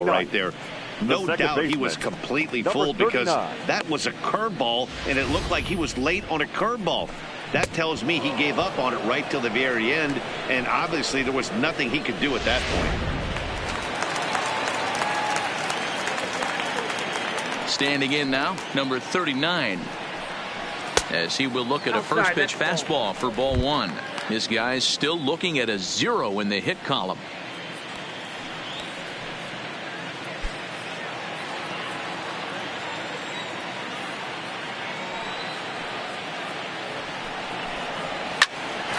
right there. No doubt he was completely fooled because that was a curveball, and it looked like he was late on a curveball. That tells me he gave up on it right till the very end, and obviously there was nothing he could do at that point. Standing in now, number 39. As he will look at a first pitch fastball for ball one. This guy's still looking at a 0 in the hit column.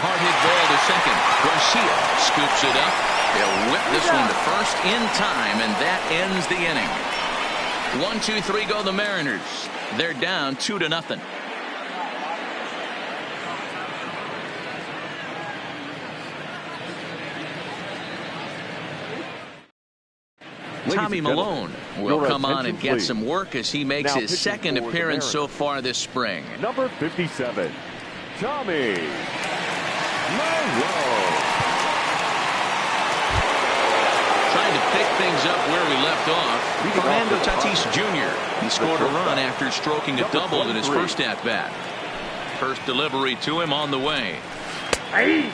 Hard hit ball to second. Garcia scoops it up. They'll whip this one to first in time, and that ends the inning. 1-2-3 go the Mariners. They're down 2-0. Tommy Malone will come on and get some work as he makes his second appearance so far this spring. Number 57, Tommy Malone. Trying to pick things up where we left off. Fernando Tatis Jr. He scored a run after stroking a double in his first at-bat. First delivery to him on the way.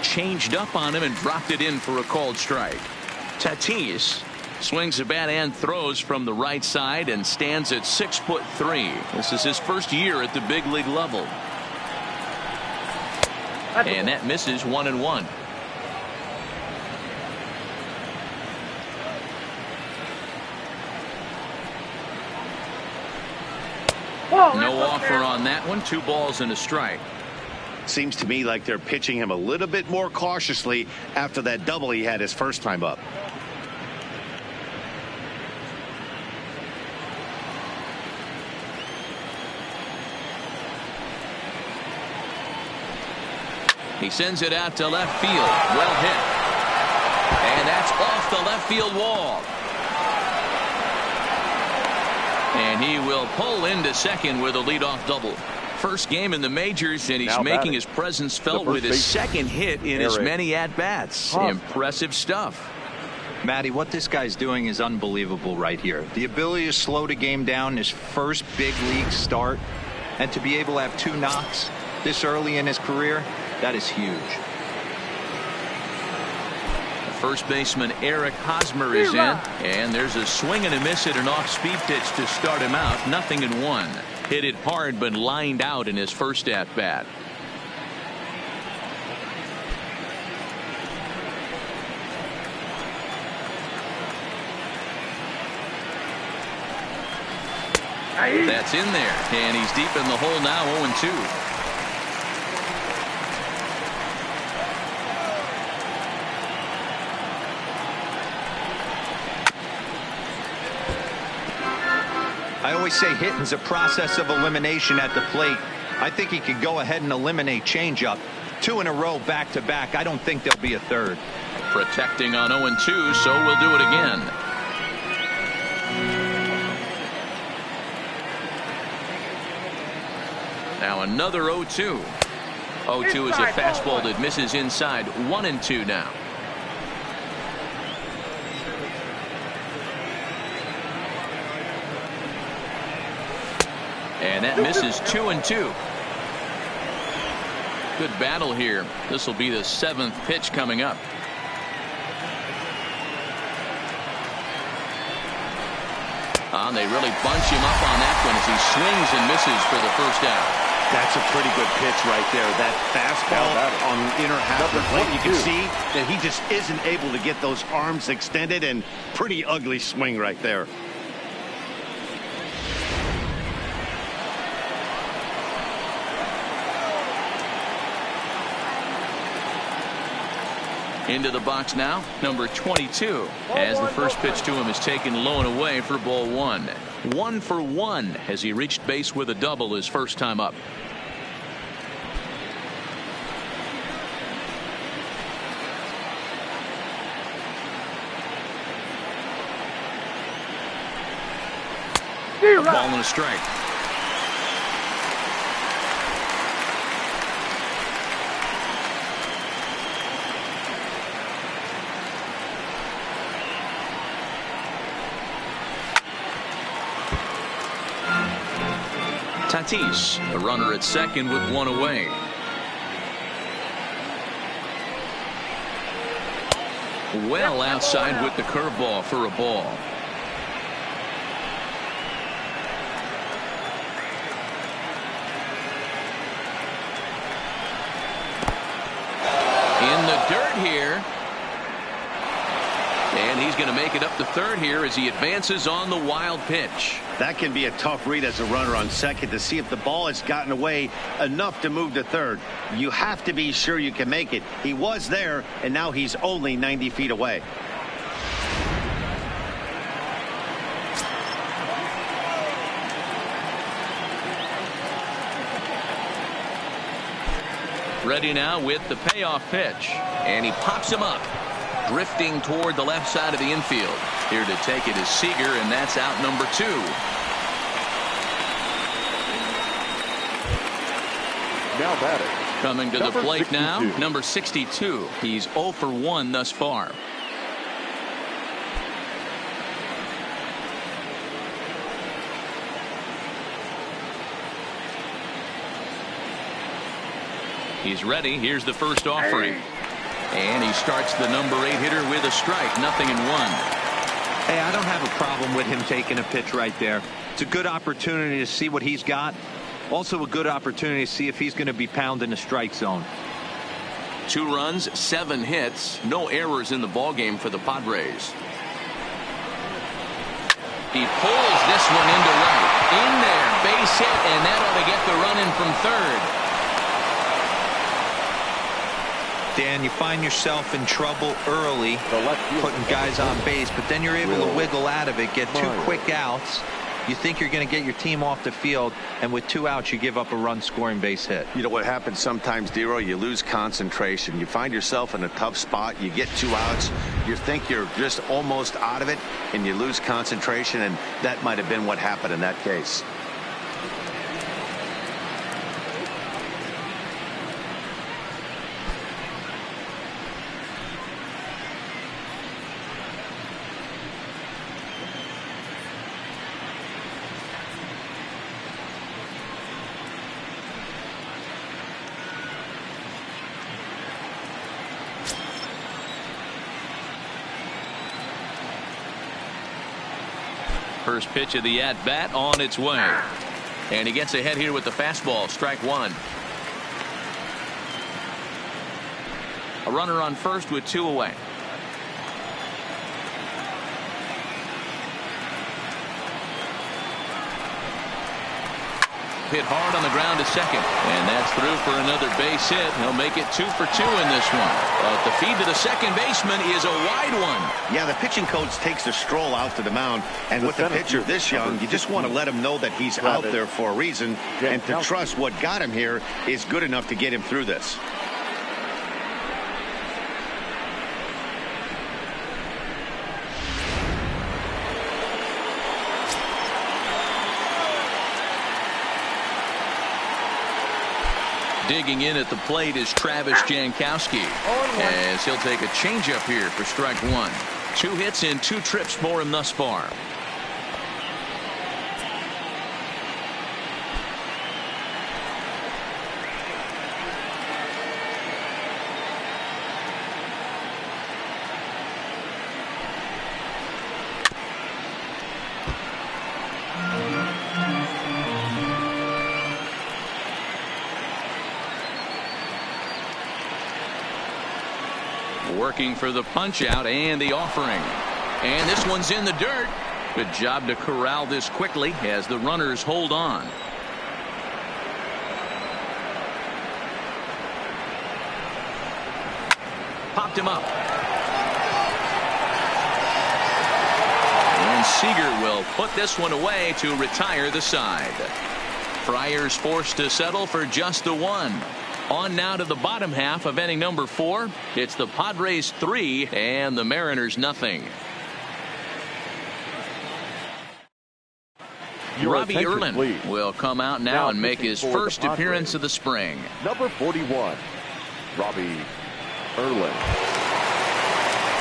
Changed up on him and dropped it in for a called strike. Tatis swings the bat and throws from the right side and stands at 6'3". This is his first year at the big league level. And that misses 1-1. No offer on that one. 2 balls and a strike. Seems to me like they're pitching him a little bit more cautiously after that double he had his first time up. He sends it out to left field. Well hit. And that's off the left field wall. And he will pull into second with a leadoff double. First game in the majors, and he's making his presence felt with his second hit in as many at-bats. Impressive stuff. Matty, what this guy's doing is unbelievable right here. The ability to slow the game down, his first big league start, and to be able to have 2 knocks this early in his career, that is huge. First baseman Eric Hosmer is in, and there's a swing and a miss at an off-speed pitch to start him out. 0-1. Hit it hard but lined out in his first at-bat. That's in there, and he's deep in the hole now. 0-2. I always say hitting's a process of elimination at the plate. I think he could go ahead and eliminate changeup. 2 in a row back to back. I don't think there'll be a third. Protecting on 0-2, so we'll do it again. Now another 0-2. 0-2 is a fastball that misses inside. 1-2 now. And that misses 2-2. Good battle here. This will be the 7th pitch coming up. They really bunch him up on that one as he swings and misses for the first out. That's a pretty good pitch right there. That fastball on the inner half of the plate. You can see that he just isn't able to get those arms extended, and pretty ugly swing right there. Into the box now, number 22, as the first pitch to him is taken low and away for ball 1. 1 for 1 as he reached base with a double his first time up. A ball and a strike. Tatis, the runner at second with one away. Well outside with the curveball for a ball. In the dirt here. And he's going to make it up to third here as he advances on the wild pitch. That can be a tough read as a runner on second to see if the ball has gotten away enough to move to third. You have to be sure you can make it. He was there, and now he's only 90 feet away. Ready now with the payoff pitch. And he pops him up. Drifting toward the left side of the infield. Here to take it is Seager, and that's out number 2. Now batting. Coming to the plate 62. now, number 62. He's 0 for 1 thus far. He's ready. Here's the first offering. And he starts the number 8 hitter with a strike. 0-1. Hey, I don't have a problem with him taking a pitch right there. It's a good opportunity to see what he's got. Also a good opportunity to see if he's going to be pounding the strike zone. 2 runs, 7 hits, no errors in the ballgame for the Padres. He pulls this one into right. In there, base hit, and that ought to get the run in from third. Dan, you find yourself in trouble early putting guys on base, but then you're able to wiggle out of it, get 2 quick outs. You think you're going to get your team off the field, and with 2 outs, you give up a run-scoring base hit. You know what happens sometimes, Dero? You lose concentration. You find yourself in a tough spot. You get 2 outs. You think you're just almost out of it, and you lose concentration, and that might have been what happened in that case. First pitch of the at-bat on its way. And he gets ahead here with the fastball. Strike 1. A runner on first with 2 away. Hit hard on the ground to second. And that's through for another base hit. He'll make it 2 for 2 in this one. But the feed to the second baseman is a wide one. Yeah, the pitching coach takes the stroll out to the mound. And with the pitcher this young, you just want to let him know that he's out there for a reason. And to trust what got him here is good enough to get him through this. Digging in at the plate is Travis Jankowski, as he'll take a changeup here for strike 1. 2 hits in 2 trips for him thus far. Working for the punch out and the offering. And this one's in the dirt. Good job to corral this quickly as the runners hold on. Popped him up. And Seager will put this one away to retire the side. Friars forced to settle for just the 1. On now to the bottom half of inning number 4. It's the Padres 3 and the Mariners nothing. Robbie Erlin will come out now and make his first appearance of the spring. Number 41, Robbie Erlin.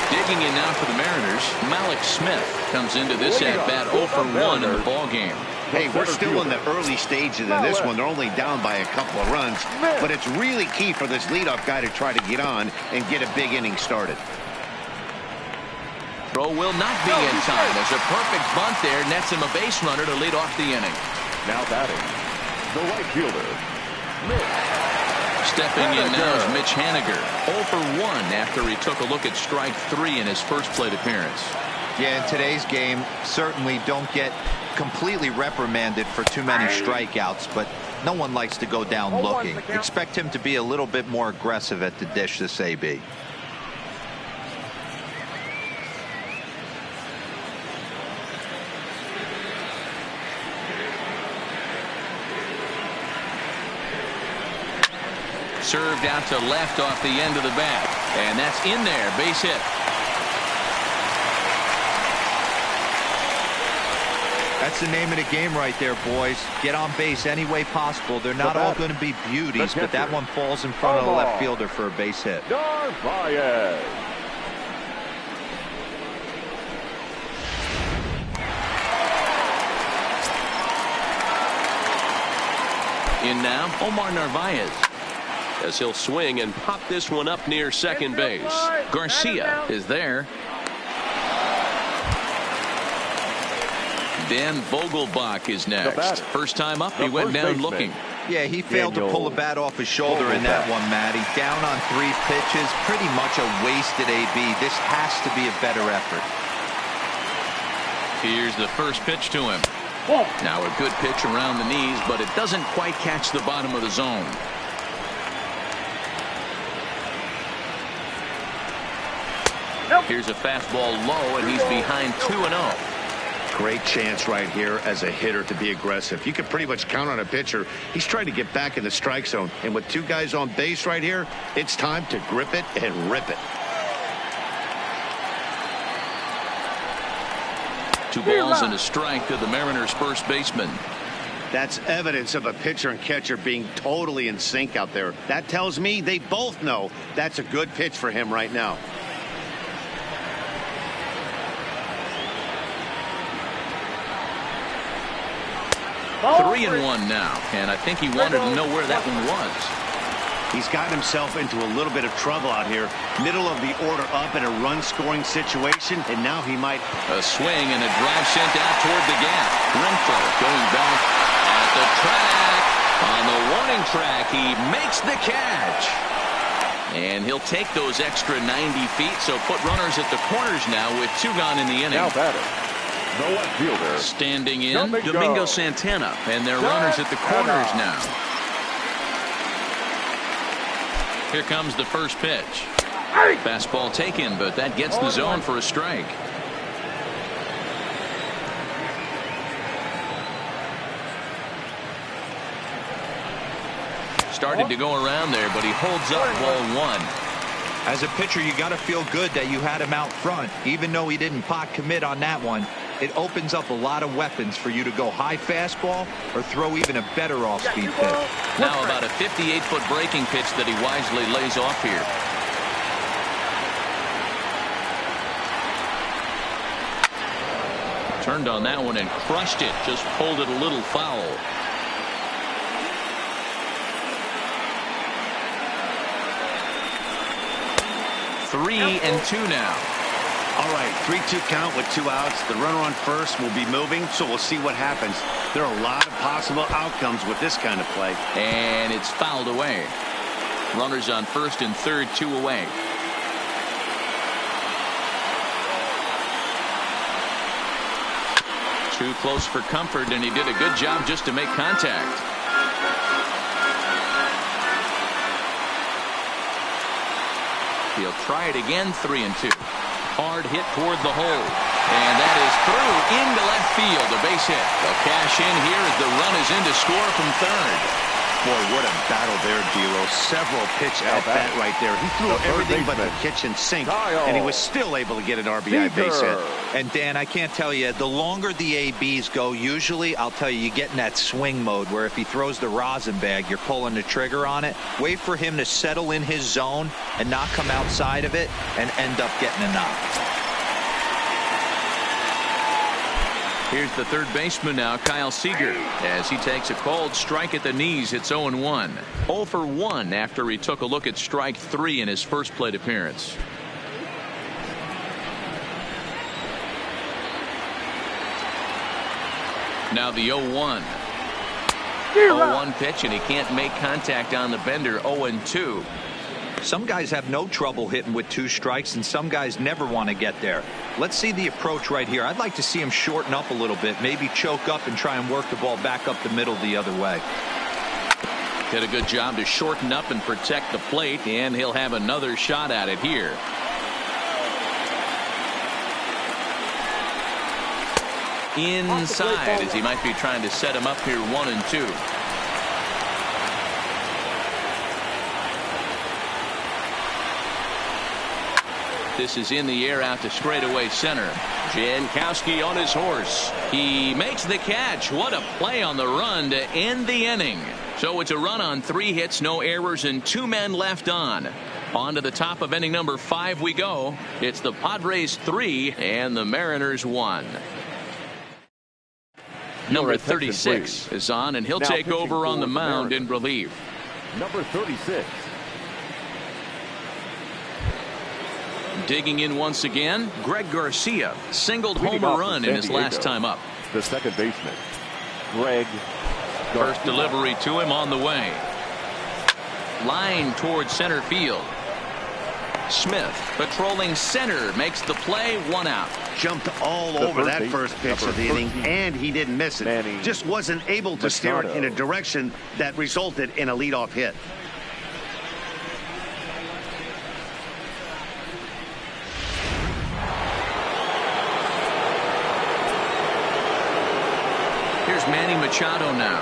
Digging in now for the Mariners, Malik Smith comes into this at bat 0 for 1 in the ballgame. Hey, we're still in the early stages of this one. They're only down by a couple of runs, but it's really key for this leadoff guy to try to get on and get a big inning started. Throw will not be in time. There's a perfect bunt there. Nets him a base runner to lead off the inning. Now batting, the right fielder, Stepping in now is Mitch Haniger. 0 for 1 after he took a look at strike 3 in his first plate appearance. Yeah, in today's game, certainly don't get completely reprimanded for too many strikeouts, but no one likes to go down looking. Expect him to be a little bit more aggressive at the dish this AB. Served out to left off the end of the bat. And that's in there. Base hit. That's the name of the game right there, boys. Get on base any way possible. They're not all going to be beauties, but that one falls in front of the left fielder for a base hit. Narvaez. In now, Omar Narvaez, as he'll swing and pop this one up near second base. Garcia is there. Dan Vogelbach is next. First time up, he went down looking. Yeah, he failed to pull the bat off his shoulder in that one, Matty. Down on 3 pitches, pretty much a wasted AB. This has to be a better effort. Here's the first pitch to him. Now a good pitch around the knees, but it doesn't quite catch the bottom of the zone. Here's a fastball low, and he's behind 2-0. Great chance right here as a hitter to be aggressive. You can pretty much count on a pitcher. He's trying to get back in the strike zone. And with 2 guys on base right here, it's time to grip it and rip it. 2 balls and a strike to the Mariners' first baseman. That's evidence of a pitcher and catcher being totally in sync out there. That tells me they both know that's a good pitch for him right now. 3-1 now, and I think he wanted to know where that one was. He's gotten himself into a little bit of trouble out here. Middle of the order up in a run-scoring situation, and now he might... A swing and a drive sent out toward the gap. Renfroe going back at the track. On the warning track, he makes the catch. And he'll take those extra 90 feet, so put runners at the corners now with 2 gone in the inning. Now batting, the left fielder, standing in, Domingo Santana, and their runners at the corners now. Here comes the first pitch. Fastball taken, but that gets the zone for a strike. Started to go around there, but he holds up ball 1. As a pitcher, you got to feel good that you had him out front. Even though he didn't pot commit on that one, it opens up a lot of weapons for you to go high fastball or throw even a better off-speed pitch. Now about a 58-foot breaking pitch that he wisely lays off here. Turned on that one and crushed it. Just pulled it a little foul. 3-2 now. All right, 3-2 count with 2 outs. The runner on first will be moving, so we'll see what happens. There are a lot of possible outcomes with this kind of play. And it's fouled away. Runners on first and third, 2 away. Too close for comfort, and he did a good job just to make contact. He'll try it again. 3-2. Hard hit toward the hole. And that is through into left field. A base hit. They'll cash in here as the run is in to score from third. Boy, what a battle there, D'Lo. Several pitch at bat right there. He threw everything but the kitchen sink, and he was still able to get an RBI base hit. And Dan, I can't tell you, the longer the ABs go, usually, I'll tell you, you get in that swing mode where if he throws the rosin bag, you're pulling the trigger on it. Wait for him to settle in his zone and not come outside of it and end up getting a knock. Here's the third baseman now, Kyle Seager, as he takes a called strike at the knees. It's 0-1. 0 for 1 after he took a look at strike 3 in his first plate appearance. Now the 0-1. 0-1 pitch, and he can't make contact on the bender. 0-2. Some guys have no trouble hitting with 2 strikes, and some guys never want to get there. Let's see the approach right here. I'd like to see him shorten up a little bit, maybe choke up and try and work the ball back up the middle the other way. Did a good job to shorten up and protect the plate, and he'll have another shot at it here. Inside, as he might be trying to set him up here. 1-2. This is in the air out to straightaway center. Jankowski on his horse. He makes the catch. What a play on the run to end the inning. So it's a run on 3 hits, no errors, and 2 men left on. On to the top of inning number 5 we go. It's the Padres 3 and the Mariners 1. Number 36 is on, and he'll take over on the mound in relief. Number 36. Digging in once again, Greg Garcia singled home a run in his last time up. The second baseman, Greg Garcia. First delivery to him on the way. Line towards center field. Smith patrolling center makes the play. 1 out. Jumped all over that first pitch of the inning, and he didn't miss it. Just wasn't able to steer it in a direction that resulted in a leadoff hit. Here's Manny Machado now,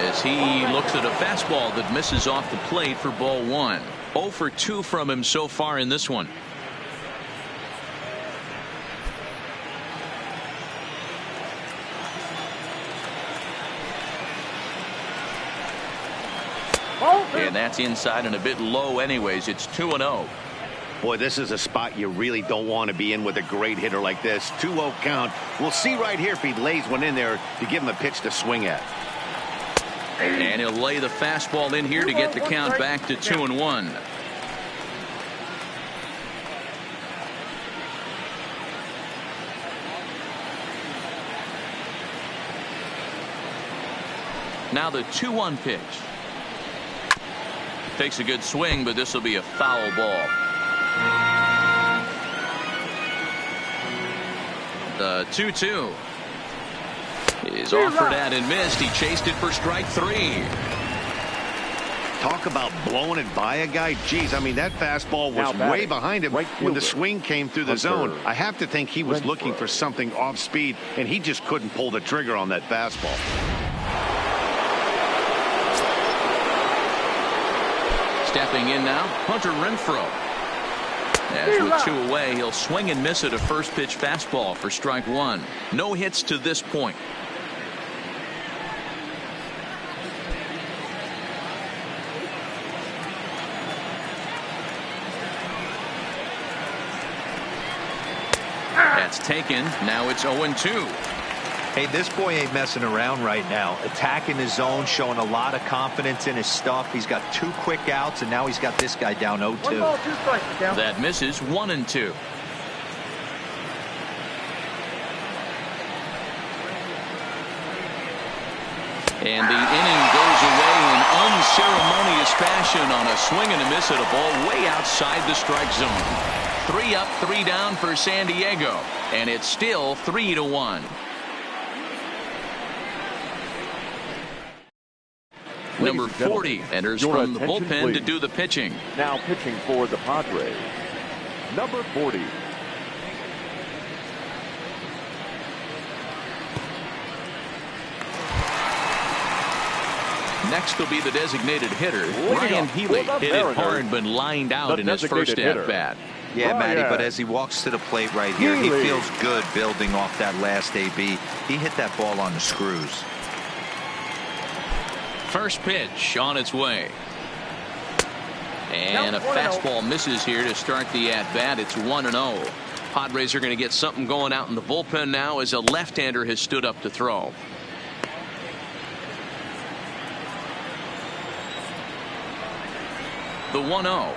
as he looks at a fastball that misses off the plate for ball 1. 0 for 2 from him so far in this one. And that's inside and a bit low anyways. It's 2-0. Boy, this is a spot you really don't want to be in with a great hitter like this. 2-0 count. We'll see right here if he lays one in there to give him a pitch to swing at. And he'll lay the fastball in here to get the count back to 2-1. Now the 2-1 pitch. Takes a good swing, but this will be a foul ball. The 2-2 is offered at and missed. He chased it for strike 3. Talk about blowing it by a guy. Geez, I mean, that fastball was way behind him when the swing came through the zone. I have to think he was looking for something off speed, and he just couldn't pull the trigger on that fastball. Stepping in now, Hunter Renfroe. As with 2 away, he'll swing and miss at a first pitch fastball for strike 1. No hits to this point. That's taken. Now it's 0-2. Hey, this boy ain't messing around right now. Attacking his zone, showing a lot of confidence in his stuff. He's got 2 quick outs, and now he's got this guy down 0-2. 1 ball, 2 strikes, that misses. 1-2. And the inning goes away in unceremonious fashion on a swing and a miss at a ball way outside the strike zone. 3 up, 3 down for San Diego, and it's still 3-1. Number 40 enters from the bullpen to do the pitching. Now pitching for the Padres, number 40. Next will be the designated hitter. Ryan Healy hit it hard but lined out in his first at-bat. Yeah, Matty, but as he walks to the plate right here, he feels good building off that last AB. He hit that ball on the screws. First pitch on its way. And a fastball misses here to start the at-bat. It's 1-0. Padres are going to get something going out in the bullpen now as a left-hander has stood up to throw. The 1-0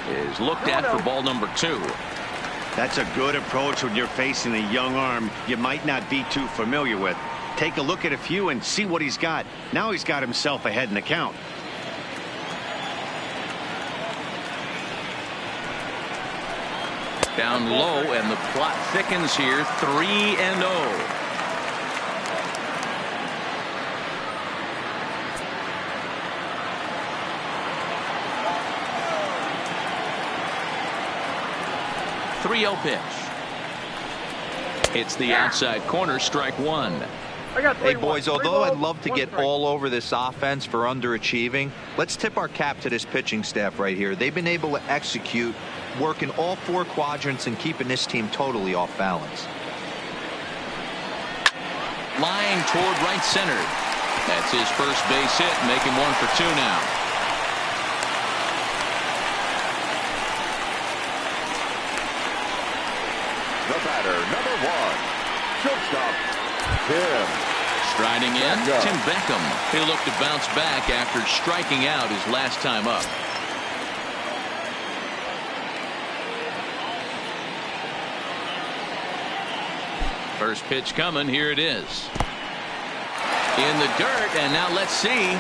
is looked at for ball number 2. That's a good approach when you're facing a young arm you might not be too familiar with. Take a look at a few and see what he's got. Now he's got himself ahead in the count. Down low, and the plot thickens here. 3-0. Pitch. It's the outside corner, strike 1. Hey, boys, although I'd love to get all over this offense for underachieving, let's tip our cap to this pitching staff right here. They've been able to execute, working all 4 quadrants and keeping this team totally off balance. Line toward right center. That's his first base hit, making 1 for 2 now. The batter, number 1, shortstop, Tim. Striding in, Tim Beckham. He'll look to bounce back after striking out his last time up. First pitch coming. Here it is. In the dirt, and now let's see.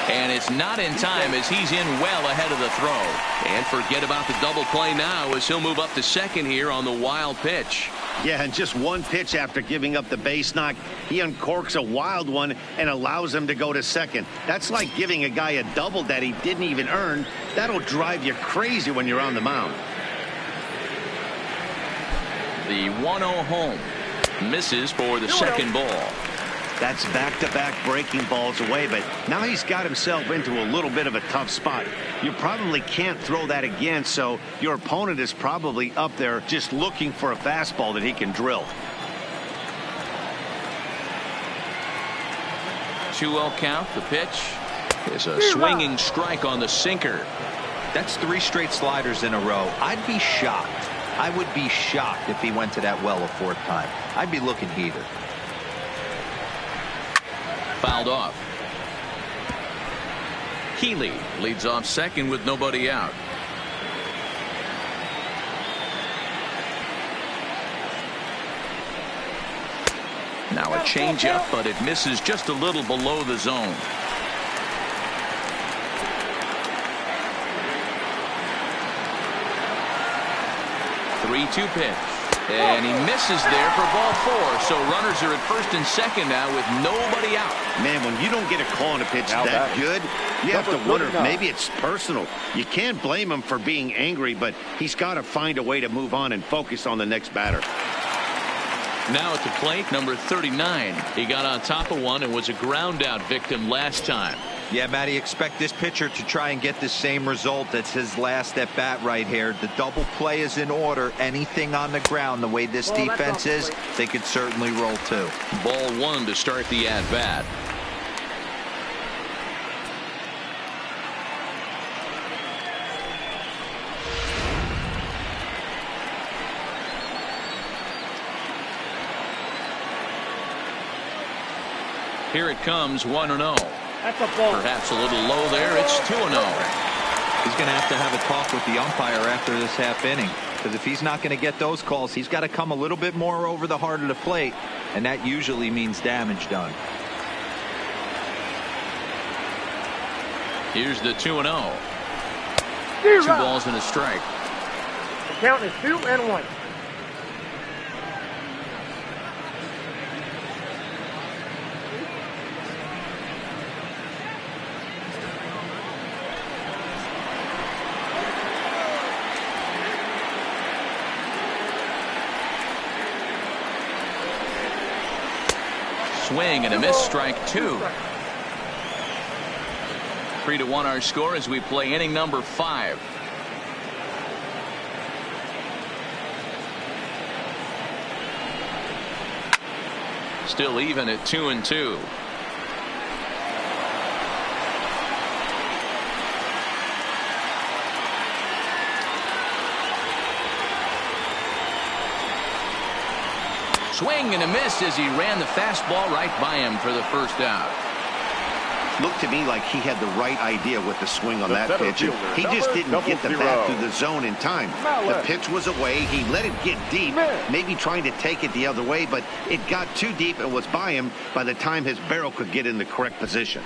And it's not in time as he's in well ahead of the throw. And forget about the double play now as he'll move up to second here on the wild pitch. Yeah, and just one pitch after giving up the base knock, he uncorks a wild one and allows him to go to second. That's like giving a guy a double that he didn't even earn. That'll drive you crazy when you're on the mound. The 1-0 home. Misses for the second ball. That's back-to-back breaking balls away, but now he's got himself into a little bit of a tough spot. You probably can't throw that again, so your opponent is probably up there just looking for a fastball that he can drill. 2-0 count. The pitch is a swinging strike on the sinker. That's 3 straight sliders in a row. I'd be shocked. I would be shocked if he went to that well a 4th time. I'd be looking heated. Fouled off. Healy leads off second with nobody out. Now a changeup, but it misses just a little below the zone. 3-2 pitch. And he misses there for ball 4. So runners are at first and second now with nobody out. Man, when you don't get a call on a pitch that good, you have to wonder if maybe it's personal. You can't blame him for being angry, but he's got to find a way to move on and focus on the next batter. Now at the plate, number 39. He got on top of one and was a ground out victim last time. Yeah, Matty, expect this pitcher to try and get the same result. That's his last at bat right here. The double play is in order. Anything on the ground, the way this defense is, they could certainly roll too. Ball 1 to start the at bat. Here it comes, 1-0. Perhaps a little low there. It's 2-0. He's going to have a talk with the umpire after this half inning, because if he's not going to get those calls, he's got to come a little bit more over the heart of the plate, and that usually means damage done. Here's the 2-0. 2 balls and a strike. The count is 2-1. Swing and a miss, strike 2. 3-1 our score as we play inning number 5. Still even at 2-2. Swing and a miss as he ran the fastball right by him for the first out. Looked to me like he had the right idea with the swing on that pitch. He just didn't get the bat through the zone in time. The pitch was away. He let it get deep, maybe trying to take it the other way, but it got too deep and was by him by the time his barrel could get in the correct position.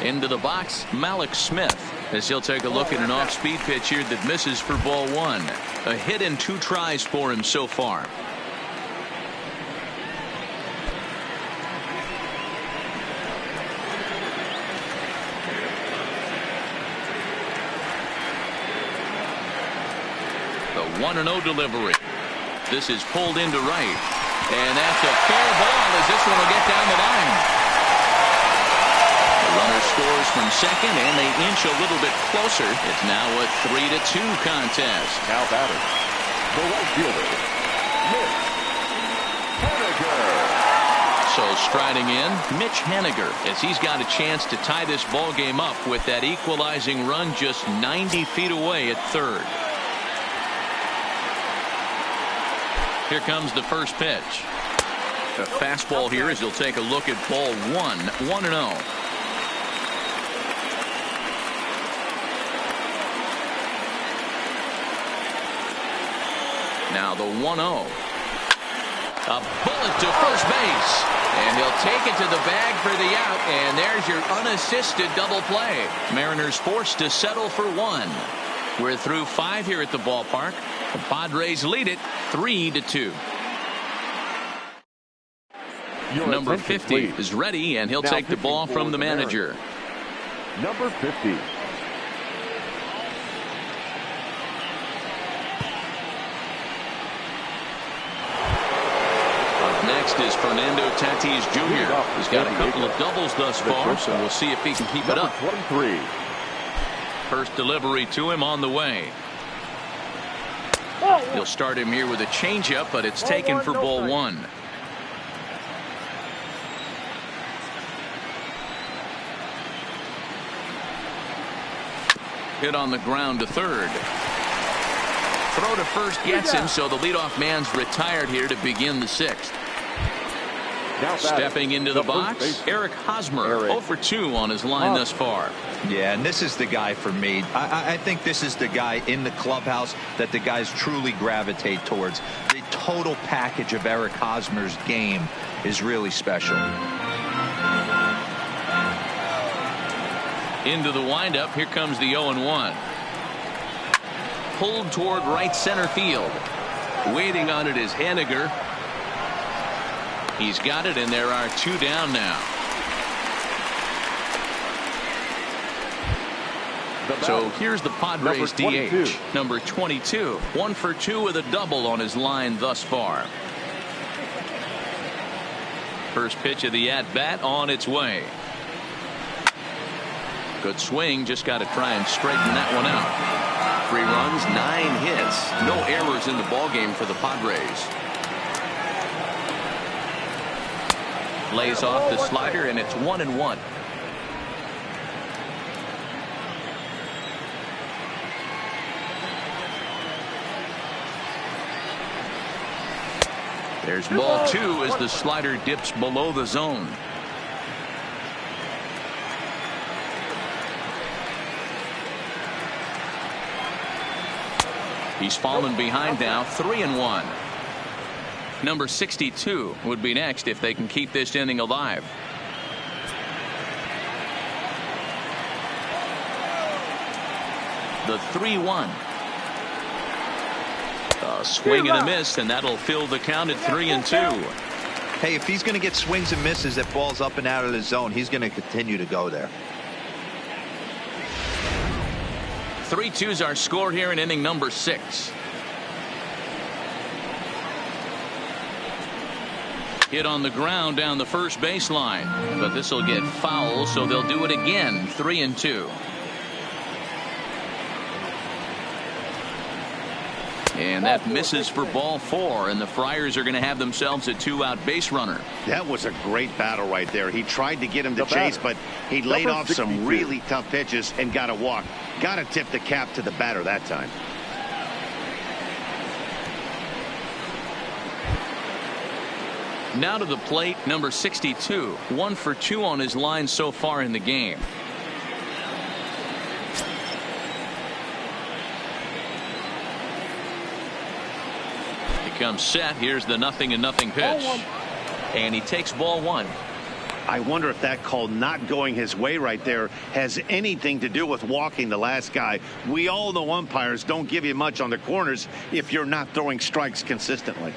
Into the box, Malik Smith, as he'll take a look at an off-speed pitch here that misses for ball one. A hit and 2 tries for him so far. The 1-0 delivery. This is pulled into right. And that's a fair ball as this one will get down the line. Runner scores from second, and they inch a little bit closer. It's now a 3-2 contest. Now batter, the right fielder, Mitch Haniger. So striding in, Mitch Haniger, as he's got a chance to tie this ball game up with that equalizing run just 90 feet away at third. Here comes the first pitch. The fastball here as he'll take a look at ball one, 1-0. Now the 1-0. A bullet to first base. And he'll take it to the bag for the out. And there's your unassisted double play. Mariners forced to settle for 1. We're through 5 here at the ballpark. The Padres lead it 3-2. Number 50 is ready, and he'll take the ball from the manager. Number 50. Next is Fernando Tatis Jr. He's got a couple of doubles thus far, so we'll see if he can keep it up. 23. First delivery to him on the way. He'll start him here with a changeup, but it's taken for ball one. Hit on the ground to third. Throw to first gets him, so the leadoff man's retired here to begin the 6th. Stepping into the box, Eric Hosmer, 0 for 2 on his line thus far. Yeah, and this is the guy for me. I think this is the guy in the clubhouse that the guys truly gravitate towards. The total package of Eric Hosmer's game is really special. Into the windup, here comes the 0-1. Pulled toward right center field. Waiting on it is Haniger. He's got it, and there are 2 down now. So here's the Padres DH, number 22, 1 for 2 with a double on his line thus far. First pitch of the at-bat on its way. Good swing, just got to try and straighten that one out. 3 runs, 9 hits, no errors in the ballgame for the Padres. Lays off the slider, and it's 1-1. There's ball 2 as the slider dips below the zone. He's fallen behind now, 3-1. Number 62 would be next if they can keep this inning alive. The 3-1. A swing and a miss, and that'll fill the count at 3-2. Hey, if he's going to get swings and misses at balls up and out of the zone, he's going to continue to go there. 3-2's our score here in inning number 6. Hit on the ground down the first baseline, but this will get foul, so they'll do it again. 3-2. And that misses for ball 4, and the Friars are going to have themselves a 2-out base runner. That was a great battle right there. He tried to get him to chase, but he laid off some really tough pitches and got a walk. Got to tip the cap to the batter that time. Now to the plate, number 62. 1 for 2 on his line so far in the game. Comes set. Here's the 0-0 pitch, and he takes ball 1. I wonder if that call not going his way right there has anything to do with walking the last guy. We all know umpires don't give you much on the corners if you're not throwing strikes consistently.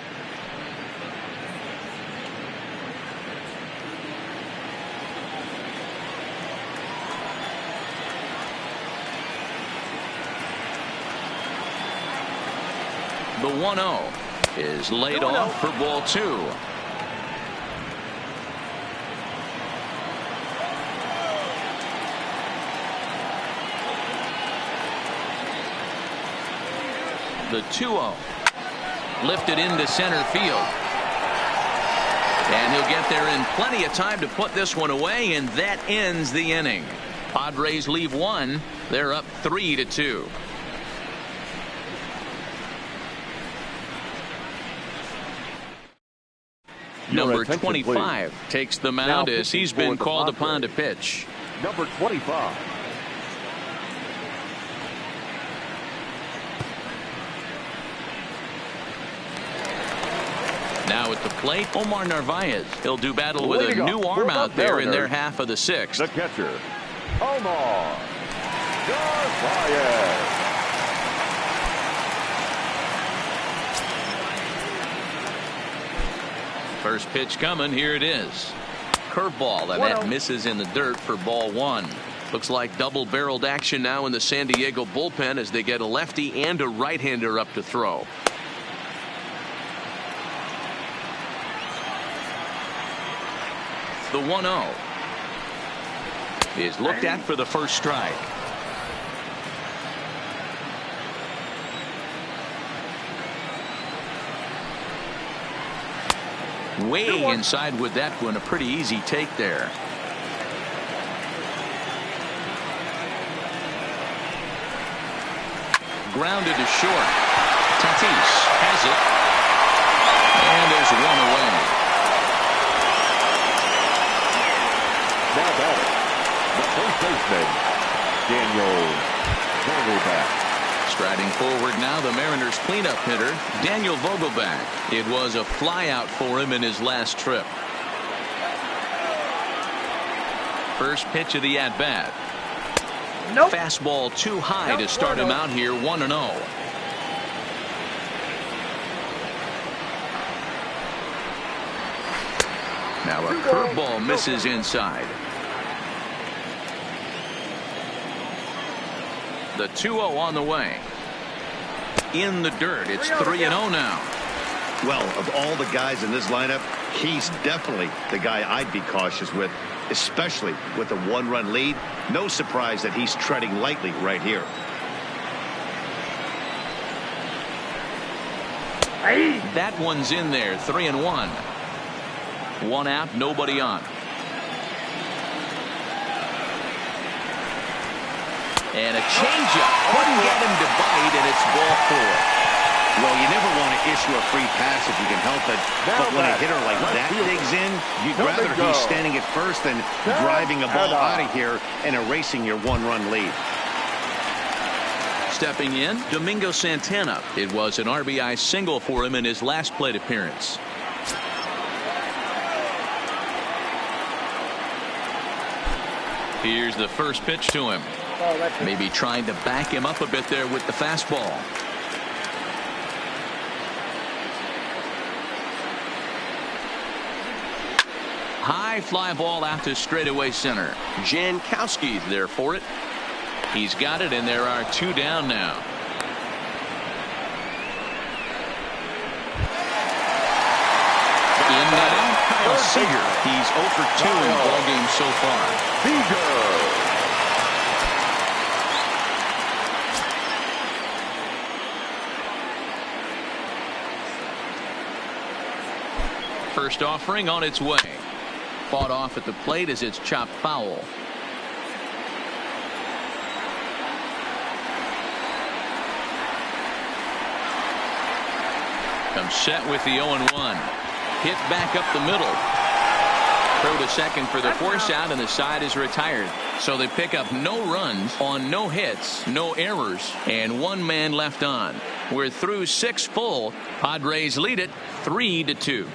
The 1-0 is laid off for ball 2. The 2-0 lifted into center field, and he'll get there in plenty of time to put this one away, and that ends the inning. Padres leave 1. They're up 3-2. Number 25 takes the mound as he's been called upon to pitch. Number 25. Now at the plate, Omar Narvaez. He'll do battle with a new arm out there in their half of the 6th. The catcher, Omar Narvaez. First pitch coming. Here it is. Curveball, and that misses in the dirt for ball 1. Looks like double-barreled action now in the San Diego bullpen as they get a lefty and a right-hander up to throw. The 1-0 is looked at for the first strike. Way inside with that one. A pretty easy take there. Grounded to short. Tatis has it, and there's one away. Now batting, the first baseman, Daniel Vogelbach. Striding forward now, the Mariners cleanup hitter, Daniel Vogelbach. It was a flyout for him in his last trip. First pitch of the at-bat. Nope. Fastball too high to start him out here, 1-0. Now a curveball misses inside. The 2-0 on the way. In the dirt. It's 3-0 now. Well, of all the guys in this lineup, he's definitely the guy I'd be cautious with, especially with a 1-run lead. No surprise that he's treading lightly right here. That one's in there. 3-1. 1 out, nobody on. And a changeup. Couldn't get him to bite, and it's ball 4. Well, you never want to issue a free pass if you can help it. But when a hitter like that digs in, you'd rather he's standing at first than driving a ball out of here and erasing your 1-run lead. Stepping in, Domingo Santana. It was an RBI single for him in his last plate appearance. Here's the first pitch to him. Maybe trying to back him up a bit there with the fastball. High fly ball out to straightaway center. Jankowski there for it. He's got it, and there are 2 down now. In now, Kyle Seager. He's 0 for 2 in the ballgame so far. Seager. First offering on its way. Fought off at the plate as it's chopped foul. Comes set with the 0-1. Hit back up the middle. Throw to second for the force out, and the side is retired. So they pick up no runs on no hits, no errors, and one man left on. We're through 6 full. Padres lead it 3-2.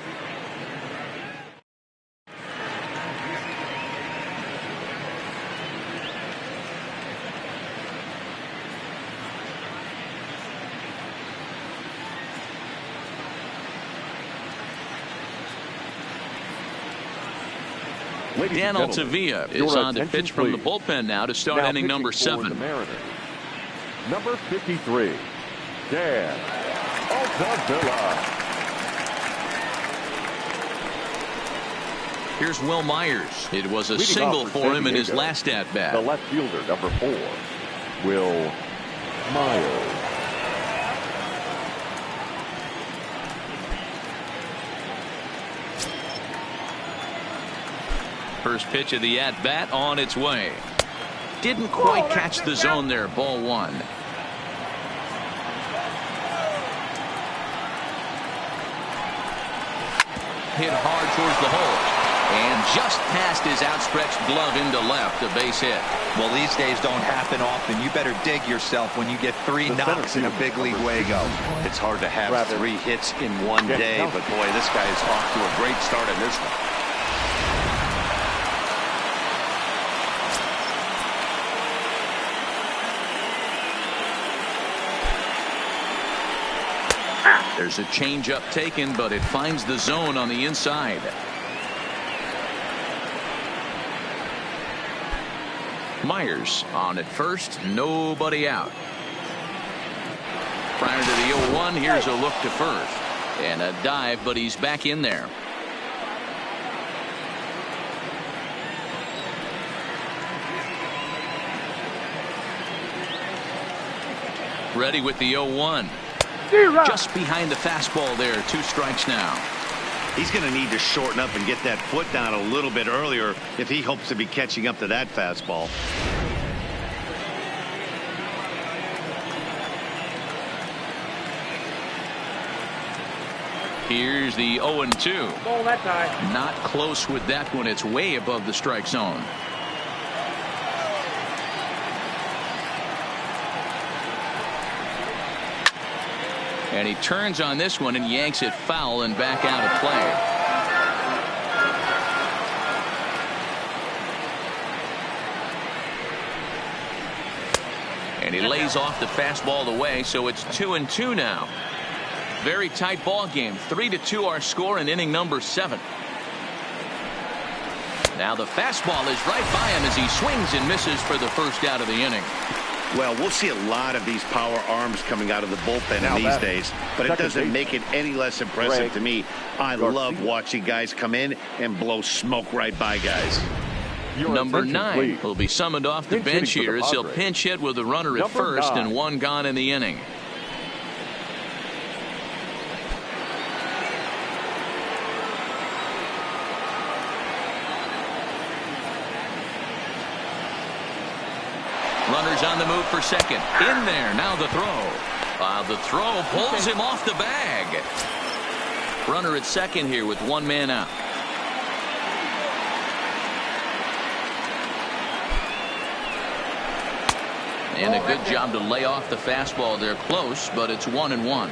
Dan Altavilla is on the pitch from the bullpen now to start inning number 7. Number 53, Dan Altavilla. Here's Will Myers. It was a single for him in his last at bat. The left fielder, number 4, Will Myers. First pitch of the at-bat on its way. Didn't quite catch the zone there. Ball 1. Hit hard towards the hole. And just past his outstretched glove into left. A base hit. Well, these days don't happen often. You better dig yourself when you get 3 knocks in a big league Wago. It's hard to have 3 hits in one day, but boy, this guy is off to a great start in this one. There's a changeup taken, but it finds the zone on the inside. Myers on at first, nobody out. Prior to the 0-1, here's a look to first. And a dive, but he's back in there. Ready with the 0-1. Just behind the fastball there. 2 strikes now. He's going to need to shorten up and get that foot down a little bit earlier if he hopes to be catching up to that fastball. Here's the 0-2. Ball that time. Not close with that one. It's way above the strike zone. And he turns on this one and yanks it foul and back out of play. And he lays off the fastball away, so it's 2-2 now. Very tight ball game. 3-2 our score in inning number 7. Now the fastball is right by him as he swings and misses for the first out of the inning. Well, we'll see a lot of these power arms coming out of the bullpen in these days, but it doesn't make it any less impressive to me. I love watching guys come in and blow smoke right by guys. Number 9 will be summoned off the bench here as he'll pinch hit with a runner at first and 1 gone in the inning. Runners on the move for second. In there. Now the throw. The throw pulls him off the bag. Runner at second here with 1 man out. And a good job to lay off the fastball. They're close, but it's 1-1.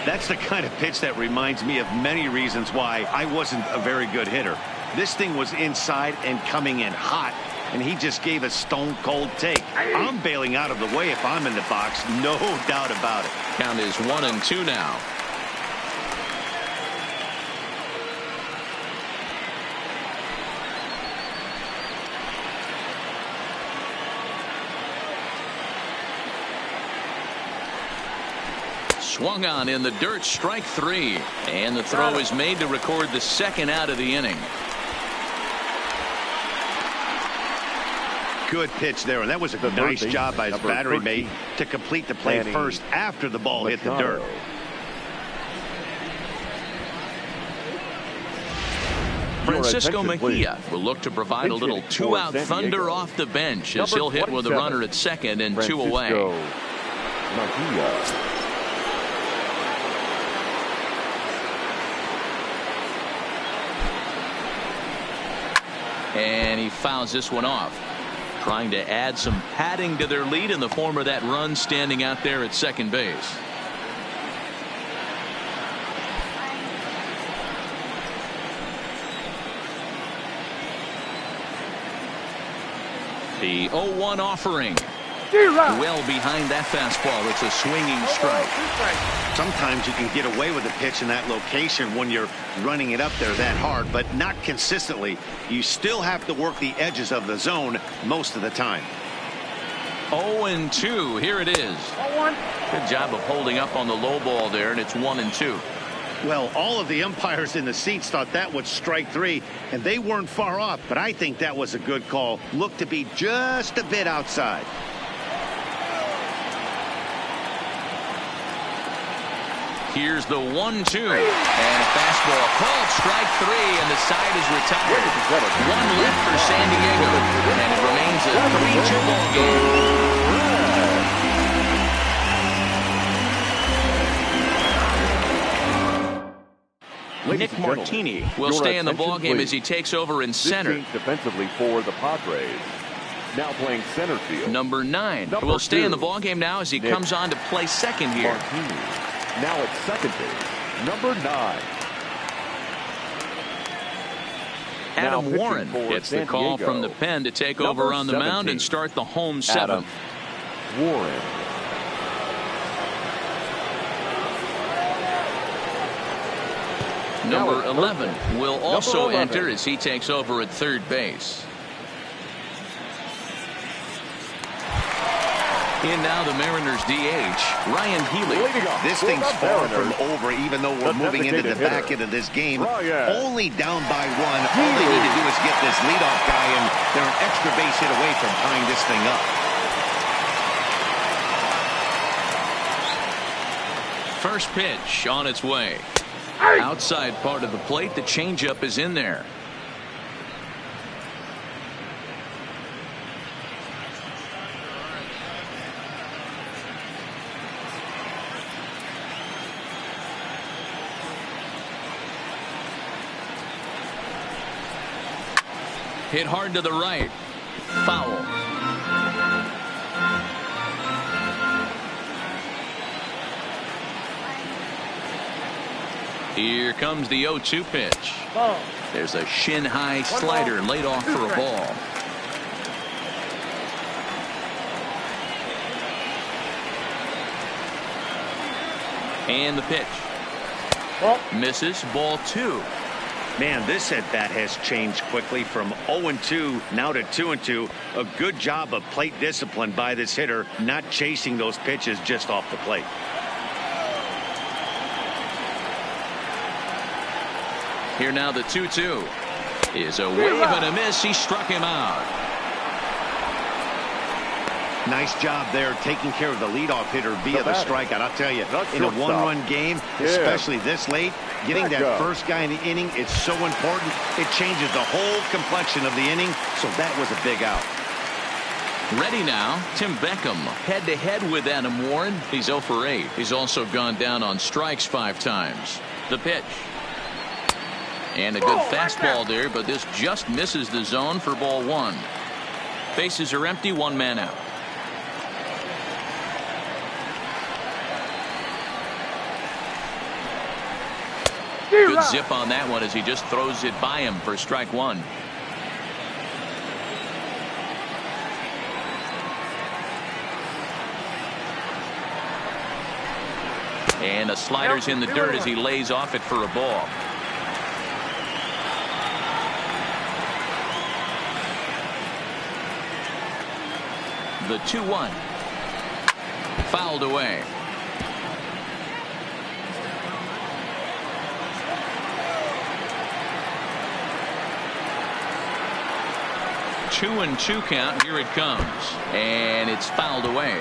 That's the kind of pitch that reminds me of many reasons why I wasn't a very good hitter. This thing was inside and coming in hot, and he just gave a stone-cold take. I'm bailing out of the way if I'm in the box, no doubt about it. Count is 1-2 now. Swung on in the dirt, strike 3. And the throw is made to record the second out of the inning. Good pitch there, and that was a nice job by his battery mate to complete the play first after the ball hit the dirt. Francisco attention, Mejia please. will look to provide a little Pitching for two-out San thunder Diego. off the bench as Number he'll hit with a 27, runner at second and 2 away. Francisco Mejia. And he fouls this one off. Trying to add some padding to their lead in the form of that run standing out there at second base. The 0-1 offering. Well behind that fastball. It's a swinging strike. Sometimes you can get away with a pitch in that location when you're running it up there that hard, but not consistently. You still have to work the edges of the zone most of the time. 0-2. Here it is. Good job of holding up on the low ball there, and it's 1-2. Well, all of the umpires in the seats thought that was strike 3, and they weren't far off, but I think that was a good call. Looked to be just a bit outside. Here's the 1-2, and a fastball called strike 3, and the side is retired. One left for San Diego, and it remains a 3-2 ball game. Nick Martini will stay in the ball game as he takes over in center. Defensively for the Padres. Now playing center field. Number 9 will stay in the ball game now as he comes on to play second here. Martini. Now at second base, number 9. Adam Warren gets the call from the pen to take over on the mound and start the home 7th. Warren. Number 11 will also enter as he takes over at third base. In now the Mariners DH, Ryan Healy. This thing's far from over, even though we're moving into the back end of this game. Only down by 1. All they need to do is get this leadoff guy, and they're an extra base hit away from tying this thing up. First pitch on its way. Outside part of the plate, the changeup is in there. Hit hard to the right. Foul. Here comes the 0-2 pitch. There's a shin-high slider laid off for a ball. And the pitch. Misses. Ball 2. Man, this at-bat has changed quickly from 0-2 now to 2-2. A good job of plate discipline by this hitter, not chasing those pitches just off the plate. Here now the 2-2 is a wave and a miss. He struck him out. Nice job there taking care of the leadoff hitter via the strikeout. I'll tell you, in a one-run game, especially this late, getting that first guy in the inning is so important. It changes the whole complexion of the inning, so that was a big out. Ready now, Tim Beckham head-to-head with Adam Warren. He's 0 for 8. He's also gone down on strikes 5 times. The pitch. And a good fastball there, but this just misses the zone for ball 1. Bases are empty, 1 man out. Good zip on that one as he just throws it by him for strike 1. And the slider's in the dirt as he lays off it for a ball. The 2-1. Fouled away. Two and 2 count. Here it comes. And it's fouled away.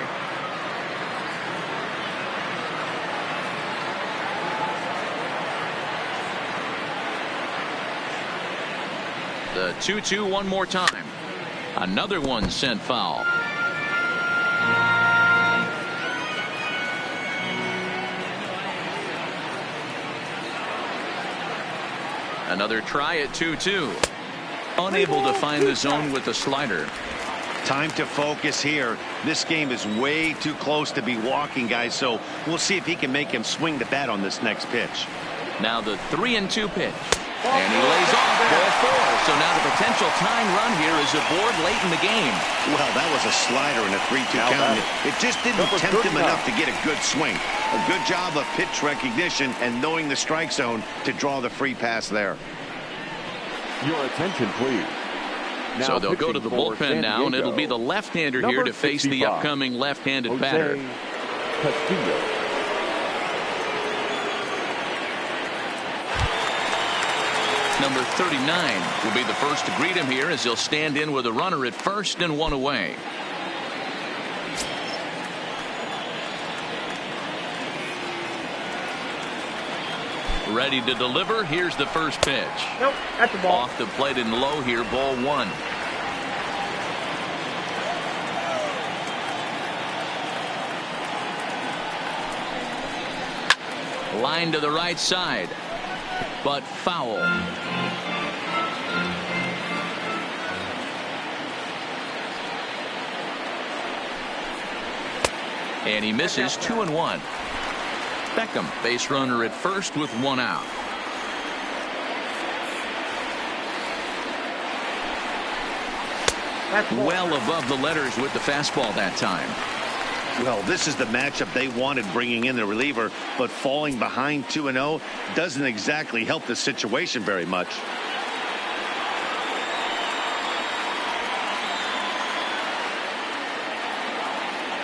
The 2-2 one more time. Another one sent foul. Another try at 2-2. Unable to find the zone with the slider. Time to focus here. This game is way too close to be walking, guys, so we'll see if he can make him swing the bat on this next pitch. Now the 3-2 pitch. And he lays off ball 4. So now the potential tying run here is aboard late in the game. Well, that was a slider in a 3-2 count. It just didn't tempt him enough to get a good swing. A good job of pitch recognition and knowing the strike zone to draw the free pass there. Your attention, please. So they'll go to the bullpen now, and it'll be the left-hander here to face the upcoming left-handed batter. Castillo. Number 39 will be the first to greet him here as he'll stand in with a runner at first and one away. Ready to deliver. Here's the first pitch. Nope, that's a ball. Off the plate and low here, ball 1. Line to the right side, but foul. And he misses 2-1. Beckham, base runner at first with 1 out. Well above the letters with the fastball that time. Well, this is the matchup they wanted, bringing in the reliever, but falling behind 2-0 doesn't exactly help the situation very much.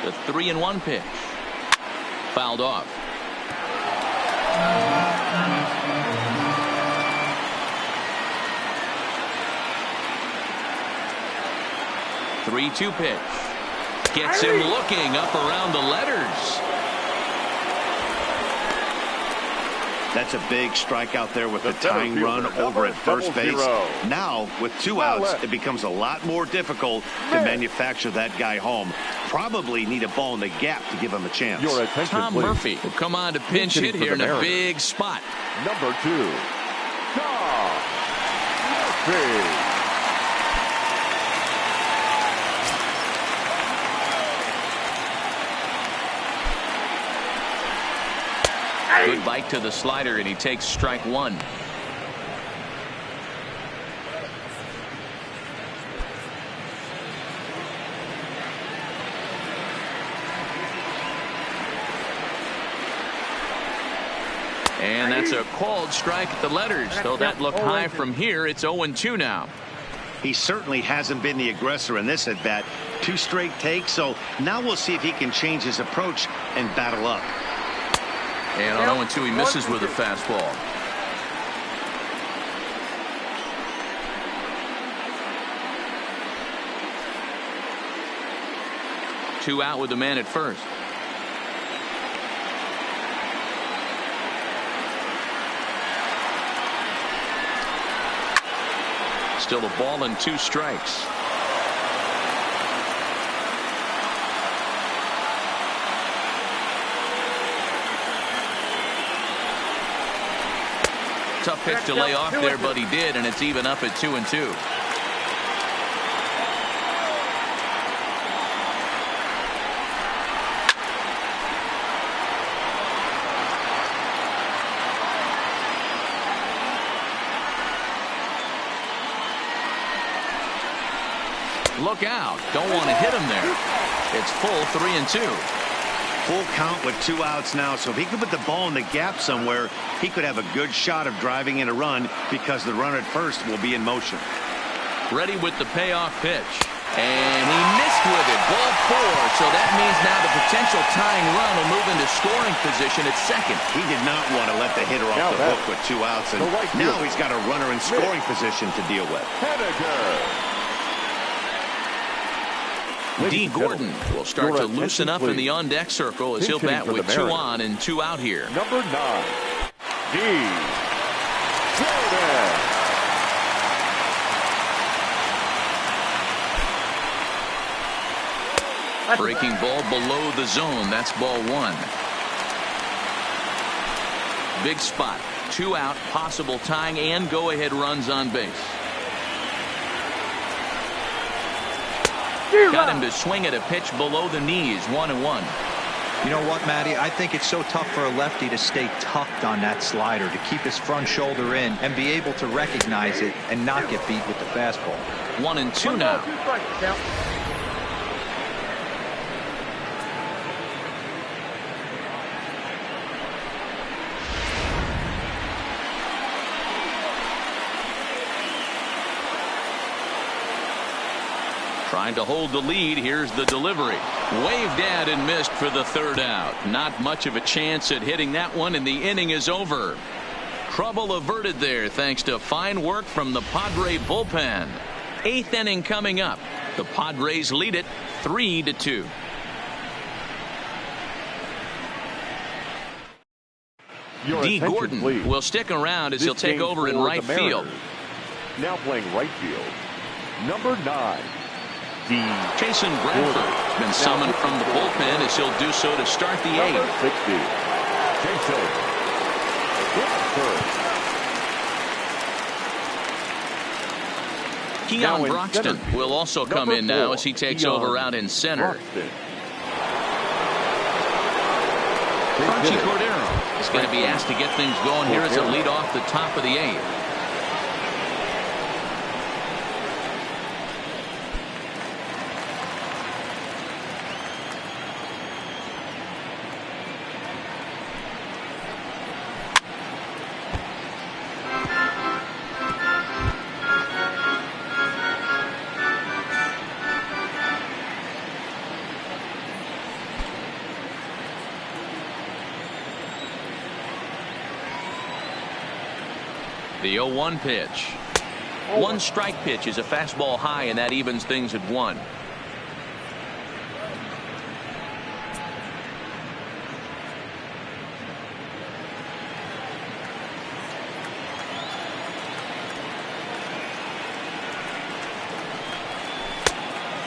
The 3-1 pitch. Fouled off. The 3-2 pitch. Gets him looking up around the letters. That's a big strikeout there with the tying run over at first base. Now, with 2 outs, it becomes a lot more difficult to manufacture that guy home. Probably need a ball in the gap to give him a chance. Tom Murphy will come on to pinch hit here in a big spot. Number 2, Tom Murphy. Good bite to the slider, and he takes strike 1. And that's a called strike at the letters. Though that looked high from here, it's 0-2 now. He certainly hasn't been the aggressor in this at-bat. 2 straight takes, so now we'll see if he can change his approach and battle up. And on 0-2, he misses with a fastball. Two out with the man at first. Still a ball and 2 strikes. Tough pitch to lay off there, but he did, and it's even up at 2-2. Look out. Don't want to hit him there. It's full 3-2. Full count with 2 outs now, so if he could put the ball in the gap somewhere, he could have a good shot of driving in a run because the runner at first will be in motion. Ready with the payoff pitch. And he missed with it. Ball 4. So that means now the potential tying run will move into scoring position at second. He did not want to let the hitter off the hook with 2 outs, and now he's got a runner in scoring position to deal with. Dean Gordon will start to loosen up in the on-deck circle as he'll bat with 2 on and 2 out here. Number 9, Dean Gordon. Breaking ball below the zone. That's ball one. Big spot. 2 out. Possible tying and go-ahead runs on base. Got him to swing at a pitch below the knees. 1-1. You know what, Matty? I think it's so tough for a lefty to stay tucked on that slider, to keep his front shoulder in and be able to recognize it and not get beat with the fastball. 1-2 now. Trying to hold the lead. Here's the delivery. Waved at and missed for the 3rd out. Not much of a chance at hitting that one, and the inning is over. Trouble averted there thanks to fine work from the Padre bullpen. 8th inning coming up. The Padres lead it 3-2. D. Gordon please. will stick around as This he'll take game over in for right the field. Mariners. Now playing right field, number 9, D. Jason Bradford been summoned from the bullpen as he'll do so to start the 8th. Number 60, Jason. Keon Broxton will also come in now as he takes over out in center. Archie Cordero is going to be asked to get things going here as a lead off the top of the 8th. The 0-1 pitch. 1 strike pitch is a fastball high, and that evens things at 1.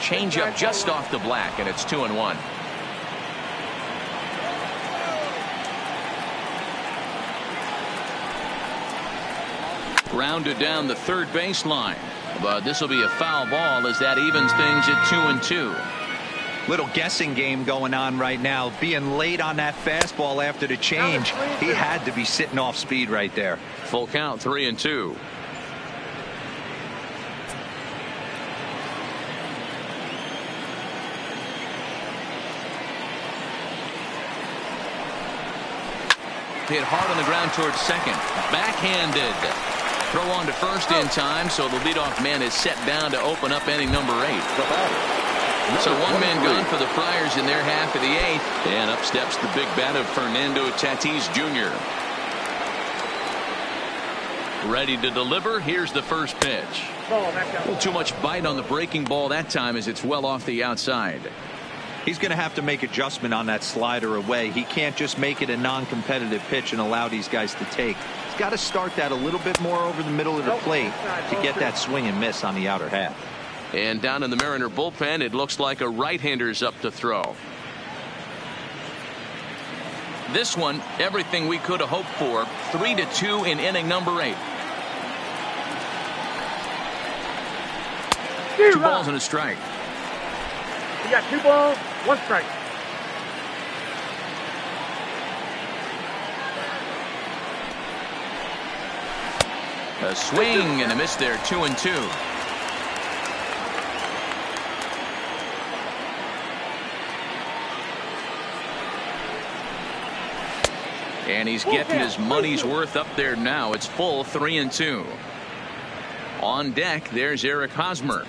Change up just off the black, and it's 2-1. Grounded down the 3rd baseline, but this will be a foul ball as that evens things at 2-2. Little guessing game going on right now. Being late on that fastball after the change, he had to be sitting off speed right there. Full count, 3-2. Hit hard on the ground towards second. Backhanded. Throw on to first in time, so the leadoff man is set down to open up inning number 8. So 1 man gone for the Friars in their half of the 8th. And up steps the big bat of Fernando Tatis Jr. Ready to deliver. Here's the first pitch. A little too much bite on the breaking ball that time as it's well off the outside. He's going to have to make adjustment on that slider away. He can't just make it a non-competitive pitch and allow these guys to take. He's got to start that a little bit more over the middle of the plate to get that swing and miss on the outer half. And down in the Mariner bullpen, it looks like a right-hander's up to throw. This one, everything we could have hoped for. 3-2 in inning number 8. 2 balls and a strike. You got 2 balls, 1 strike. A swing and a miss there. 2-2. And he's getting his money's worth up there now. It's full 3-2. On deck, there's Eric Hosmer.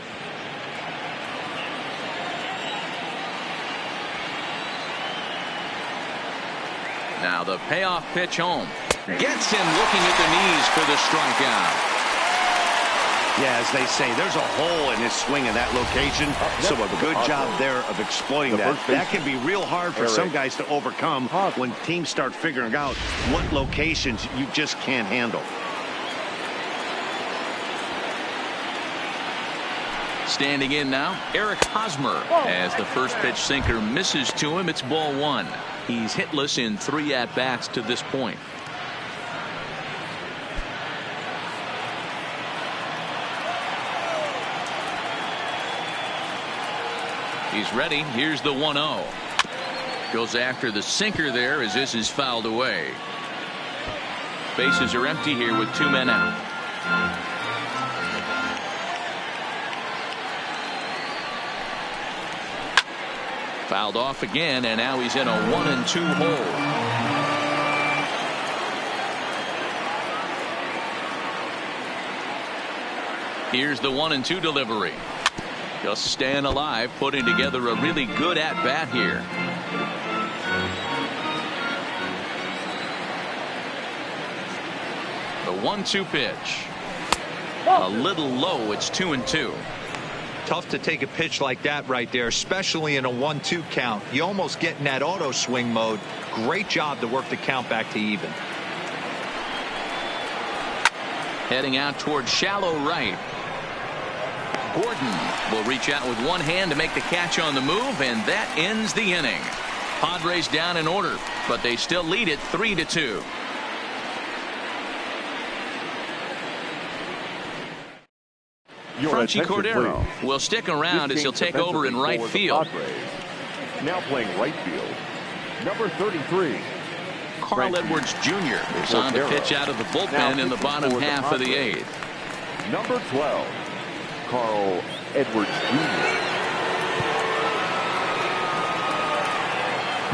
Now the payoff pitch home. Gets him looking at the knees for the strikeout. Yeah, as they say, there's a hole in his swing in that location. So a good job there of exploiting that. That can be real hard for some guys to overcome when teams start figuring out what locations you just can't handle. Standing in now, Eric Hosmer. As the first pitch sinker misses to him, it's ball one. He's hitless in 3 at-bats to this point. He's ready. Here's the 1-0. Goes after the sinker there as this is fouled away. Bases are empty here with 2 men out. Fouled off again, and now he's in a 1-2 hole. Here's the 1-2 delivery. Just staying alive, putting together a really good at-bat here. The 1-2 pitch. A little low. It's 2-2. Tough to take a pitch like that right there, especially in a 1-2 count. You almost get in that auto swing mode. Great job to work the count back to even. Heading out towards shallow right. Gordon will reach out with one hand to make the catch on the move, and that ends the inning. Padres down in order, but they still lead it 3-2. Franchi Cordero will stick around as he'll take over in right field. Now playing right field, number 33. Carl Edwards Jr. is on to pitch out of the bullpen in the bottom half of the 8th. Number 12, Carl Edwards Jr.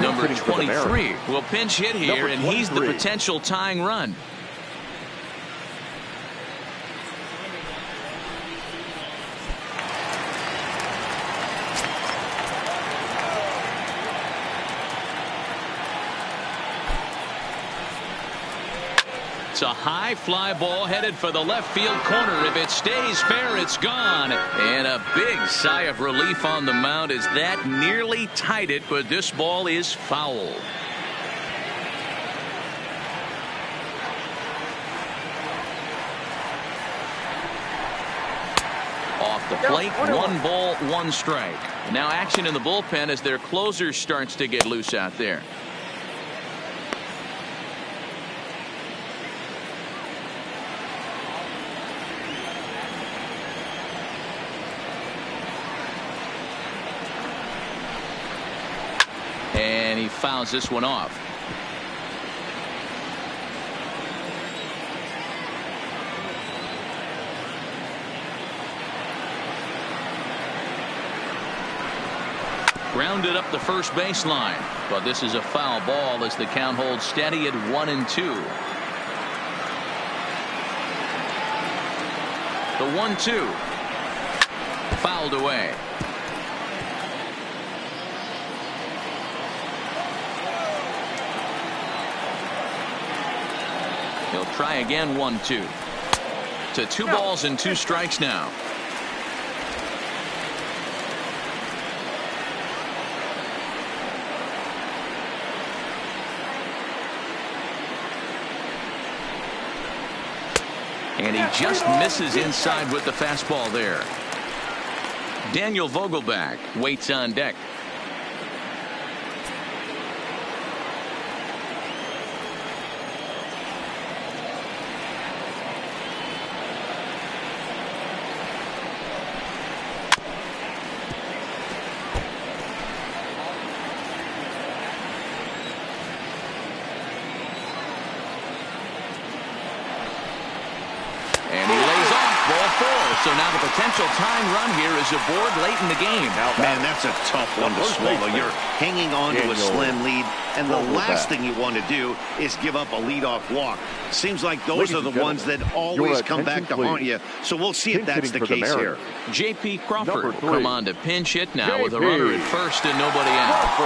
Number 23 will pinch hit here, and he's the potential tying run. It's a high fly ball headed for the left field corner. If it stays fair, it's gone. And a big sigh of relief on the mound as that nearly tied it, but this ball is foul. Off the plate, 1 ball, 1 strike. Now action in the bullpen as their closer starts to get loose out there. And he fouls this one off. Grounded up the first baseline, but this is a foul ball as the count holds steady at 1-2. The 1-2 fouled away. He'll try again. 1-2 to 2 balls and 2 strikes now. And he just misses inside with the fastball there. Daniel Vogelbach waits on deck. So now the potential tying run here is aboard late in the game. Man, that's a tough one to swallow. You're hanging on to a slim lead, and the last thing you want to do is give up a leadoff walk. Seems like those are the ones that always come back to haunt you. So we'll see if that's the case here. J.P. Crawford will come on to pinch hit now with a runner at first and nobody out.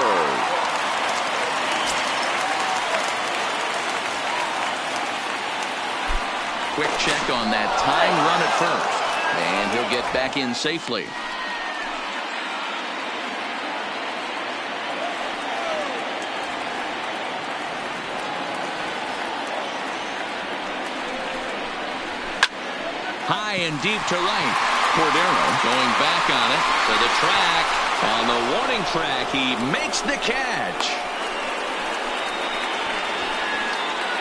Quick check on that tying run at first. And he'll get back in safely. High and deep to right. Cordero going back on it to the track. On the warning track, he makes the catch.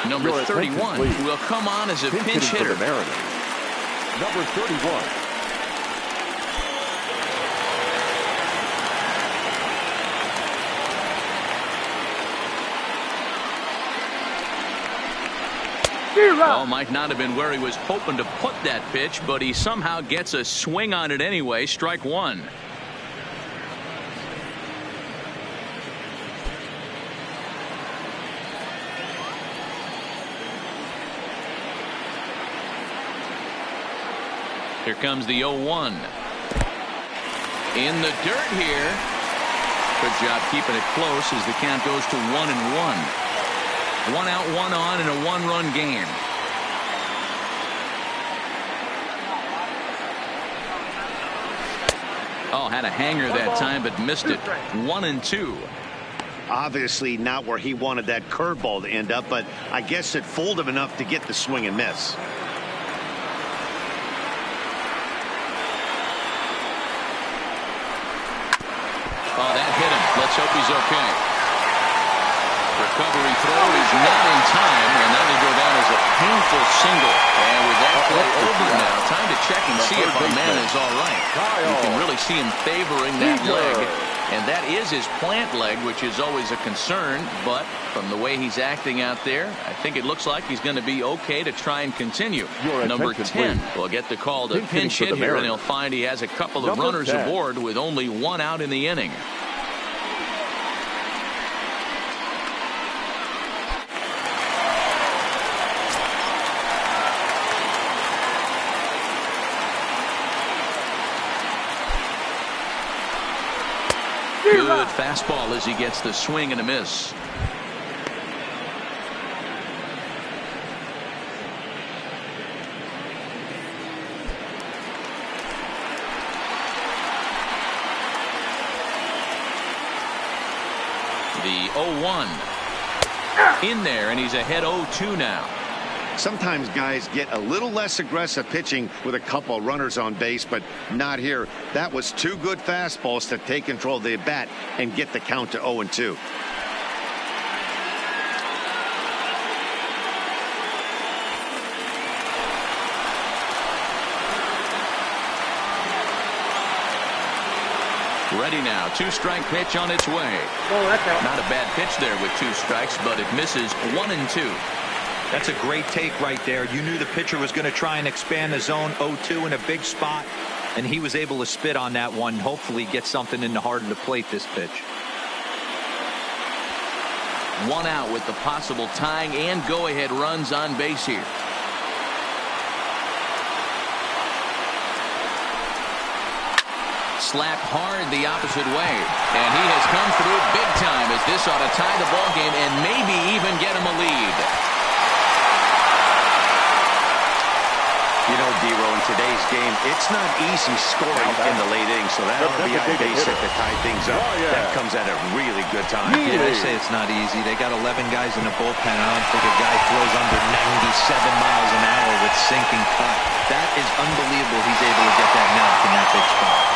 Number 31 will come on as a pinch hitter. For the Mariners, number 31. Well, might not have been where he was hoping to put that pitch, but he somehow gets a swing on it anyway. Strike one. Here comes the 0-1. In the dirt here. Good job keeping it close as the count goes to 1-1. 1 out, 1 on in a 1-run game. Oh, had a hanger that time, but missed it. 1-2. Obviously not where he wanted that curveball to end up, but I guess it fooled him enough to get the swing and miss. Oh, that hit him. Let's hope he's okay. Recovery throw is not in time, and that will go down as a painful single. And with that play over now, time to check and see if our man is all right. You can really see him favoring that leg, and that is his plant leg, which is always a concern. But from the way he's acting out there, I think it looks like he's going to be okay to try and continue. Number 10 will get the call to pinch hit here, and he'll find he has a couple of runners aboard with only 1 out in the inning. Good fastball as he gets the swing and a miss. The 0-1 in there, and he's ahead 0-2 now. Sometimes guys get a little less aggressive pitching with a couple runners on base, but not here. That was 2 good fastballs to take control of the bat and get the count to 0-2. Ready now. 2-strike pitch on its way. Not a bad pitch there with 2 strikes, but it misses. 1-2. That's a great take right there. You knew the pitcher was going to try and expand the zone. 0-2 in a big spot, and he was able to spit on that one. Hopefully get something in the heart of the plate this pitch. 1 out with the possible tying and go-ahead runs on base here. Slapped hard the opposite way, and he has come through big time as this ought to tie the ball game and maybe even get him a lead. You know, D-Row, in today's game, it's not easy scoring in the late innings, so that RBI base hit to tie things up, that comes at a really good time. Yeah, I say it's not easy. They got 11 guys in the bullpen. I don't think a guy throws under 97 miles an hour with sinking cut. That is unbelievable he's able to get that knock in that big spot.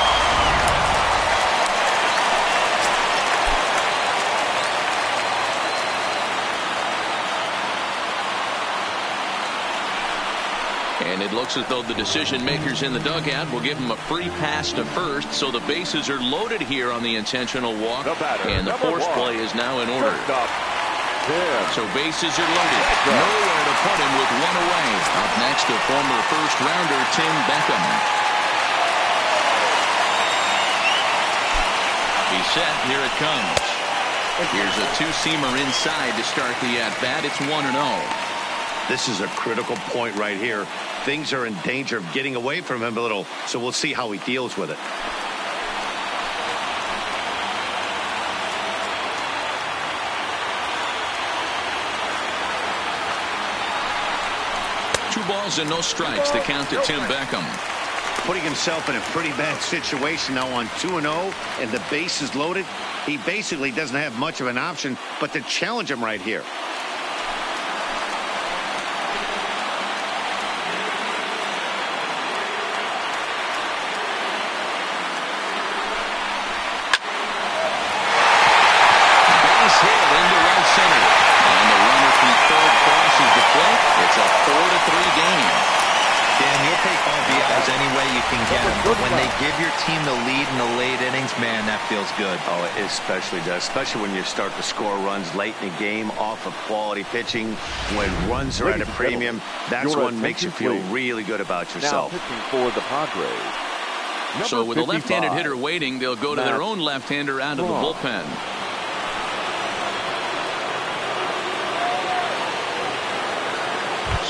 And it looks as though the decision makers in the dugout will give him a free pass to first, so the bases are loaded here on the intentional walk, and the force play is now in order. So bases are loaded. Nowhere to put him with 1 away. Up next, a former first-rounder, Tim Beckham. He's set. Here it comes. Here's a 2-seamer inside to start the at-bat. It's 1-0. This is a critical point right here. Things are in danger of getting away from him a little, so we'll see how he deals with it. Two balls and no strikes. The count to Tim Beckham. Putting himself in a pretty bad situation now on 2-0, and the base is loaded. He basically doesn't have much of an option but to challenge him right here. give your team the lead in the late innings, man, that feels good. Oh, it especially does, especially when you start to score runs late in the game off of quality pitching. When runs are at a premium, that's what makes you feel really good about yourself. Now pitching for the Padres. So with a left-handed 55, hitter waiting, they'll go to their own left-hander out of the bullpen.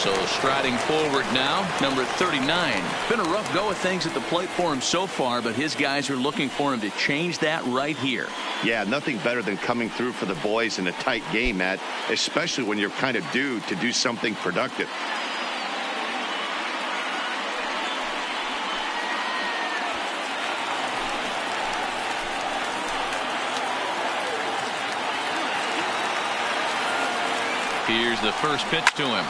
So striding forward now, number 39. Been a rough go of things at the plate for him so far, but his guys are looking for him to change that right here. Yeah, nothing better than coming through for the boys in a tight game, Matt, especially when you're kind of due to do something productive. Here's the first pitch to him.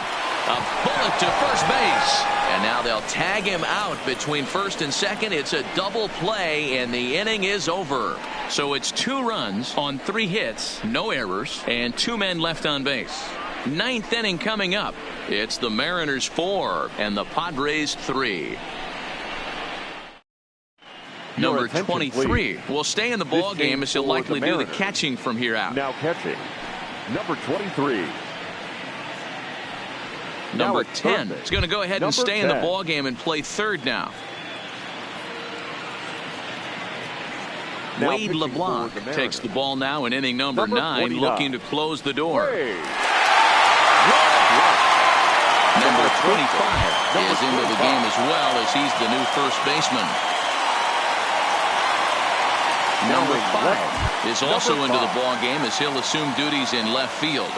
A bullet to first base. And now they'll tag him out between first and second. It's a double play, and the inning is over. So it's 2 runs on 3 hits, no errors, and 2 men left on base. 9th inning coming up. It's the Mariners 4 and the Padres 3. Number 23 will stay in the ball game as he'll likely do the catching from here out. Now catching, number 23. Number 10 is going to go ahead and stay in the ball game and play third now. Wade LeBlanc takes the ball now in inning number 9, looking to close the door. Number 25 is into the game as well, as he's the new first baseman. Number 5 is also into the ball game as he'll assume duties in left field.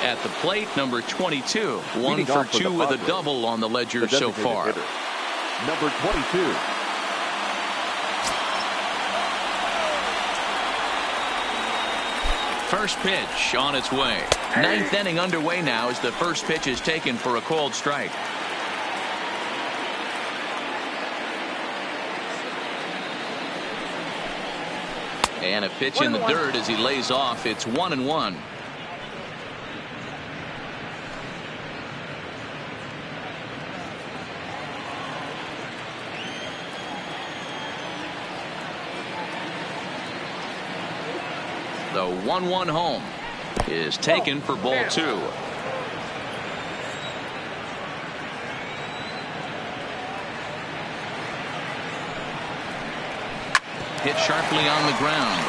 At the plate, number 22, 1 for 2 with a double on the ledger so far. Number 22. First pitch on its way. 9th inning underway now as the first pitch is taken for a called strike. And a pitch in the dirt as he lays off. It's 1-1. The 1-1 home is taken for ball 2. Hit sharply on the ground.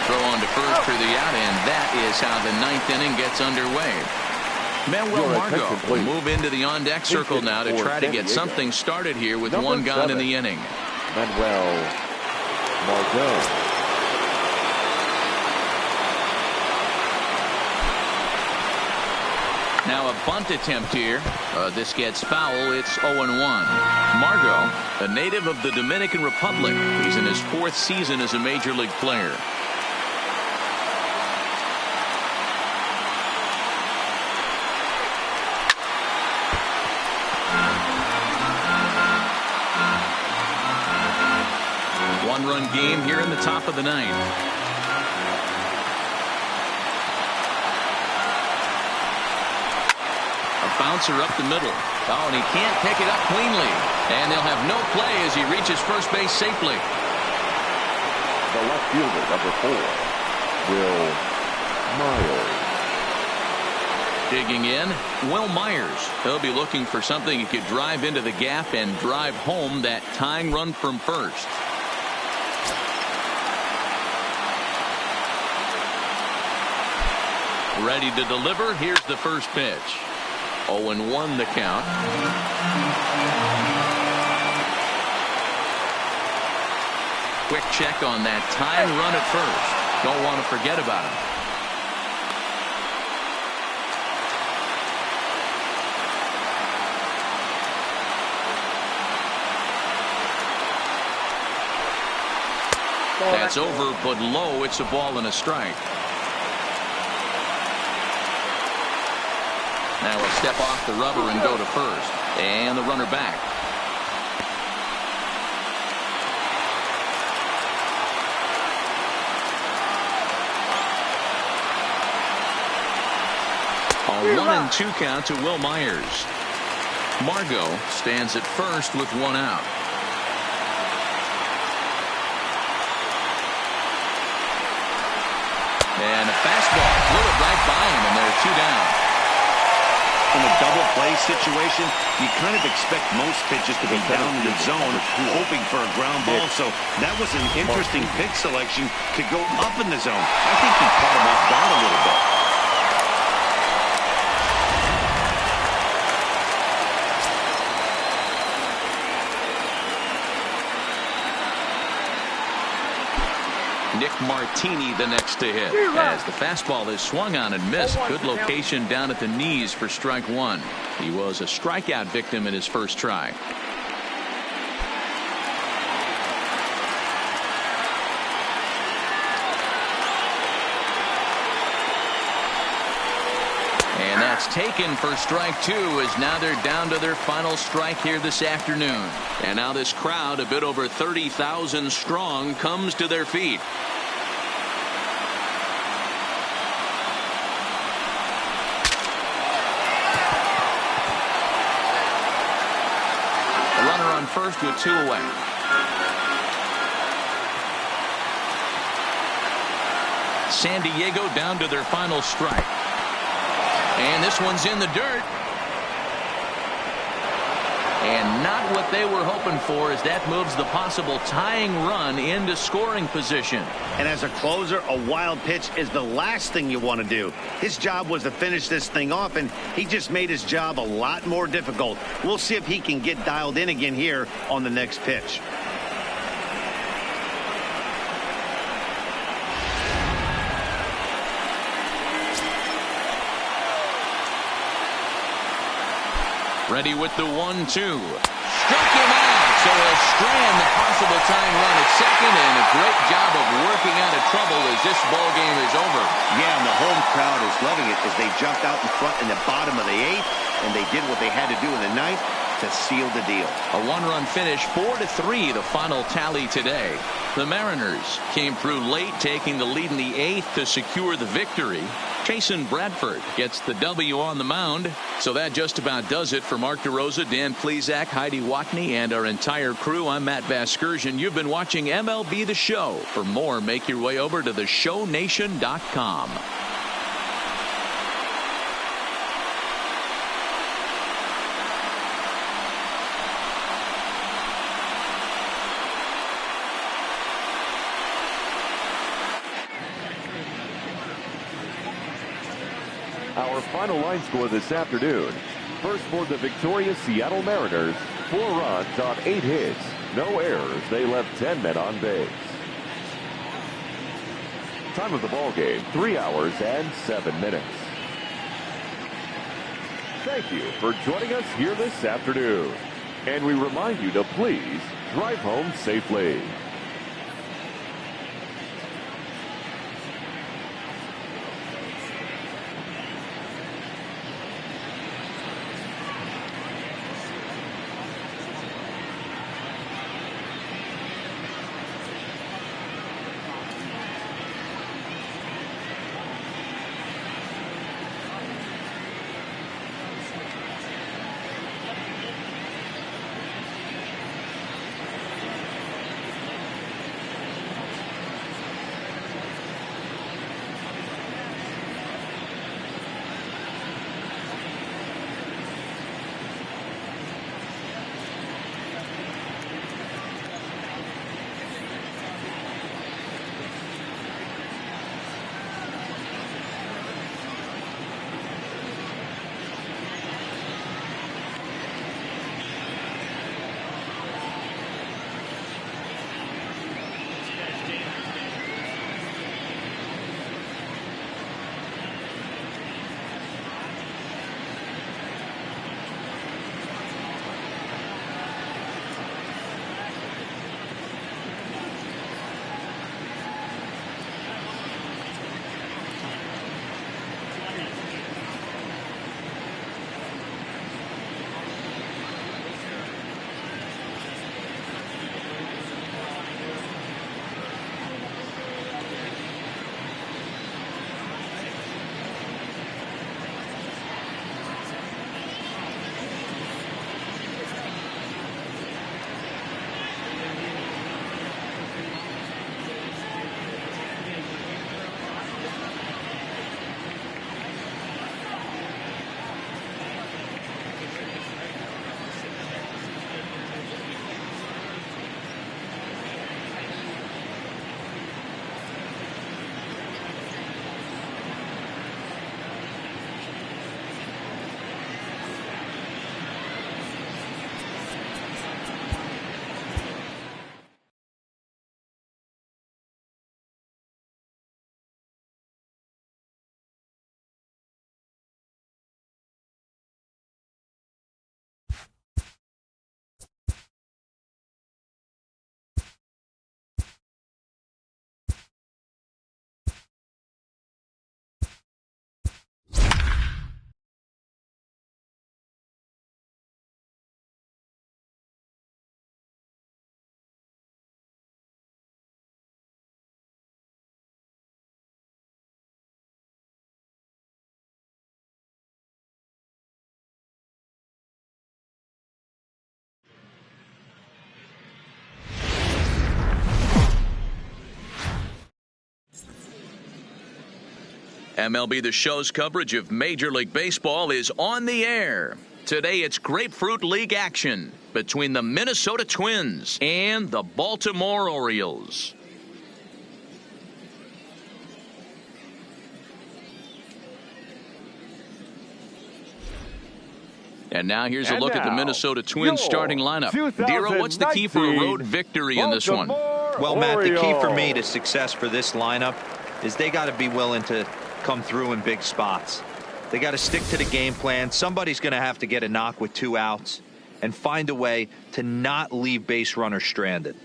Throw on to first for the out, and that is how the 9th inning gets underway. Manuel Margot will move into the on-deck circle now to try to get something started here with 1 gone in the inning. Manuel Margot. Now a bunt attempt here. This gets foul. It's 0-1. Margot, a native of the Dominican Republic. He's in his 4th season as a major league player. One-run game here in the top of the 9th. Bouncer up the middle. Oh, and he can't pick it up cleanly. And they'll have no play as he reaches first base safely. The left fielder, number 4, Will Myers. Digging in, Will Myers. He'll be looking for something he could drive into the gap and drive home that tying run from first. Ready to deliver. Here's the first pitch. 0-1 the count. Quick check on that tying run at first. Don't want to forget about him. That's over, but low. It's a ball and a strike. Now he'll step off the rubber and go to first. And the runner back. 1-2 count to Will Myers. Margot stands at first with 1 out. And a fastball flew it right by him, and they're 2 down. In a double play situation, you kind of expect most pitches to be down in the zone, hoping for a ground ball. So that was an interesting pitch selection to go up in the zone. I think he caught him off guard a little bit. Nick Martini the next to hit, as the fastball is swung on and missed. Good location down at the knees for strike 1. He was a strikeout victim in his first try. And that's taken for strike 2, as now they're down to their final strike here this afternoon. And now this crowd, a bit over 30,000 strong, comes to their feet. The runner on first with 2 away. San Diego down to their final strike. And this one's in the dirt. And not what they were hoping for, as that moves the possible tying run into scoring position. And as a closer, a wild pitch is the last thing you want to do. His job was to finish this thing off, and he just made his job a lot more difficult. We'll see if he can get dialed in again here on the next pitch. Ready with the 1-2. Struck him out, so he'll strand the possible tying run at second, and a great job of working out of trouble as this ball game is over. Yeah, and the home crowd is loving it as they jumped out in front in the bottom of the 8th, and they did what they had to do in the 9th to seal the deal. A 1-run finish, 4-3, the final tally today. The Mariners came through late, taking the lead in the 8th to secure the victory. Jason Bradford gets the W on the mound. So that just about does it for Mark DeRosa, Dan Plesac, Heidi Watney, and our entire crew. I'm Matt Vasgersian. You've been watching MLB The Show. For more, make your way over to theshownation.com. Our final line score this afternoon. First for the victorious Seattle Mariners, 4 runs on 8 hits. No errors. They left 10 men on base. Time of the ball game, 3 hours and 7 minutes. Thank you for joining us here this afternoon. And we remind you to please drive home safely. MLB The Show's coverage of Major League Baseball is on the air. Today it's Grapefruit League action between the Minnesota Twins and the Baltimore Orioles. And now here's a look at the Minnesota Twins starting lineup. Dero, what's the key for a road victory in this one? Well, Matt, the key for me to success for this lineup is they got to be willing to come through in big spots. They got to stick to the game plan. Somebody's going to have to get a knock with 2 outs and find a way to not leave base runners stranded.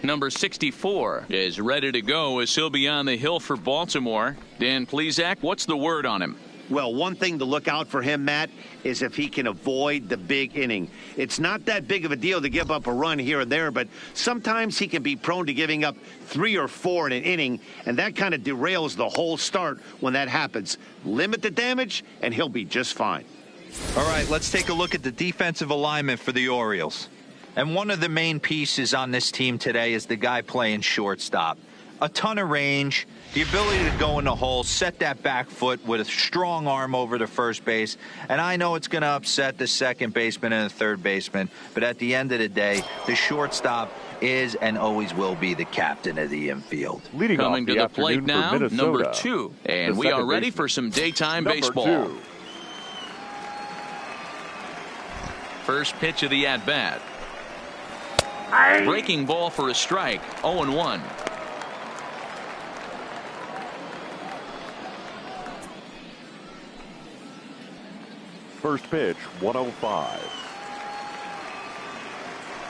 Number 64 is ready to go as he'll be on the hill for Baltimore. Dan Plesac, what's the word on him? Well, one thing to look out for him, Matt, is if he can avoid the big inning. It's not that big of a deal to give up a run here and there, but sometimes he can be prone to giving up 3 or 4 in an inning, and that kind of derails the whole start when that happens. Limit the damage, and he'll be just fine. All right, let's take a look at the defensive alignment for the Orioles. And one of the main pieces on this team today is the guy playing shortstop. A ton of range, the ability to go in the hole, set that back foot with a strong arm over to first base. And I know it's going to upset the second baseman and the third baseman, but at the end of the day, the shortstop is and always will be the captain of the infield. Coming to the plate now, number 2. And we are ready for some daytime baseball. First pitch of the at-bat. Breaking ball for a strike. 0-1. First pitch, 105.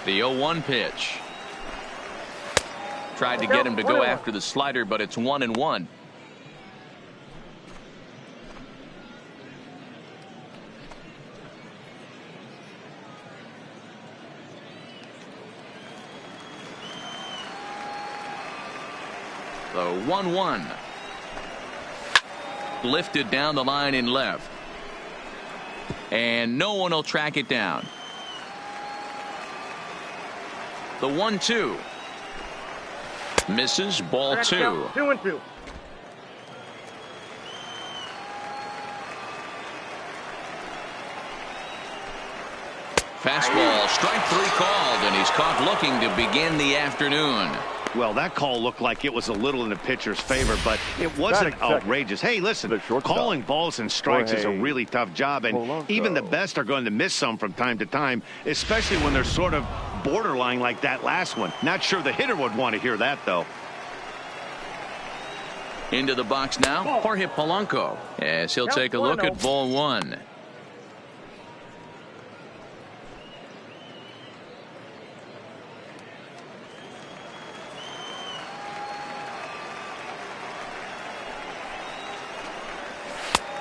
The 0-1 pitch. Tried to get him to go after the slider, but it's 1-1. The 1-1. Lifted down the line in left. And no one will track it down. The 1-2. Misses, ball 2. 2-2. Fastball, strike 3 called, and he's caught looking to begin the afternoon. Well, that call looked like it was a little in the pitcher's favor, but it wasn't outrageous. Hey, listen, calling balls and strikes is a really tough job, and even the best are going to miss some from time to time, especially when they're sort of borderline like that last one. Not sure the hitter would want to hear that, though. Into the box now, Jorge Polanco, as he'll take a look at ball 1.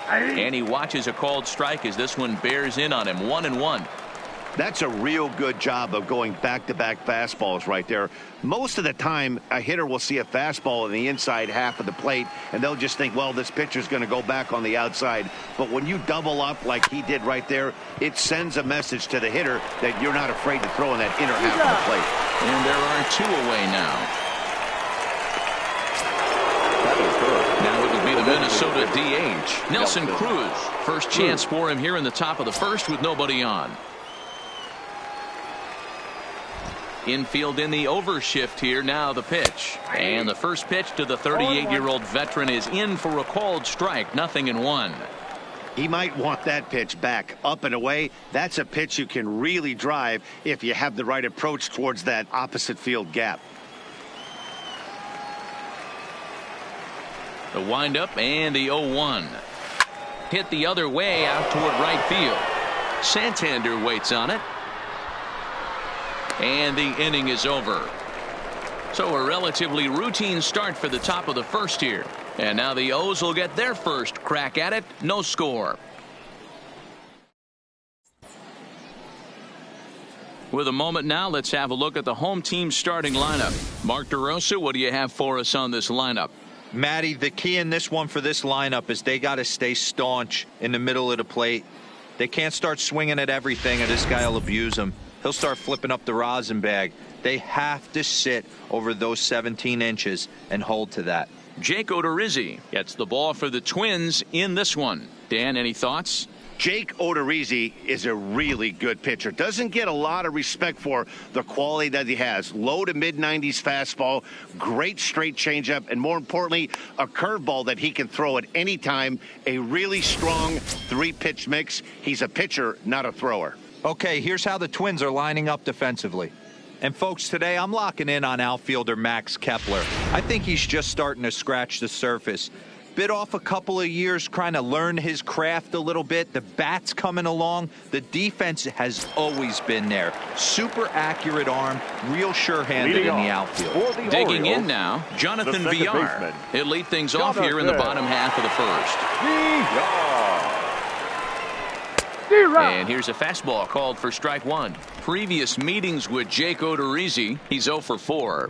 And he watches a called strike as this one bears in on him. 1-1. That's a real good job of going back-to-back fastballs right there. Most of the time, a hitter will see a fastball in the inside half of the plate, and they'll just think, well, this pitcher's going to go back on the outside. But when you double up like he did right there, it sends a message to the hitter that you're not afraid to throw in that inner half of the plate. And there are 2 away now. Now it'll be the Minnesota DH, Nelson Cruz. First chance for him here in the top of the first with nobody on. Infield in the overshift here. Now the pitch. And the first pitch to the 38-year-old veteran is in for a called strike. 0-1. He might want that pitch back, up and away. That's a pitch you can really drive if you have the right approach towards that opposite field gap. The windup and the 0-1. Hit the other way out toward right field. Santander waits on it. And the inning is over. So a relatively routine start for the top of the first here. And now the O's will get their first crack at it. No score. With a moment now, let's have a look at the home team starting lineup. Mark DeRosa, what do you have for us on this lineup? Matty, the key in this one for this lineup is they got to stay staunch in the middle of the plate. They can't start swinging at everything or this guy will abuse them. He'll start flipping up the rosin bag. They have to sit over those 17 inches and hold to that. Jake Odorizzi gets the ball for the Twins in this one. Dan, any thoughts? Jake Odorizzi is a really good pitcher. Doesn't get a lot of respect for the quality that he has. Low to mid-90s fastball, great straight changeup, and more importantly, a curveball that he can throw at any time. A really strong 3-pitch mix. He's a pitcher, not a thrower. Okay, here's how the Twins are lining up defensively. And folks, today I'm locking in on outfielder Max Kepler. I think he's just starting to scratch the surface. Bit off a couple of years trying to learn his craft a little bit. The bat's coming along. The defense has always been there. Super accurate arm, real sure-handed in the outfield. Digging in now, Jonathan Villar. He'll lead things off here in the bottom half of the first. And here's a fastball called for strike one. Previous meetings with Jake Odorizzi, he's 0 for 4.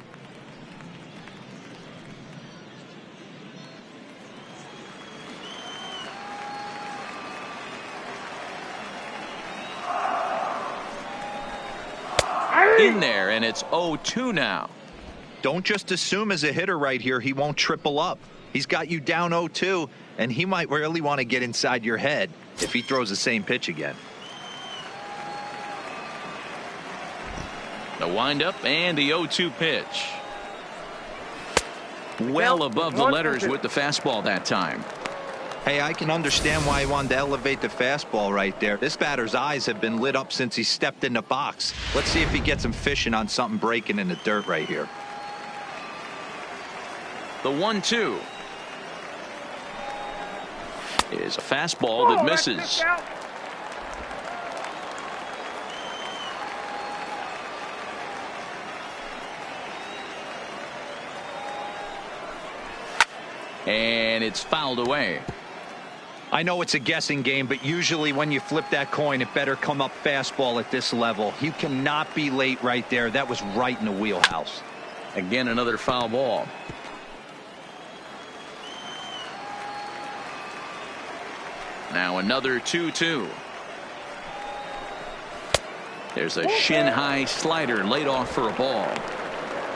In there, and it's 0-2 now. Don't just assume as a hitter right here he won't triple up. He's got you down 0-2, and he might really want to get inside your head if he throws the same pitch again. The windup and the 0-2 pitch. Well above the letters with the fastball that time. Hey, I can understand why he wanted to elevate the fastball right there. This batter's eyes have been lit up since he stepped in the box. Let's see if he gets him fishing on something breaking in the dirt right here. The 1-2 is a fastball that misses. And it's fouled away. I know it's a guessing game, but usually when you flip that coin, it better come up fastball at this level. You cannot be late right there. That was right in the wheelhouse. Again, another foul ball. Now another 2-2. There's a shin-high slider laid off for a ball.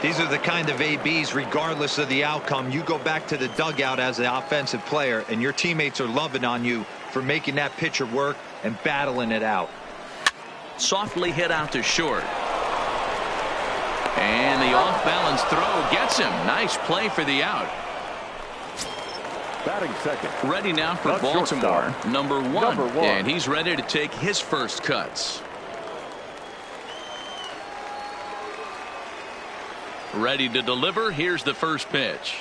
These are the kind of ABs, regardless of the outcome, you go back to the dugout as an offensive player, and your teammates are loving on you for making that pitcher work and battling it out. Softly hit out to short. And the off-balance throw gets him. Nice play for the out. Batting second. Ready now for Baltimore. Number one. And he's ready to take his first cuts. Ready to deliver. Here's the first pitch.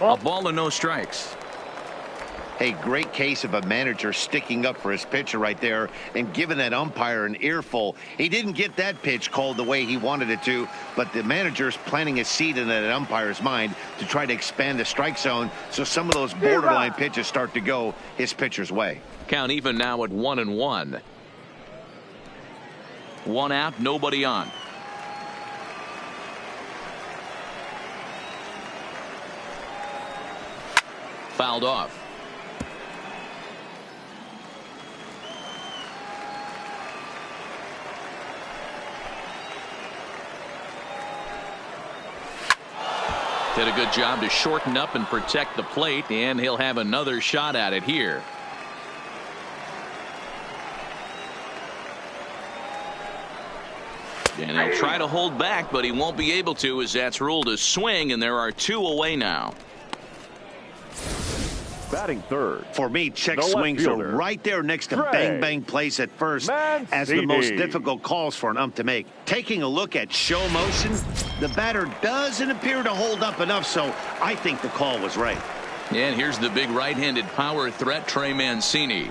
A ball and no strikes. A great case of a manager sticking up for his pitcher right there and giving that umpire an earful. He didn't get that pitch called the way he wanted it to, but the manager's planting a seed in that umpire's mind to try to expand the strike zone so some of those borderline pitches start to go his pitcher's way. Count even now at 1-1. One out, nobody on. Fouled off. Did a good job to shorten up and protect the plate, and he'll have another shot at it here. And he'll try to hold back, but he won't be able to, as that's ruled a swing, and there are 2 away now. Batting third. For me, check swings are right there next to bang plays at first as the most difficult calls for an ump to make. Taking a look at show motion, the batter doesn't appear to hold up enough, so I think the call was right. And here's the big right-handed power threat, Trey Mancini.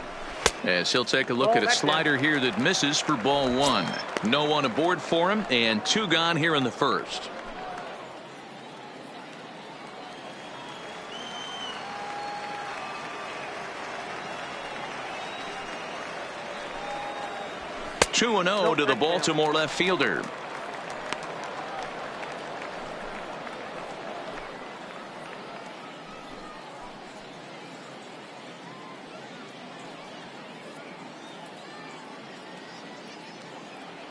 As he'll take a look at a slider here that misses for ball 1. No one aboard for him, and 2 gone here in the first. Two and 0 to the Baltimore left fielder.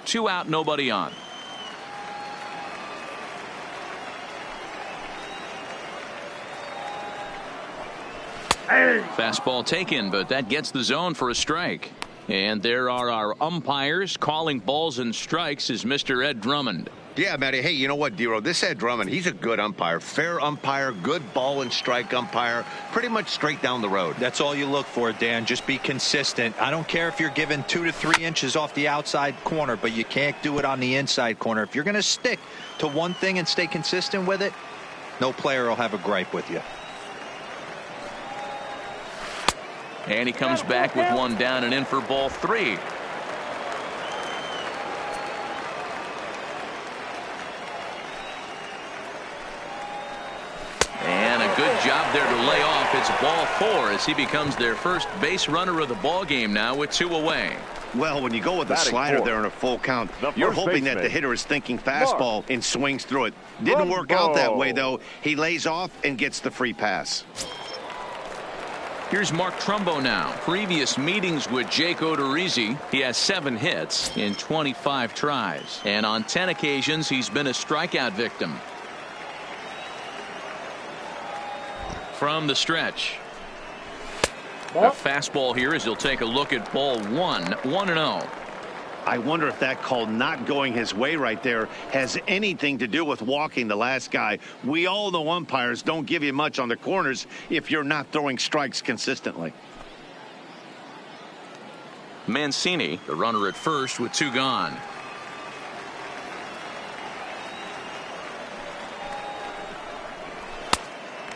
Two out, nobody on. Fastball taken, but that gets the zone for a strike. And there are our umpires calling balls and strikes is Mr. Ed Drummond. Yeah, Matty. Hey, you know what, Dero? This Ed Drummond, he's a good umpire. Fair umpire, good ball and strike umpire. Pretty much straight down the road. That's all you look for, Dan. Just be consistent. I don't care if you're given 2 to 3 inches off the outside corner, but you can't do it on the inside corner. If you're going to stick to one thing and stay consistent with it, no player will have a gripe with you. And he comes back with one down and in for ball 3. And a good job there to lay off. It's ball 4 as he becomes their first base runner of the ball game now with 2 away. Well, when you go with a slider there in a full count, you're hoping that the hitter is thinking fastball and swings through it. Didn't work out that way, though. He lays off and gets the free pass. Here's Mark Trumbo now. Previous meetings with Jake Odorizzi, he has 7 hits in 25 tries. And on 10 occasions, he's been a strikeout victim. From the stretch. A fastball here as he'll take a look at ball 1, 1-0. I wonder if that call not going his way right there has anything to do with walking the last guy. We all know umpires don't give you much on the corners if you're not throwing strikes consistently. Mancini, the runner at first with 2 gone.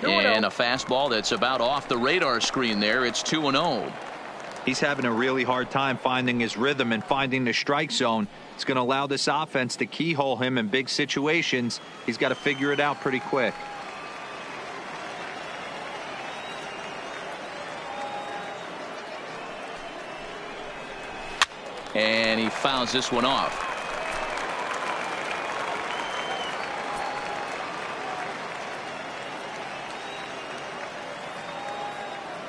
And a fastball that's about off the radar screen there. It's 2-0. He's having a really hard time finding his rhythm and finding the strike zone. It's going to allow this offense to keyhole him in big situations. He's got to figure it out pretty quick. And he fouls this one off.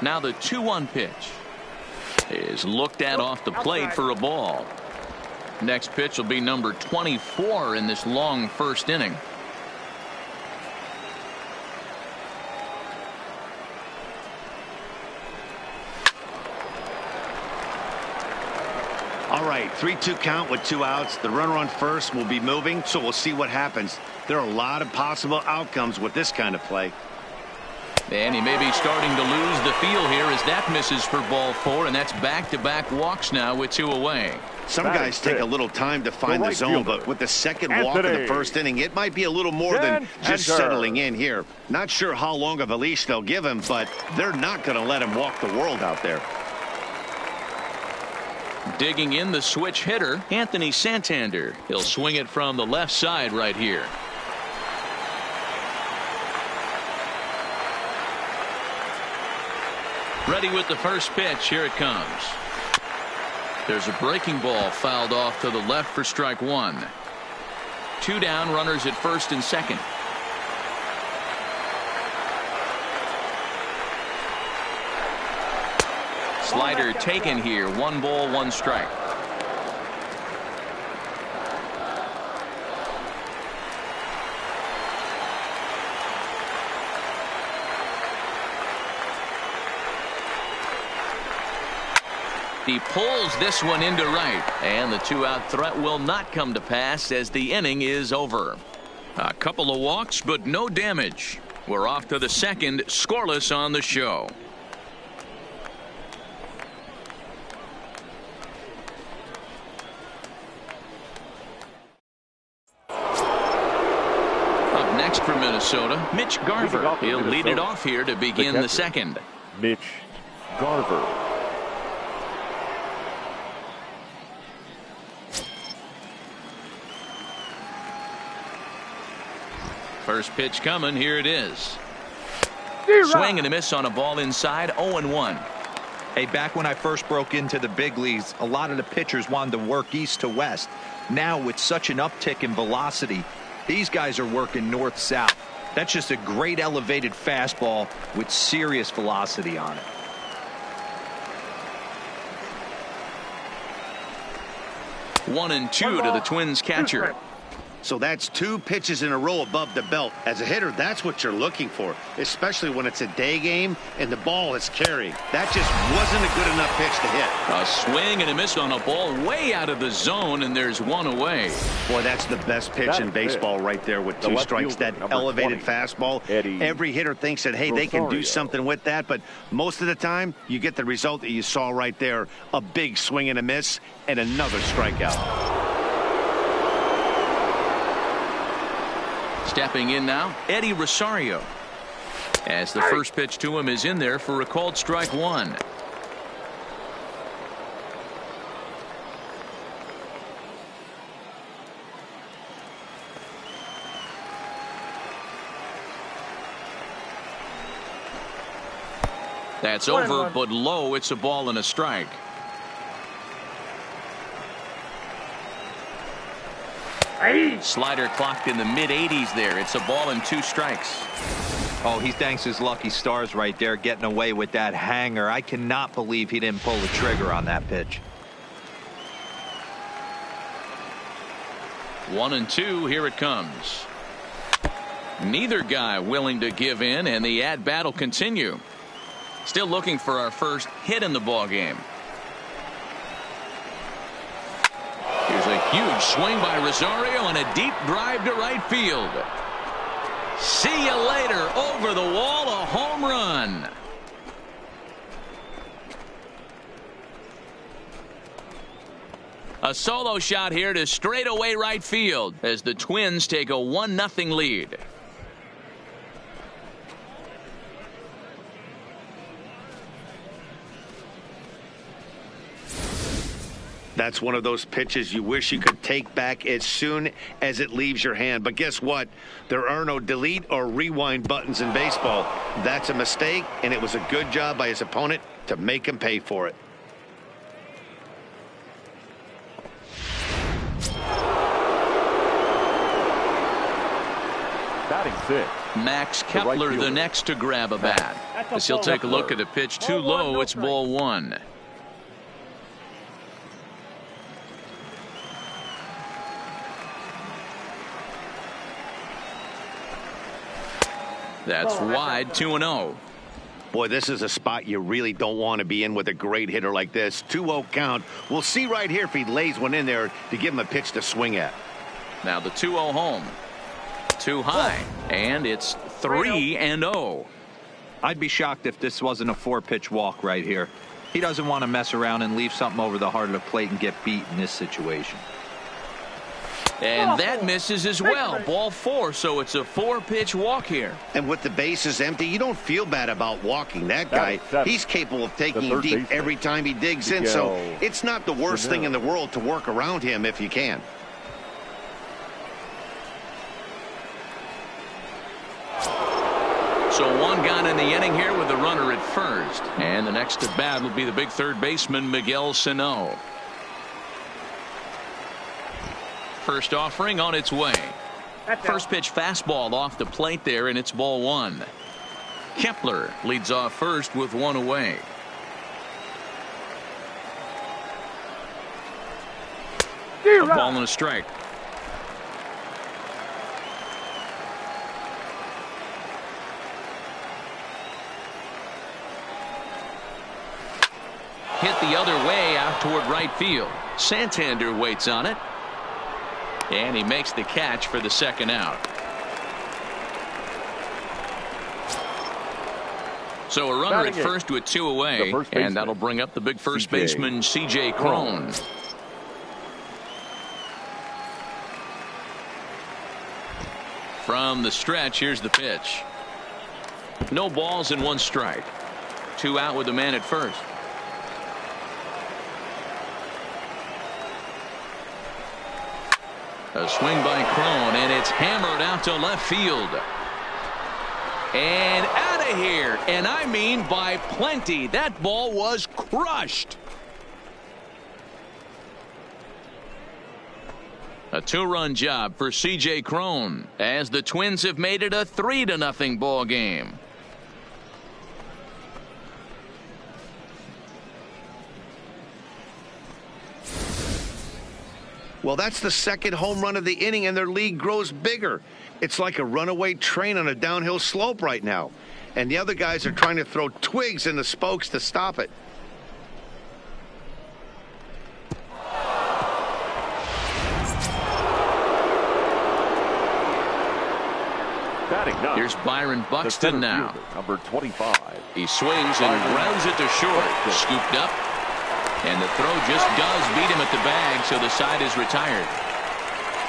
Now the 2-1 pitch is looked at off the plate for a ball. Next pitch will be number 24 in this long first inning. All right, 3-2 count with 2 outs. The runner on first will be moving, so we'll see what happens. There are a lot of possible outcomes with this kind of play. And he may be starting to lose the feel here as that misses for ball 4, and that's back-to-back walks now with 2 away. Some guys take a little time to find the zone, but with the second walk of the first inning, it might be a little more than just settling in here. Not sure how long of a leash they'll give him, but they're not going to let him walk the world out there. Digging in the switch hitter, Anthony Santander. He'll swing it from the left side right here. Ready with the first pitch. Here it comes. There's a breaking ball fouled off to the left for strike 1. 2 down, runners at first and second. Slider taken here. 1 ball, 1 strike. He pulls this one into right, and the 2-out threat will not come to pass as the inning is over. A couple of walks, but no damage. We're off to the second, scoreless on the show. Up next for Minnesota, Mitch Garver. He'll lead it off here to begin the second. Mitch Garver. First pitch coming. Here it is. Swing and a miss on a ball inside. 0-1. Hey, back when I first broke into the big leagues, a lot of the pitchers wanted to work east to west. Now with such an uptick in velocity, these guys are working north-south. That's just a great elevated fastball with serious velocity on it. One and two to the Twins catcher. So that's 2 pitches in a row above the belt. As a hitter, that's what you're looking for, especially when it's a day game and the ball is carrying. That just wasn't a good enough pitch to hit. A swing and a miss on a ball way out of the zone, and there's 1 away. Boy, that's the best pitch in baseball right there with 2 strikes. That elevated fastball. Every hitter thinks that, hey, they can do something with that, but most of the time, you get the result that you saw right there. A big swing and a miss and another strikeout. Stepping in now, Eddie Rosario. As the first pitch to him is in there for a called strike 1. That's over, but low. It's a ball and a strike. Slider clocked in the mid-80s there. It's a ball and 2 strikes. Oh, he thanks his lucky stars right there, getting away with that hanger. I cannot believe he didn't pull the trigger on that pitch. 1-2. Here it comes. Neither guy willing to give in, and the at-bat will continue. Still looking for our first hit in the ball game. Here's a huge swing by Rosario and a deep drive to right field. See you later. Over the wall, a home run. A solo shot here to straightaway right field as the Twins take a 1-0 lead. That's one of those pitches you wish you could take back as soon as it leaves your hand. But guess what? There are no delete or rewind buttons in baseball. That's a mistake, and it was a good job by his opponent to make him pay for it. Batting 6. Max Kepler, the next to grab a bat. As he'll take a look at a pitch too low, it's ball 1. That's wide, 2-0. Boy, this is a spot you really don't want to be in with a great hitter like this. 2-0 count. We'll see right here if he lays one in there to give him a pitch to swing at. Now the 2-0 home. Too high, and it's 3-0. I'd be shocked if this wasn't a 4-pitch walk right here. He doesn't want to mess around and leave something over the heart of the plate and get beat in this situation. And that misses as well. Ball 4, so it's a 4-pitch walk here. And with the bases empty, you don't feel bad about walking that guy. He's capable of taking deep every time he digs in, so it's not the worst thing in the world to work around him if you can. So 1 gone in the inning here with the runner at first. And the next to bat will be the big third baseman, Miguel Sano. First offering on its way. First pitch fastball off the plate there, and it's ball 1. Kepler leads off first with 1 away. A ball and a strike. Hit the other way out toward right field. Santander waits on it. And he makes the catch for the second out. So a runner at first with 2 away. And that'll bring up the big first baseman, C.J. Cron. From the stretch, here's the pitch. No balls and 1 strike. 2 out with the man at first. A swing by Cron, and it's hammered out to left field. And out of here, and I mean by plenty. That ball was crushed. A 2-run job for C.J. Cron as the Twins have made it a 3-0 ball game. Well, that's the second home run of the inning, and their lead grows bigger. It's like a runaway train on a downhill slope right now. And the other guys are trying to throw twigs in the spokes to stop it. Here's Byron Buxton now. Number 25. He swings and grounds it to short. Scooped up. And the throw just does beat him at the bag, so the side is retired.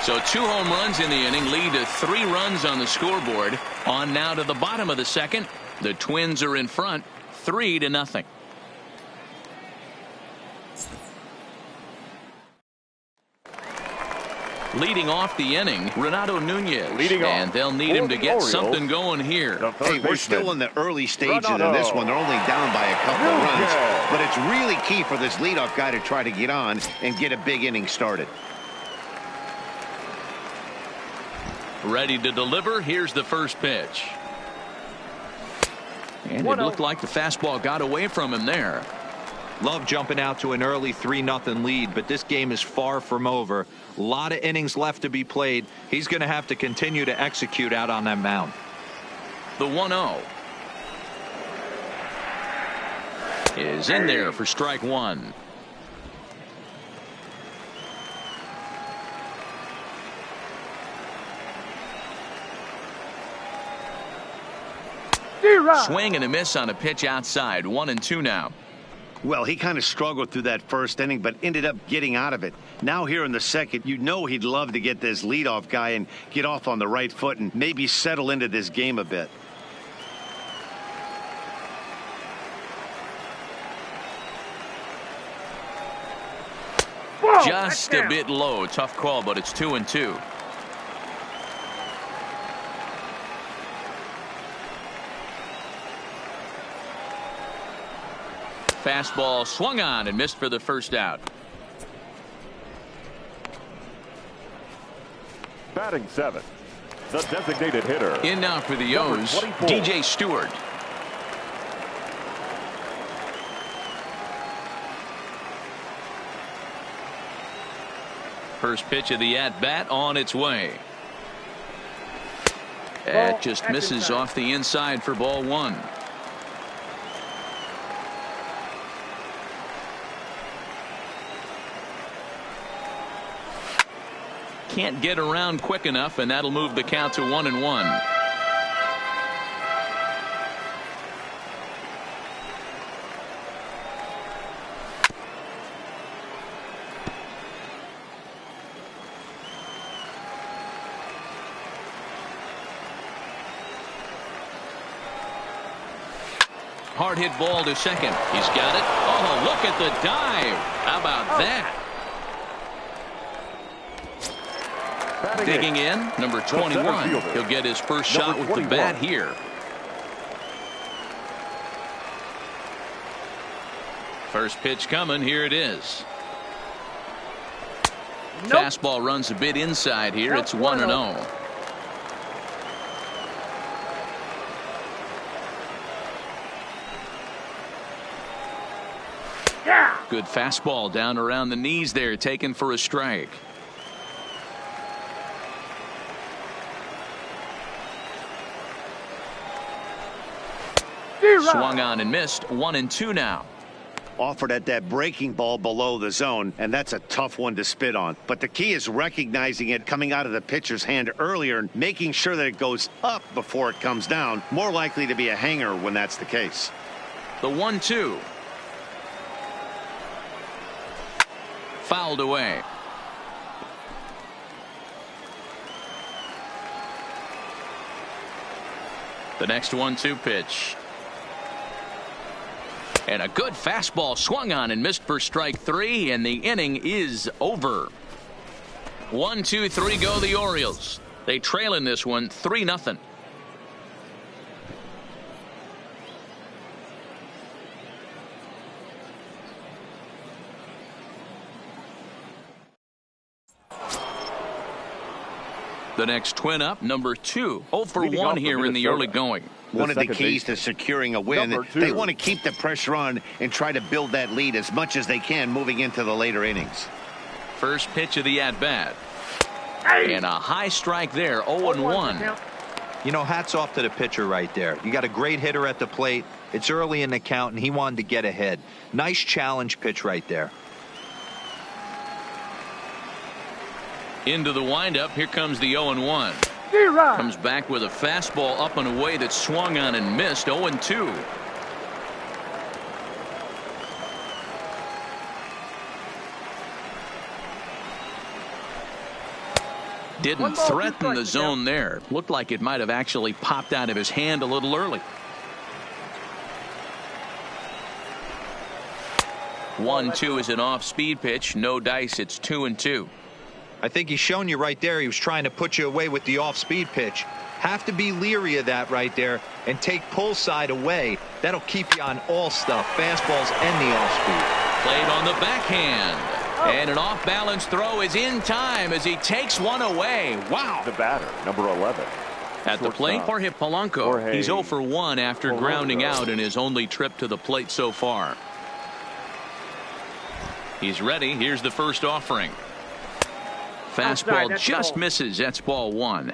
So 2 home runs in the inning lead to 3 runs on the scoreboard. On now to the bottom of the second. The Twins are in front 3-0. Leading off the inning, Renato Nunez. And they'll need him to get something going here. Hey, we're still in the early stages of this one. They're only down by a couple of runs. But it's really key for this leadoff guy to try to get on and get a big inning started. Ready to deliver. Here's the first pitch. And it looked like the fastball got away from him there. Love jumping out to an early 3-0 lead, but this game is far from over. A lot of innings left to be played. He's going to have to continue to execute out on that mound. The 1-0 is in there for strike 1. Swing and a miss on a pitch outside. 1-2 now. Well, he kind of struggled through that first inning, but ended up getting out of it. Now here in the second, you know he'd love to get this leadoff guy and get off on the right foot and maybe settle into this game a bit. Just a bit low. Tough call, but it's 2-2. Fastball swung on and missed for the first out. Batting 7, the designated hitter. In now for the O's, DJ Stewart. First pitch of the at-bat on its way. That just misses off the inside for ball 1. Can't get around quick enough, and that'll move the count to 1-1. Hard hit ball to second. He's got it. Oh, look at the dive. How about that? Digging in, number 21. He'll get his first shot with the bat here. First pitch coming. Here it is. Fastball runs a bit inside here. It's 1-0. Good fastball down around the knees there, taken for a strike. Swung on and missed. 1-2 now. Offered at that breaking ball below the zone, and that's a tough one to spit on. But the key is recognizing it coming out of the pitcher's hand earlier and making sure that it goes up before it comes down. More likely to be a hanger when that's the case. The 1-2. Fouled away. The next 1-2 pitch. And a good fastball swung on and missed for strike 3, and the inning is over. 1-2-3 go the Orioles. They trail in this one 3-0. The next Twin up, number 2. 0 for 1 here in the early going. One of the keys to securing a win, they want to keep the pressure on and try to build that lead as much as they can moving into the later innings. First pitch of the at-bat. And a high strike there, 0-1. You know, hats off to the pitcher right there. You got a great hitter at the plate. It's early in the count, and he wanted to get ahead. Nice challenge pitch right there. Into the windup. Here comes the 0-1. Comes back with a fastball up and away that swung on and missed. 0-2. Didn't threaten the zone there. Looked like it might have actually popped out of his hand a little early. 1-2 is an off-speed pitch. No dice. It's 2-2. I think he's shown you right there. He was trying to put you away with the off-speed pitch. Have to be leery of that right there and take pull side away. That'll keep you on all stuff, fastballs and the off-speed. Played on the backhand. And an off-balance throw is in time as he takes one away. Wow. The batter, number 11. At the plate, Jorge Polanco. He's 0 for 1 after grounding out in his only trip to the plate so far. He's ready. Here's the first offering. Fastball just misses. That's ball 1.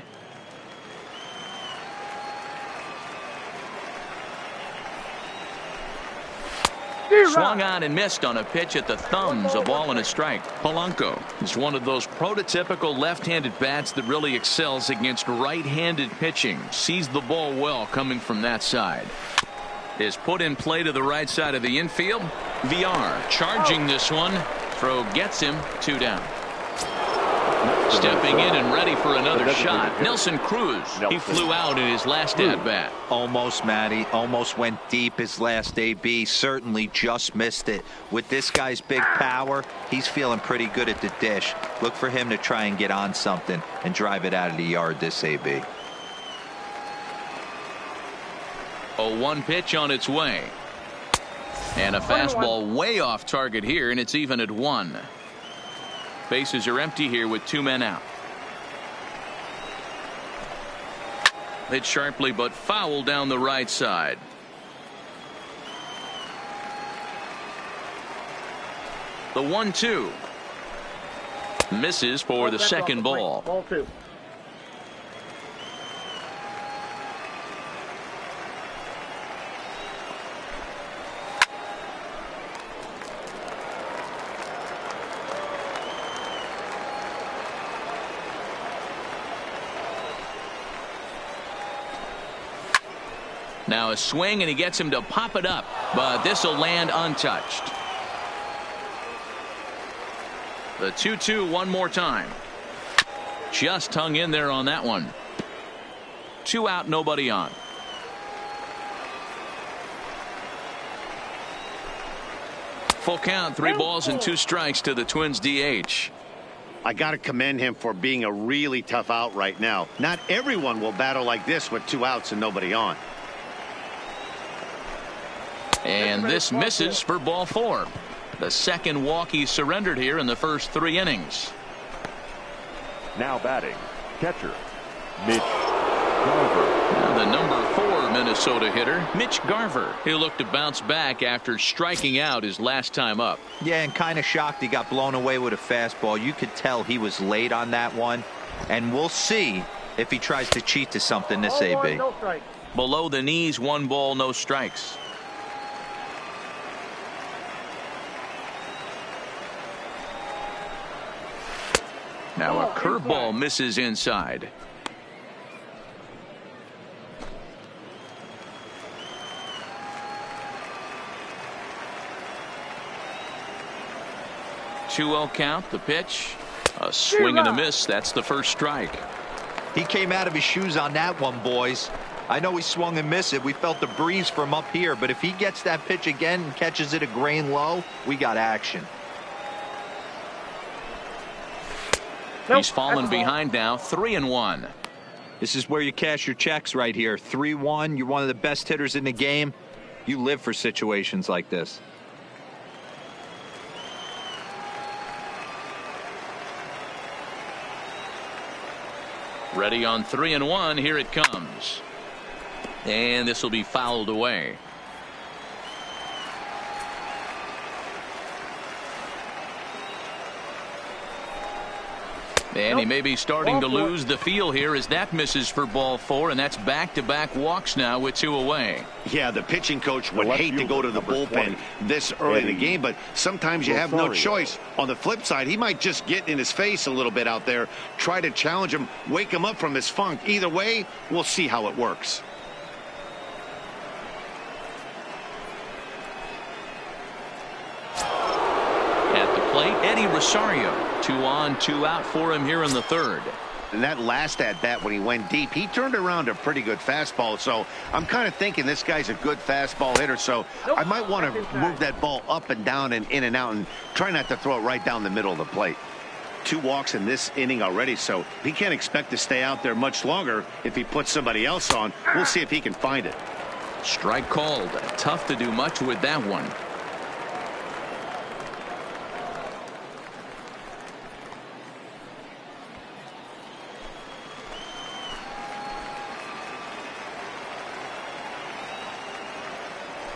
Swung on and missed on a pitch at the thumbs. A ball and a strike. Polanco is one of those prototypical left-handed bats that really excels against right-handed pitching. Sees the ball well coming from that side. Is put in play to the right side of the infield. VR charging this one. Throw gets him. 2 down. Stepping in and ready for another shot. Nelson Cruz. He flew out in his last at-bat. Almost, Matty. Almost went deep his last AB. Certainly just missed it. With this guy's big power, he's feeling pretty good at the dish. Look for him to try and get on something and drive it out of the yard this AB. 0-1 pitch on its way. And a fastball way off target here, and it's even at 1. Bases are empty here with 2 men out. Hit sharply but foul down the right side. The 1-2 misses for the second ball. Ball 2. Now a swing, and he gets him to pop it up, but this will land untouched. The 2-2 one more time. Just hung in there on that one. 2 out, nobody on. Full count, 3 balls and 2 strikes to the Twins DH. I got to commend him for being a really tough out right now. Not everyone will battle like this with 2 outs and nobody on. And this misses for ball 4. The second walk he surrendered here in the first 3 innings. Now batting, catcher, Mitch Garver. Now the number 4 Minnesota hitter, Mitch Garver. He'll look to bounce back after striking out his last time up. Yeah, and kind of shocked he got blown away with a fastball. You could tell he was late on that one. And we'll see if he tries to cheat to something this AB. No strike. Below the knees, 1 ball, no strikes. Now a curveball misses inside. Two-0 count. The pitch. A swing and a miss. That's the first strike. He came out of his shoes on that one, boys. I know he swung and missed it. We felt the breeze from up here, but if he gets that pitch again and catches it a grain low, we got action. He's fallen behind now, 3-1. This is where you cash your checks right here. 3-1. You're one of the best hitters in the game. You live for situations like this. Ready on 3-1. Here it comes. And this will be fouled away. And he may be starting to lose the feel here as that misses for ball 4, and that's back-to-back walks now with 2 away. Yeah, the pitching coach would hate to go to the bullpen this early in the game, but sometimes you have no choice. On the flip side, he might just get in his face a little bit out there, try to challenge him, wake him up from his funk. Either way, we'll see how it works. At the plate, Eddie Rosario. 2 on, 2 out for him here in the 3rd. And that last at-bat when he went deep, he turned around a pretty good fastball. So I'm kind of thinking this guy's a good fastball hitter. So I might want to move that ball up and down and in and out and try not to throw it right down the middle of the plate. 2 walks in this inning already, so he can't expect to stay out there much longer if he puts somebody else on. We'll see if he can find it. Strike called. Tough to do much with that one.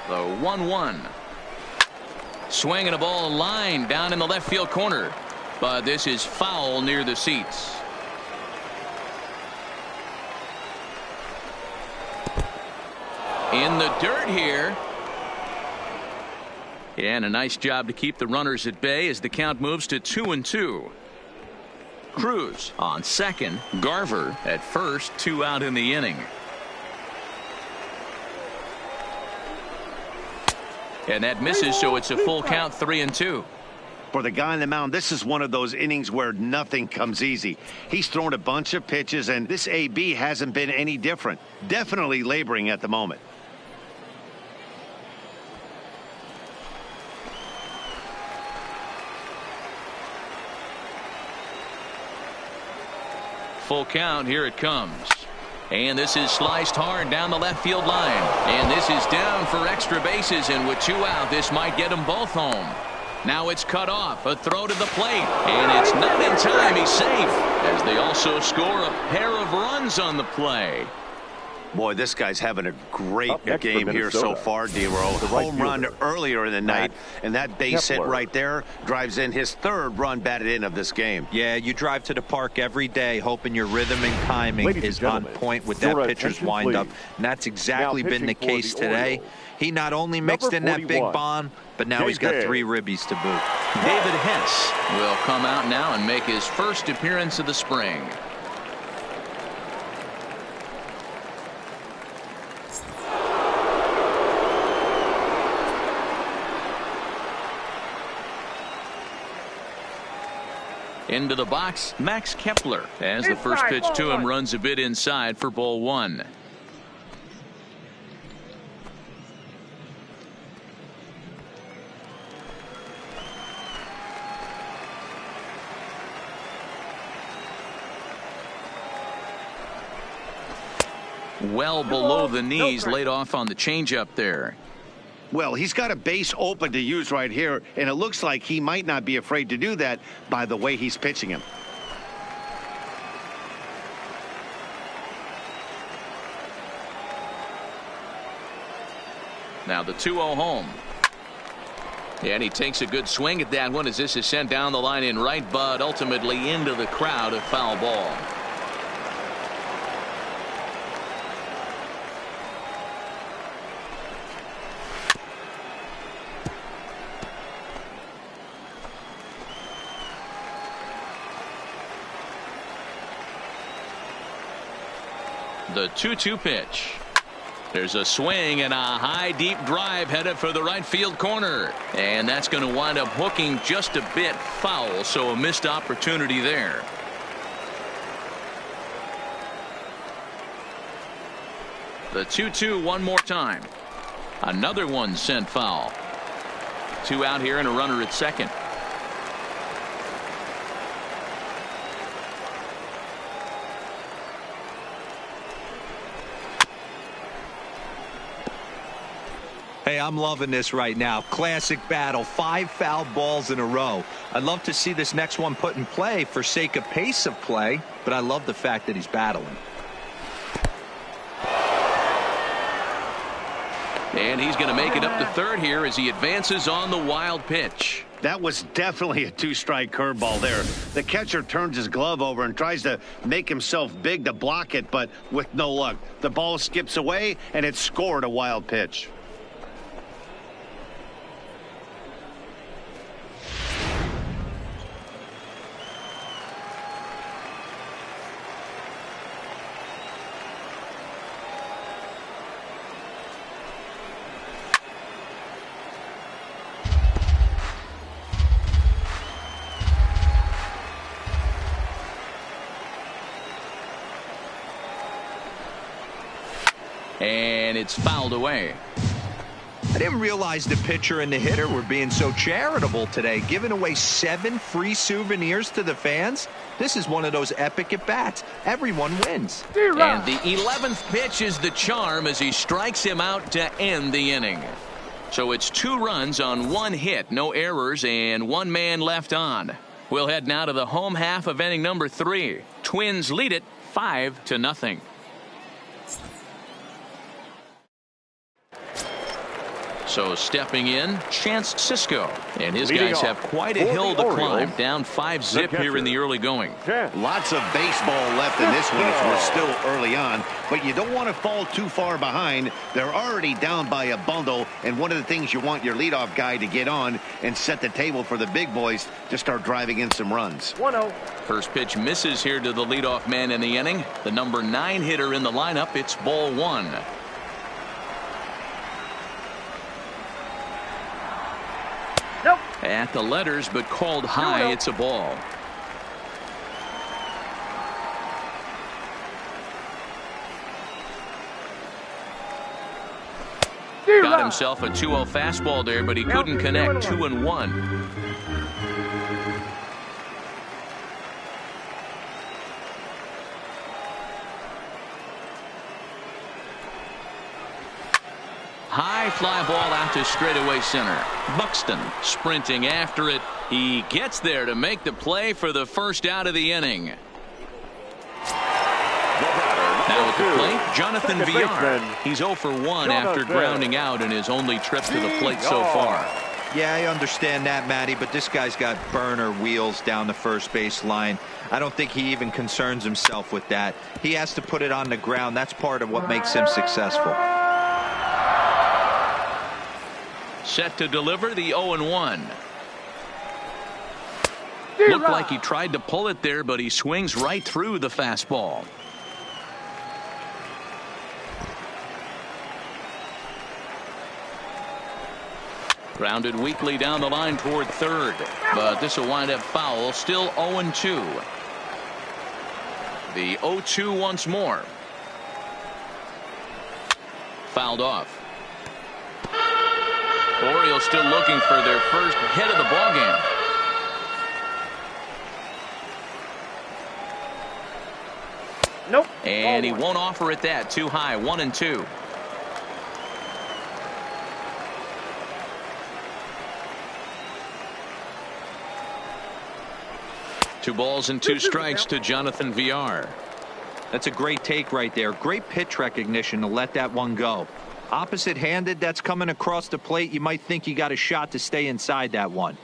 The 1-1. Swinging a ball line down in the left field corner. But this is foul near the seats. In the dirt here. And a nice job to keep the runners at bay as the count moves to 2-2. Cruz on second. Garver at first. 2 out in the inning. And that misses, so it's a full count, 3-2. For the guy on the mound, this is one of those innings where nothing comes easy. He's thrown a bunch of pitches, and this AB hasn't been any different. Definitely laboring at the moment. Full count, here it comes. And this is sliced hard down the left field line. And this is down for extra bases, and with 2 out, this might get them both home. Now it's cut off. A throw to the plate. And it's not in time. He's safe. As they also score a pair of runs on the play. Boy, this guy's having a great game here so far, D-Row. Home run earlier in the night, and that base hit right there drives in his 3rd run batted in of this game. Yeah, you drive to the park every day hoping your rhythm and timing is on point with that pitcher's windup, and that's exactly been the case today. He not only mixed in that big bomb, but now he's got 3 ribbies to boot. David Hess will come out now and make his first appearance of the spring. Into the box, Max Kepler, as the first pitch to him runs a bit inside for ball 1. Well below the knees, laid off on the changeup there. Well, he's got a base open to use right here, and it looks like he might not be afraid to do that by the way he's pitching him. Now the 2-0 home. And he takes a good swing at that one as this is sent down the line in right, but ultimately into the crowd, a foul ball. The 2-2 pitch. There's a swing and a high deep drive headed for the right field corner, and that's going to wind up hooking just a bit foul, so a missed opportunity there. The 2-2 one more time. Another one sent foul. 2 out here and a runner at second. Hey, I'm loving this right now. Classic battle. 5 foul balls in a row. I'd love to see this next one put in play for sake of pace of play, but I love the fact that he's battling. And he's going to make it up to third here as he advances on the wild pitch. That was definitely a two-strike curveball there. The catcher turns his glove over and tries to make himself big to block it, but with no luck. The ball skips away, and it's scored a wild pitch. And it's fouled away. I didn't realize the pitcher and the hitter were being so charitable today, giving away 7 free souvenirs to the fans. This is one of those epic at-bats. Everyone wins. And the 11th pitch is the charm as he strikes him out to end the inning. So it's 2 runs on 1 hit, no errors, and 1 man left on. We'll head now to the home half of inning number 3. Twins lead it 5-0. So stepping in, Chance Sisco. And his guys have quite a hill to climb. Down 5-0 here in the early going. Lots of baseball left in this one as we're still early on. But you don't want to fall too far behind. They're already down by a bundle. And one of the things you want your leadoff guy to get on and set the table for the big boys to start driving in some runs. 1-0. First pitch misses here to the leadoff man in the inning. The number 9 hitter in the lineup. It's ball 1. Nope. At the letters, but called high. It's a ball. Got himself a 2-0 fastball there, but he couldn't connect. 2-1. High fly ball out to straightaway center. Buxton sprinting after it. He gets there to make the play for the first out of the inning. Now at the plate, Jonathan Villar. He's 0 for 1 after grounding out in his only trip to the plate so far. Yeah, I understand that, Matty, but this guy's got burner wheels down the first base line. I don't think he even concerns himself with that. He has to put it on the ground. That's part of what makes him successful. Set to deliver the 0-1. Looked like he tried to pull it there, but he swings right through the fastball. Grounded weakly down the line toward third, but this will wind up foul. Still 0-2. The 0-2 once more. Fouled off. Orioles still looking for their first hit of the ballgame. Nope. And he won't offer it that. Too high. 1-2. Two balls and 2 strikes to Jonathan Villar. That's a great take right there. Great pitch recognition to let that one go. Opposite-handed, that's coming across the plate. You might think you got a shot to stay inside that one.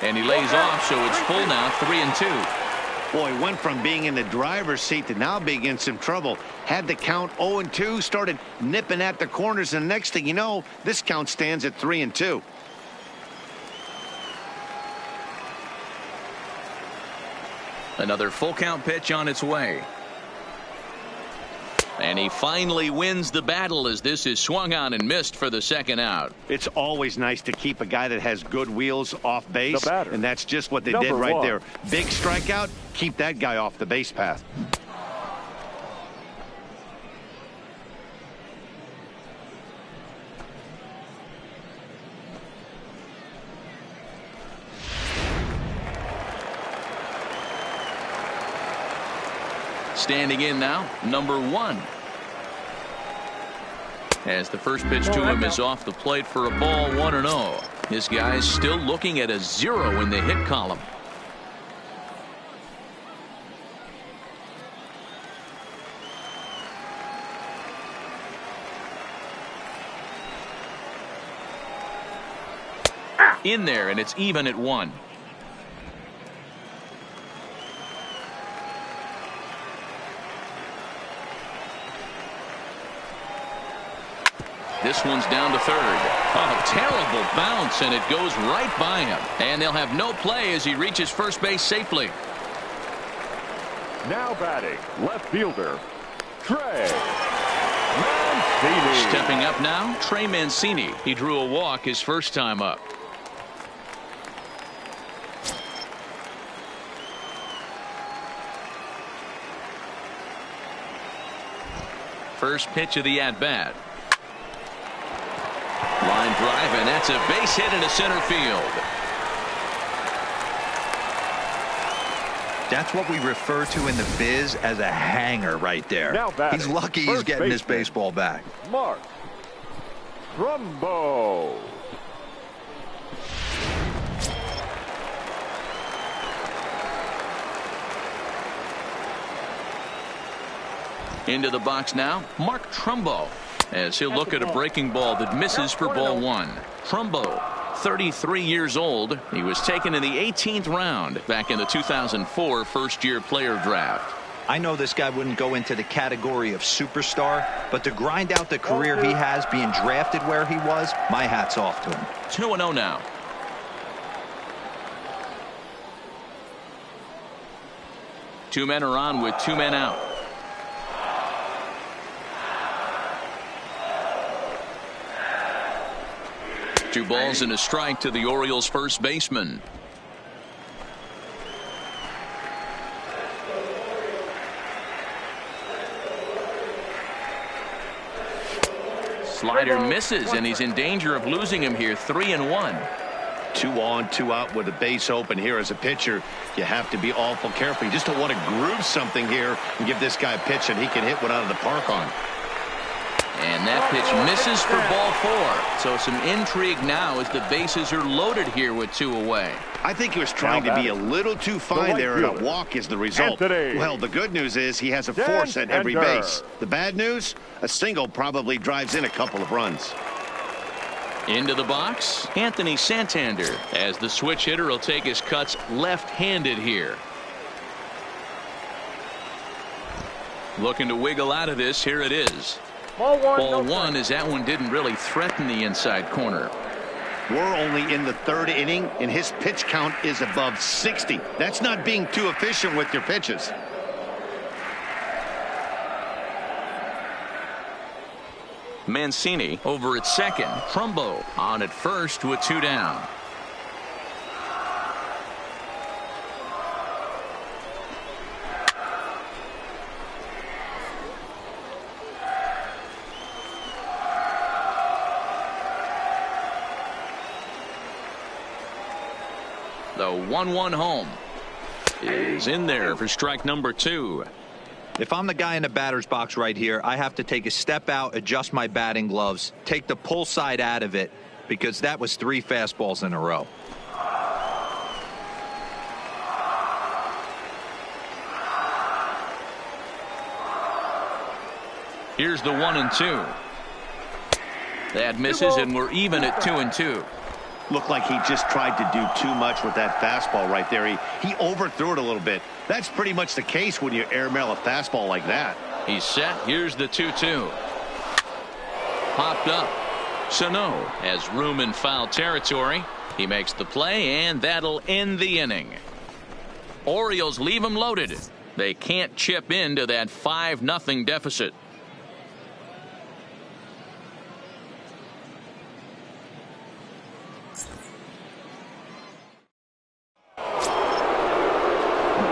And he lays off, so it's full now. 3-2. Boy, went from being in the driver's seat to now being in some trouble. Had the count 0-2, started nipping at the corners, and the next thing you know, this count stands at 3-2. Another full count pitch on its way. And he finally wins the battle as this is swung on and missed for the second out. It's always nice to keep a guy that has good wheels off base, and that's just what they did right there. Big strikeout, keep that guy off the base path. Standing in now, number 1. As the first pitch to him is off the plate for a ball. 1-0. This guy's still looking at a 0 in the hit column. in there, and it's even at 1. This one's down to third. Oh, terrible bounce, and it goes right by him. And they'll have no play as he reaches first base safely. Now batting, left fielder, Trey Mancini. Stepping up now, Trey Mancini. He drew a walk his first time up. First pitch of the at-bat. Line drive, and that's a base hit into center field. That's what we refer to in the biz as a hanger right there. Now batting, he's lucky he's getting his baseball back. Mark Trumbo. Into the box now, Mark Trumbo, as he'll look at a breaking ball that misses for ball 1. Trumbo, 33 years old. He was taken in the 18th round back in the 2004 first-year player draft. I know this guy wouldn't go into the category of superstar, but to grind out the career he has being drafted where he was, my hat's off to him. 2-0 now. Two men are on with 2 men out. Two balls and a strike to the Orioles first baseman. Slider misses, and he's in danger of losing him here. 3-1. 2 on, 2 out with a base open here. As a pitcher, you have to be awful careful. You just don't want to groove something here and give this guy a pitch and he can hit one out of the park on. And that pitch misses for ball 4. So some intrigue now as the bases are loaded here with 2 away. I think he was trying to be a little too fine there, and a walk is the result. Well, the good news is he has a force at every base. The bad news, a single probably drives in a couple of runs. Into the box, Anthony Santander, as the switch hitter will take his cuts left-handed here. Looking to wiggle out of this. Here it is. Ball 1, as that one didn't really threaten the inside corner. We're only in the 3rd inning, and his pitch count is above 60. That's not being too efficient with your pitches. Mancini over at second. Trumbo on at first with 2 down. The 1-1 home is in there for strike number 2. If I'm the guy in the batter's box right here, I have to take a step out, adjust my batting gloves, take the pull side out of it, because that was 3 fastballs in a row. Here's the 1-2. That misses, and we're even at 2-2. Looked like he just tried to do too much with that fastball right there. He overthrew it a little bit. That's pretty much the case when you airmail a fastball like that. He's set. Here's the 2-2. Popped up. Sano has room in foul territory. He makes the play, and that'll end the inning. Orioles leave him loaded. They can't chip into that 5-0 deficit.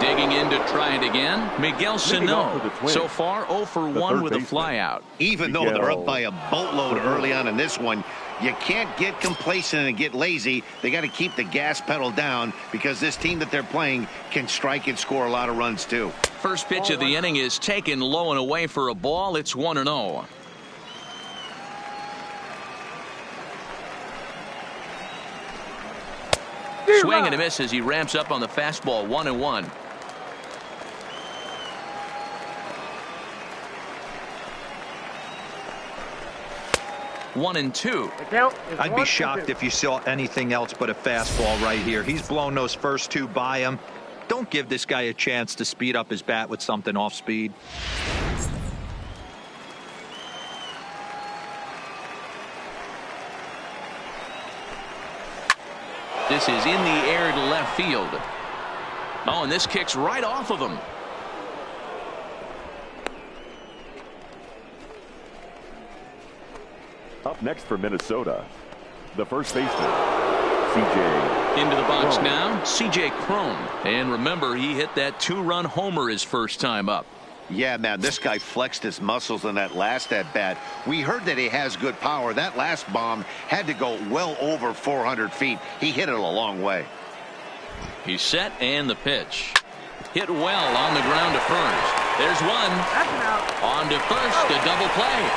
Digging in to try it again, Miguel Sano. So far 0 for 1 with a flyout. Even though they're up by a boatload early on in this one, you can't get complacent and get lazy. They got to keep the gas pedal down, because this team that they're playing can strike and score a lot of runs too. First pitch of the inning is taken low and away for a ball. It's 1-0. Swing and a miss as he ramps up on the fastball. 1-1. 1-2. The count is I'd 1 be and shocked 2. if you saw anything else but a fastball right here. He's blown those first two by him. Don't give this guy a chance to speed up his bat with something off speed. This is in the air to left field. Oh, and this kicks right off of him. Up next for Minnesota, the first baseman, C.J. Into the box Cron. now, C.J. Cron. And remember, he hit that 2-run homer his first time up. Yeah, man, this guy flexed his muscles in that last at-bat. We heard that he has good power. That last bomb had to go well over 400 feet. He hit it a long way. He's set, and the pitch. Hit well on the ground to first. There's one. That's an out. On to first, a double play.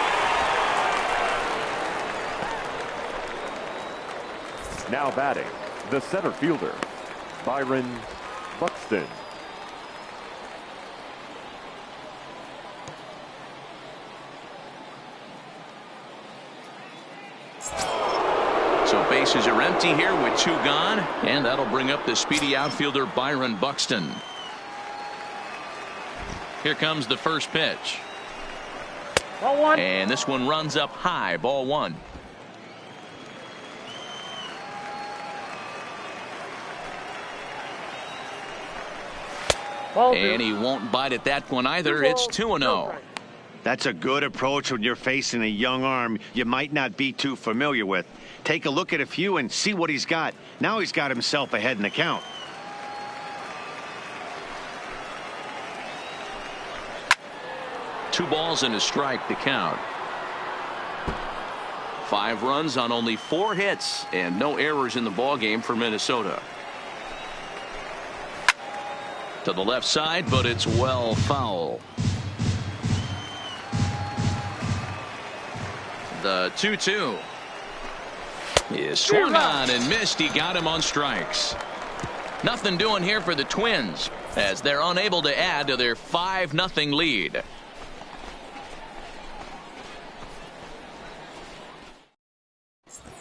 Now batting, the center fielder, Byron Buxton. So bases are empty here with 2 gone, and that'll bring up the speedy outfielder Byron Buxton. Here comes the first pitch. Ball 1. And this one runs up high, ball 1. Ball 2. And he won't bite at that one either. It's 2-0. That's a good approach when you're facing a young arm you might not be too familiar with. Take a look at a few and see what he's got. Now he's got himself ahead in the count. Two balls and a strike to count. 5 runs on only 4 hits and no errors in the ballgame for Minnesota. To the left side, but it's well foul. The 2-2 is swung on and missed. He got him on strikes. Nothing doing here for the Twins as they're unable to add to their 5-0 lead.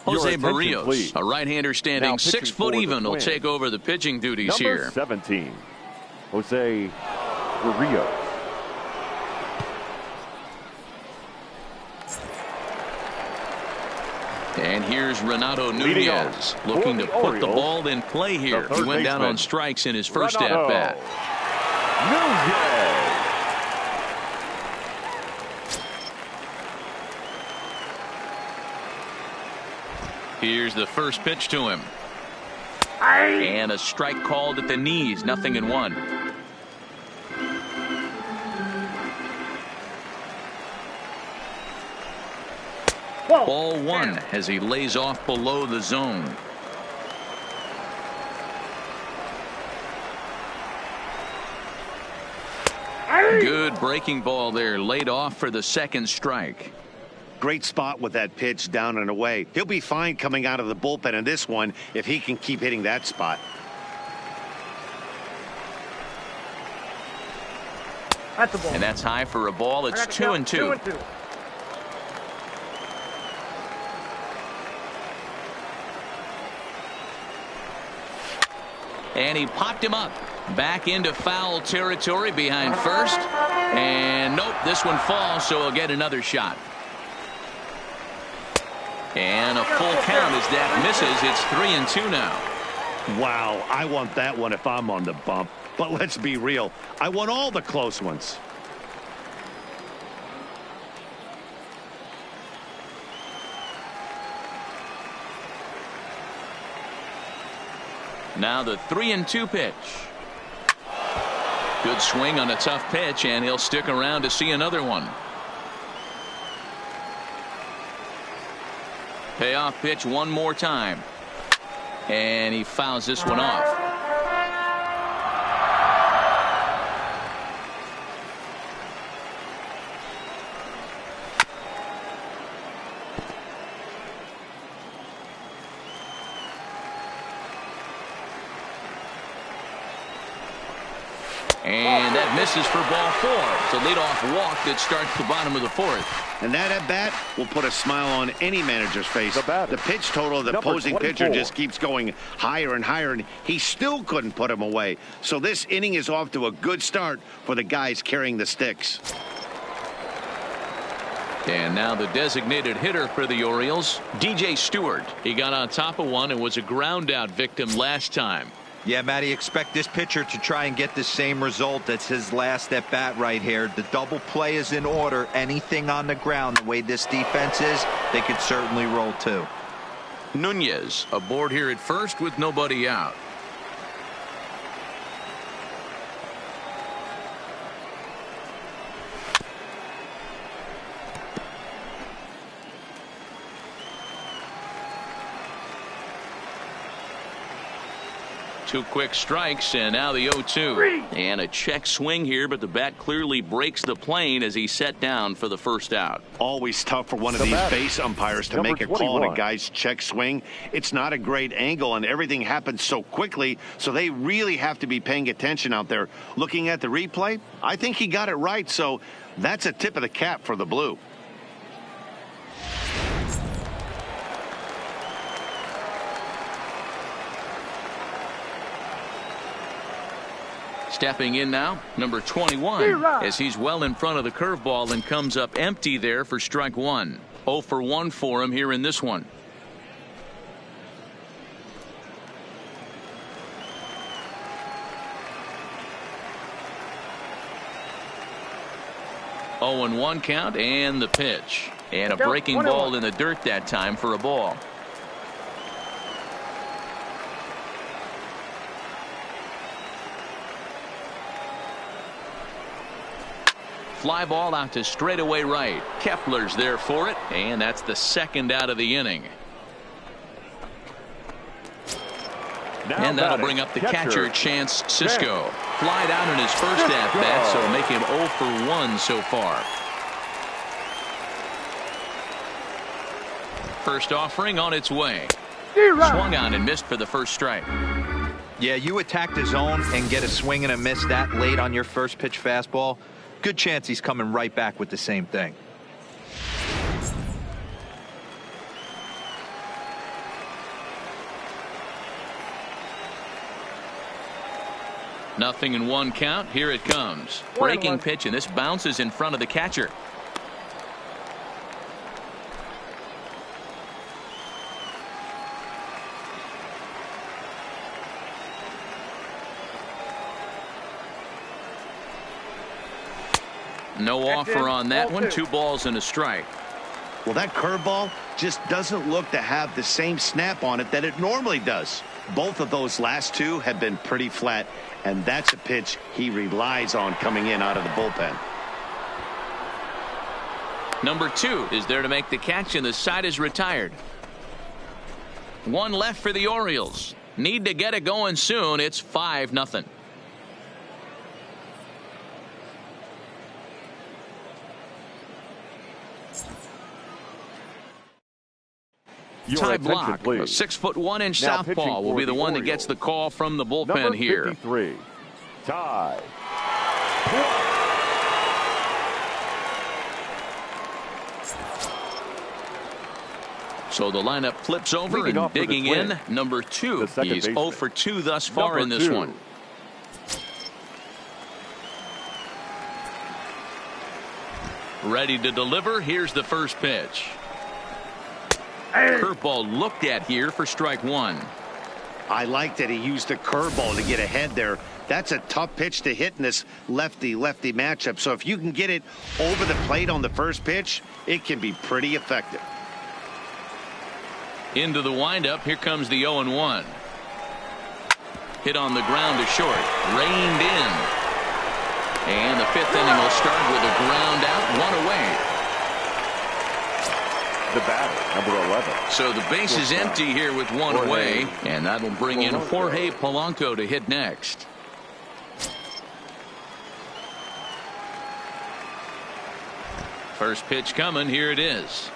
Jose Barrios, please. a right-hander standing Now pitching 6 for foot the even, will Twins. take over the pitching duties Number here. 17, Jose Barrios. And here's Renato Leading Nunez off looking for to the put the Orioles, ball in play here. the He third went down baseman, on strikes in his first Renato at-bat. Nunez. Here's the first pitch to him. Aye. And a strike called at the knees. 0-1. Whoa. Ball 1 as he lays off below the zone. Aye. Good breaking ball there, laid off for the second strike. Great spot with that pitch down and away. He'll be fine coming out of the bullpen in this one if he can keep hitting that spot. That's a ball. And that's high for a ball. I It's got the count. 2-2. 2 and 2. And he popped him up back into foul territory behind first. And nope, this one falls, so he'll get another shot. And a full count as that misses. It's 3-2 now. Wow, I want that one if I'm on the bump. But let's be real, I want all the close ones. Now the 3-2 pitch. Good swing on a tough pitch, and he'll stick around to see another one. Payoff pitch one more time. And he fouls this one off. And that misses for ball 4. It's a leadoff walk that starts the bottom of the 4th. And that at bat will put a smile on any manager's face. The pitch total of the opposing pitcher just keeps going higher and higher, and he still couldn't put him away. So this inning is off to a good start for the guys carrying the sticks. And now the designated hitter for the Orioles, DJ Stewart. He got on top of one and was a ground out victim last time. Yeah, Matty, expect this pitcher to try and get the same result. That's his last at bat right here. The double play is in order. Anything on the ground, the way this defense is, they could certainly roll too. Nunez aboard here at first with nobody out. Two quick strikes, and now the 0-2. And a check swing here, but the bat clearly breaks the plane as he's set down for the first out. Always tough for one of these base umpires to make a call on a guy's check swing. It's not a great angle, and everything happens so quickly, so they really have to be paying attention out there. Looking at the replay, I think he got it right, so that's a tip of the cap for the Blue. Stepping in now, number 21, as he's well in front of the curveball and comes up empty there for strike 1. 0 for 1 for him here in this one. Oh, and 1 count, and the pitch. And a breaking ball in the dirt that time for a ball. Fly ball out to straightaway right. Kepler's there for it, and that's the second out of the inning. And that'll bring up the catcher, Chance Sisco. Fly down in his first at bat, so make him 0 for 1 so far. First offering on its way. Swung on and missed for the first strike. Yeah, you attack the zone and get a swing and a miss that late on your first pitch fastball. Good chance he's coming right back with the same thing. Nothing in 1 count. Here it comes. Breaking pitch, and this bounces in front of the catcher. No offer on that one. 2 balls and a strike. Well, that curveball just doesn't look to have the same snap on it that it normally does. Both of those last 2 have been pretty flat, and that's a pitch he relies on coming in out of the bullpen. Number 2 is there to make the catch, and the side is retired. 1 left for the Orioles. Need to get it going soon. It's 5-0. Ty Block, a 6'1" southpaw, will be the one that gets the call from the bullpen here. Number 53, Ty. So the lineup flips over and digging in. Number 2. He's 0 for 2 thus far in this one. Ready to deliver. Here's the first pitch. Curveball looked at here for strike 1. I like that he used the curveball to get ahead there. That's a tough pitch to hit in this lefty-lefty matchup. So if you can get it over the plate on the first pitch, it can be pretty effective. Into the windup. Here comes the 0-1. Hit on the ground to short. Reined in. And the 5th inning will start with a ground out, 1 away. The batter, number 11. So the base is empty here with 1 away, and that'll bring in Jorge Polanco to hit next. First pitch coming. Here it is.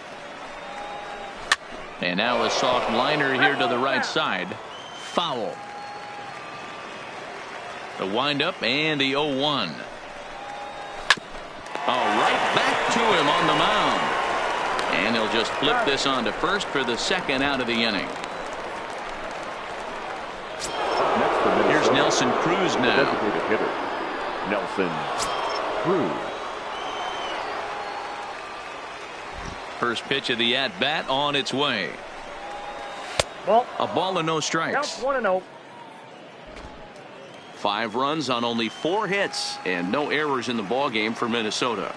And now a soft liner here to the right side. Foul. The windup and the 0-1. Right back to him on the mound. And he'll just flip this on to first for the second out of the inning. Here's Nelson Cruz now. Designated hitter, Nelson Cruz. First pitch of the at-bat on its way. Ball. A ball and no strikes. Count 1-0. 5 runs on only 4 hits and no errors in the ballgame for Minnesota.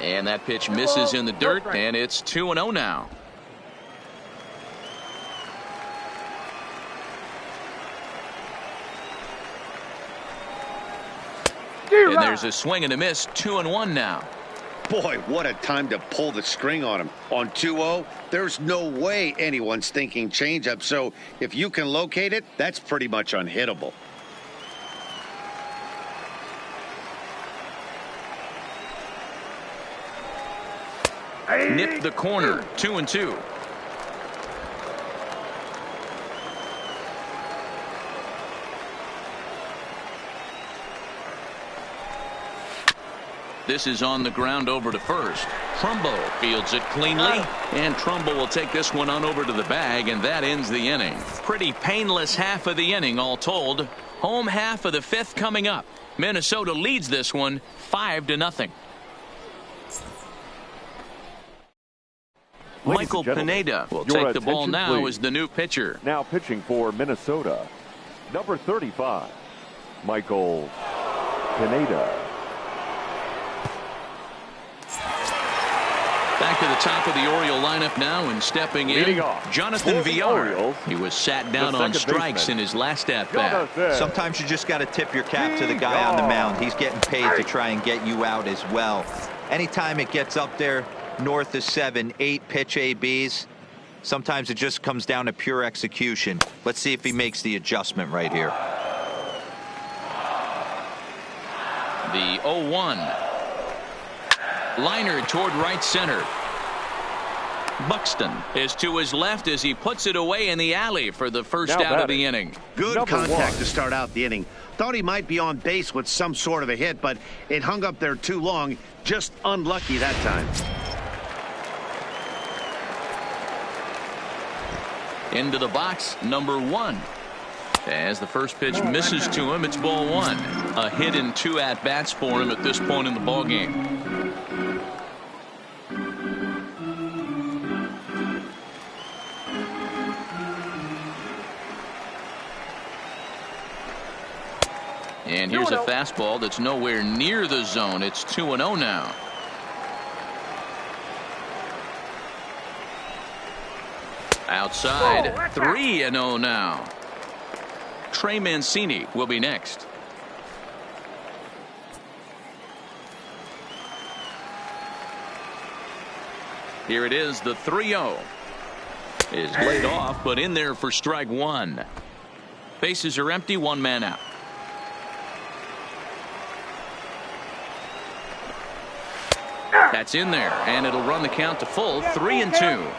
And that pitch misses in the dirt, and it's 2-0 now. And there's a swing and a miss. 2-1 now. Boy, what a time to pull the string on him. On 2-0, there's no way anyone's thinking changeup. So if you can locate it, that's pretty much unhittable. Nipped the corner. 2-2. This is on the ground over to first. Trumbo fields it cleanly, and Trumbo will take this one on over to the bag, and that ends the inning. Pretty painless half of the inning, all told. Home half of the 5th coming up. Minnesota leads this one 5-0. Michael Pineda will take the ball now please. as the new pitcher. Now pitching for Minnesota, number 35, Michael Pineda. Back to the top of the Oriole lineup now, and stepping in, Jonathan Villar. He was sat down on strikes in his last at-bat. Sometimes you just got to tip your cap to the guy on the mound. He's getting paid to try and get you out as well. Anytime it gets up there north of 7, 8 pitch ABs, sometimes it just comes down to pure execution. Let's see if he makes the adjustment right here. The 0-1. Liner toward right center. Buxton is to his left as he puts it away in the alley for the first out of the inning. Good contact to start out the inning. Thought he might be on base with some sort of a hit, but it hung up there too long. Just unlucky that time. Into the box, number 1. As the first pitch misses to him, it's ball 1. A hit in 2 at-bats for him at this point in the ballgame. And here's a fastball that's nowhere near the zone. It's 2-0 now. Outside, 3-0 now. Trey Mancini will be next. Here it is, the 3-0. Is laid off, but in there for strike 1. Bases are empty, 1 man out. That's in there, and it'll run the count to full, 3-2.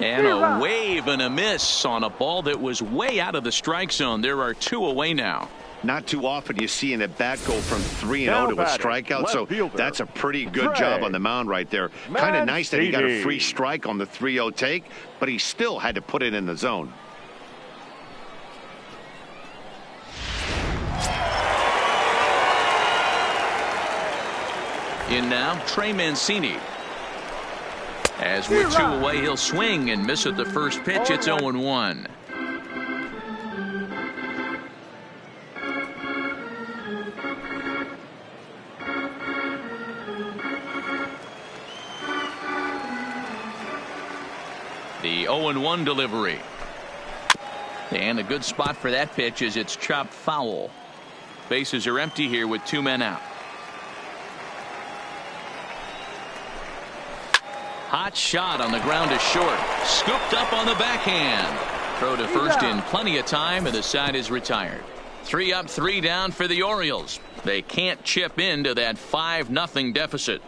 And a wave and a miss on a ball that was way out of the strike zone. There are 2 away now. Not too often you see an at-bat go from 3-0 to a strikeout, so that's a pretty good job on the mound right there. Kind of nice that he got a free strike on the 3-0 take, but he still had to put it in the zone. In now, Trey Mancini. As with 2 away, he'll swing and miss at the first pitch. It's 0-1. The 0-1 delivery. And a good spot for that pitch as it's chopped foul. Bases are empty here with 2 men out. Hot shot on the ground is short. Scooped up on the backhand. Throw to first in plenty of time, and the side is retired. 3 up, 3 down for the Orioles. They can't chip into that 5-0 deficit.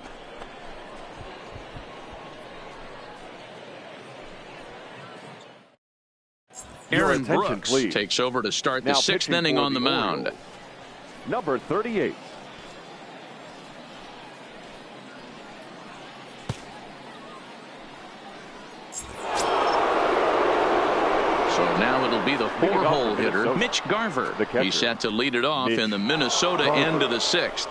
Aaron Brooks takes over to start the 6th inning on the mound. Number 38. So now it'll be the 4-hole hitter, Mitch Garver. He's set to lead it off in the Minnesota end of the 6th.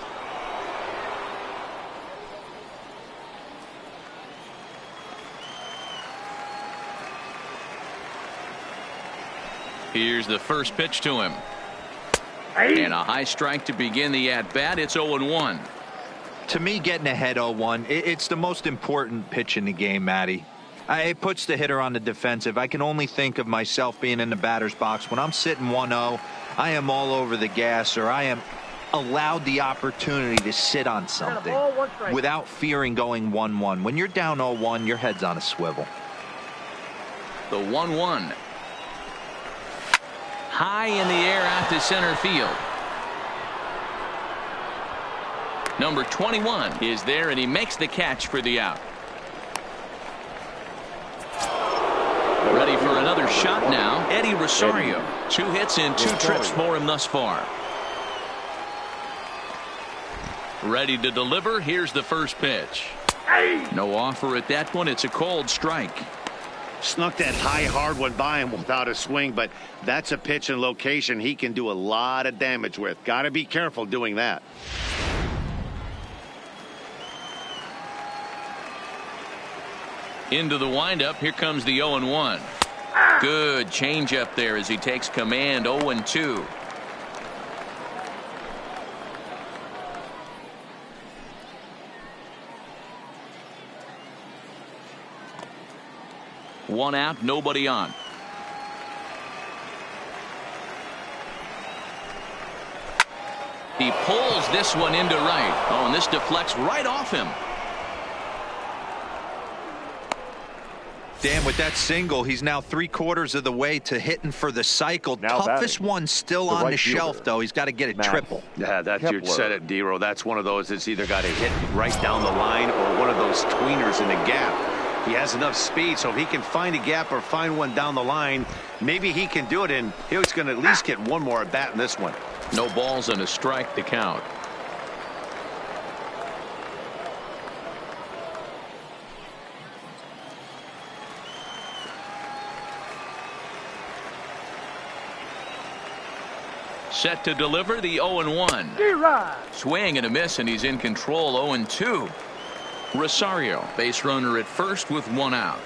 Here's the first pitch to him. And a high strike to begin the at-bat. It's 0-1. To me, getting ahead 0-1, it's the most important pitch in the game, Matty. It puts the hitter on the defensive. I can only think of myself being in the batter's box. When I'm sitting 1-0, I am all over the gas, or I am allowed the opportunity to sit on something without fearing going 1-1. When you're down 0-1, your head's on a swivel. The 1-1. High in the air out to center field. Number 21 is there, and he makes the catch for the out. Ready for another shot now, Eddie Rosario. 2 hits and 2 trips for him thus far. Ready to deliver. Here's the first pitch. No offer at that one. It's a cold strike. Snuck that high hard one by him without a swing, but that's a pitch and location he can do a lot of damage with. Got to be careful doing that. Into the windup. Here comes the 0-1. Good changeup there as he takes command. 0-2. One out, nobody on. He pulls this one into right. Oh, and this deflects right off him. Dan, with that single, he's now 3/4 of the way to hitting for the cycle. Now Toughest one still on the shelf, though. He's got to get it triple. Yeah, you said it, D-Row. That's one of those that's either got to hit right down the line or one of those tweeners in the gap. He has enough speed, so if he can find a gap or find one down the line, maybe he can do it, and he's going to at least get one more at bat in this one. No balls and a strike to count. Set to deliver the 0-1. Swing and a miss, and he's in control. 0-2. Rosario, base runner at first with 1 out.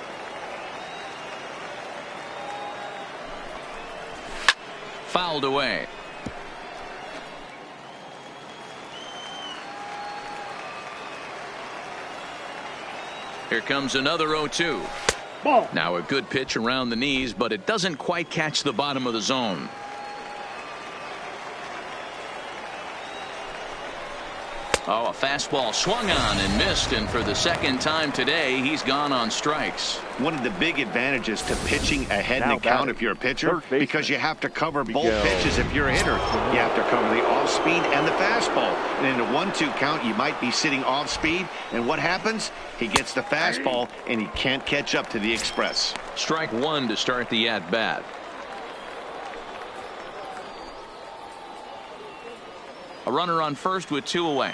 Fouled away. Here comes another 0-2. Ball. Now a good pitch around the knees, but it doesn't quite catch the bottom of the zone. Oh, a fastball swung on and missed, and for the second time today, he's gone on strikes. One of the big advantages to pitching ahead in the count if you're a pitcher, because you have to cover both pitches if you're a hitter. You have to cover the off-speed and the fastball. And in a 1-2 count, you might be sitting off-speed, and what happens? He gets the fastball, and he can't catch up to the express. Strike 1 to start the at-bat. A runner on first with 2 away.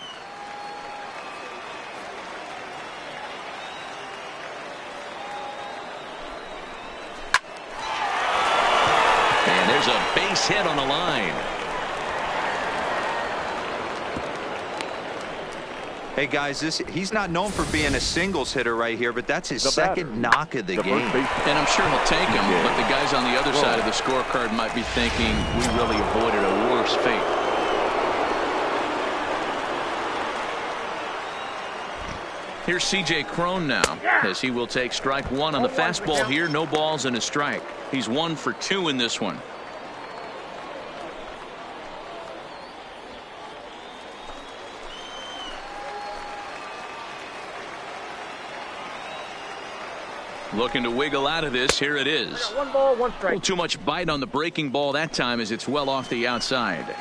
And there's a base hit on the line. Hey guys, he's not known for being a singles hitter right here, but that's his second knock of the game. And I'm sure he'll take him, but the guys on the other side of the scorecard might be thinking we really avoided a worse fate. Here's C.J. Cron now, as he will take strike 1 on the fastball here. No balls and a strike. He's 1 for 2 in this one. Looking to wiggle out of this. Here it is. 1 ball, 1 strike. A little too much bite on the breaking ball that time, as it's well off the outside.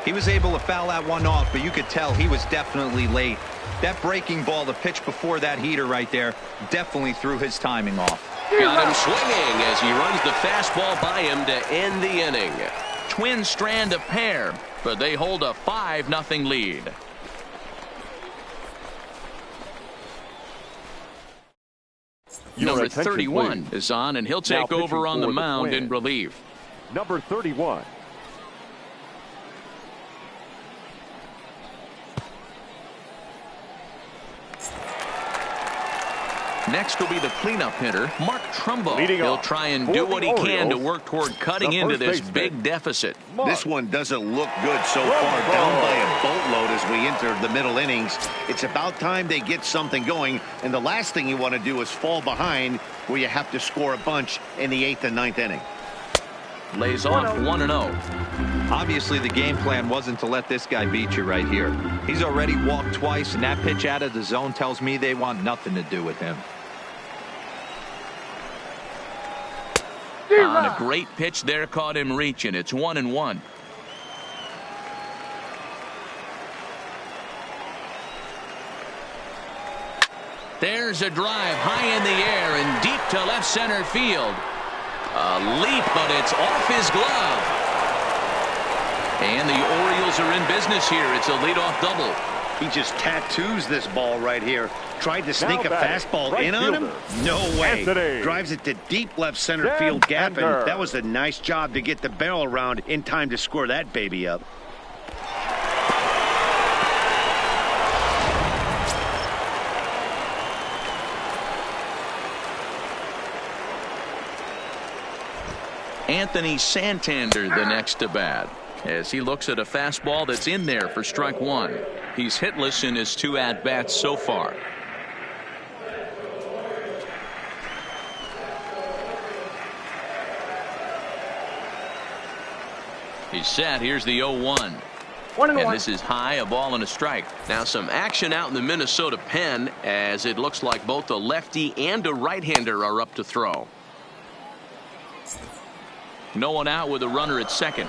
He was able to foul that one off, but you could tell he was definitely late. That breaking ball, the pitch before that heater right there, definitely threw his timing off. Got him swinging as he runs the fastball by him to end the inning. Twin strand a pair, but they hold a 5-0 lead. Number 31 is on, and he'll take over on the mound in relief. Number 31. Next will be the cleanup hitter, Mark Trumbo. Leading He'll off try and for do the what he can to Orioles, work toward cutting the into first this baseman, big deficit. This one doesn't look good so far, down by a boatload as we enter the middle innings. It's about time they get something going, and the last thing you want to do is fall behind where you have to score a bunch in the 8th and 9th inning. Lays off 1-0. Obviously, the game plan wasn't to let this guy beat you right here. He's already walked twice, and that pitch out of the zone tells me they want nothing to do with him. On a great pitch there, caught him reaching. It's 1-1. There's a drive high in the air and deep to left center field. A leap, but it's off his glove. And the Orioles are in business here. It's a leadoff double. He just tattoos this ball right here. Tried to sneak a batting, fastball right in on him? fielder, No way. Anthony. Drives it to deep left center field gap, and that was a nice job to get the barrel around in time to score that baby up. Anthony Santander the next to bat as he looks at a fastball that's in there for strike one. He's hitless in his 2 at-bats so far. He's set. Here's the 0-1. And this is high, a ball and a strike. Now some action out in the Minnesota pen as it looks like both a lefty and a right-hander are up to throw. No one out with a runner at second.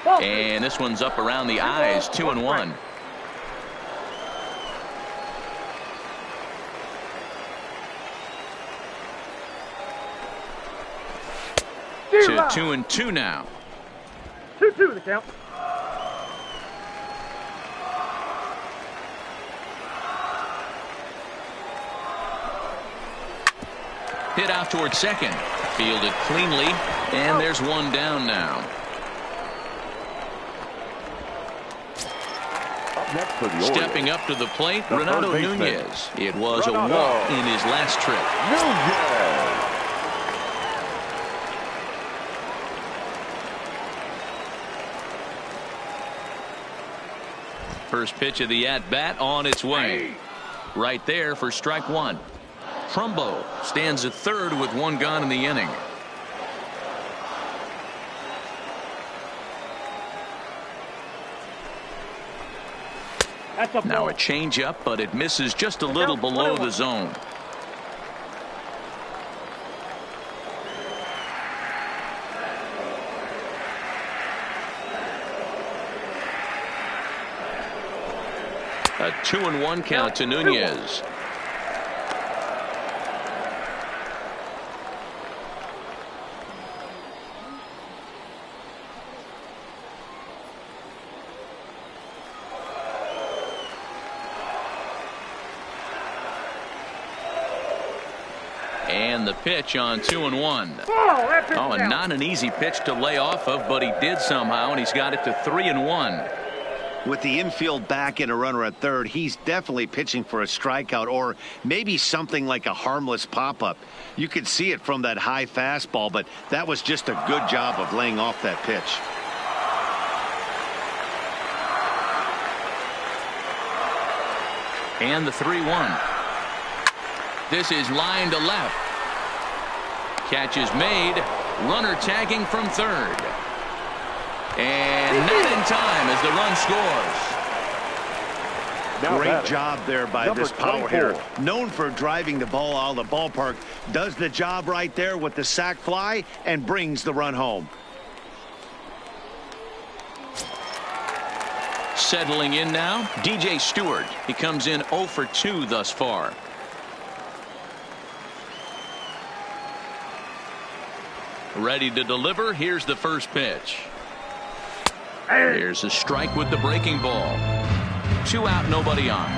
And this one's up around the eyes, 2-1. To 2-2 now. 2-2 the count. Hit out towards second. Fielded cleanly. And there's one down now. Up next for the Orioles, Stepping up to the plate, the Renato third baseman, Nunez. It was a Renato walk in his last trip. Nunez. First pitch of the at-bat on its way. Right there for strike one. Trumbo stands at third with 1 gone in the inning. Now a changeup, but it misses just a little below the zone. A 2-1 count to Nunez. And the pitch on 2-1. Oh, and not an easy pitch to lay off of, but he did somehow, and he's got it to 3-1. With the infield back and a runner at third, he's definitely pitching for a strikeout or maybe something like a harmless pop-up. You could see it from that high fastball, but that was just a good job of laying off that pitch. And the 3-1. This is line to left. Catch is made. Runner tagging from third. And not in time as the run scores. Great job there by this power hitter. Known for driving the ball out of the ballpark. Does the job right there with the sac fly and brings the run home. Settling in now, DJ Stewart. He comes in 0 for 2 thus far. Ready to deliver. Here's the first pitch. Here's a strike with the breaking ball. 2 out, nobody on.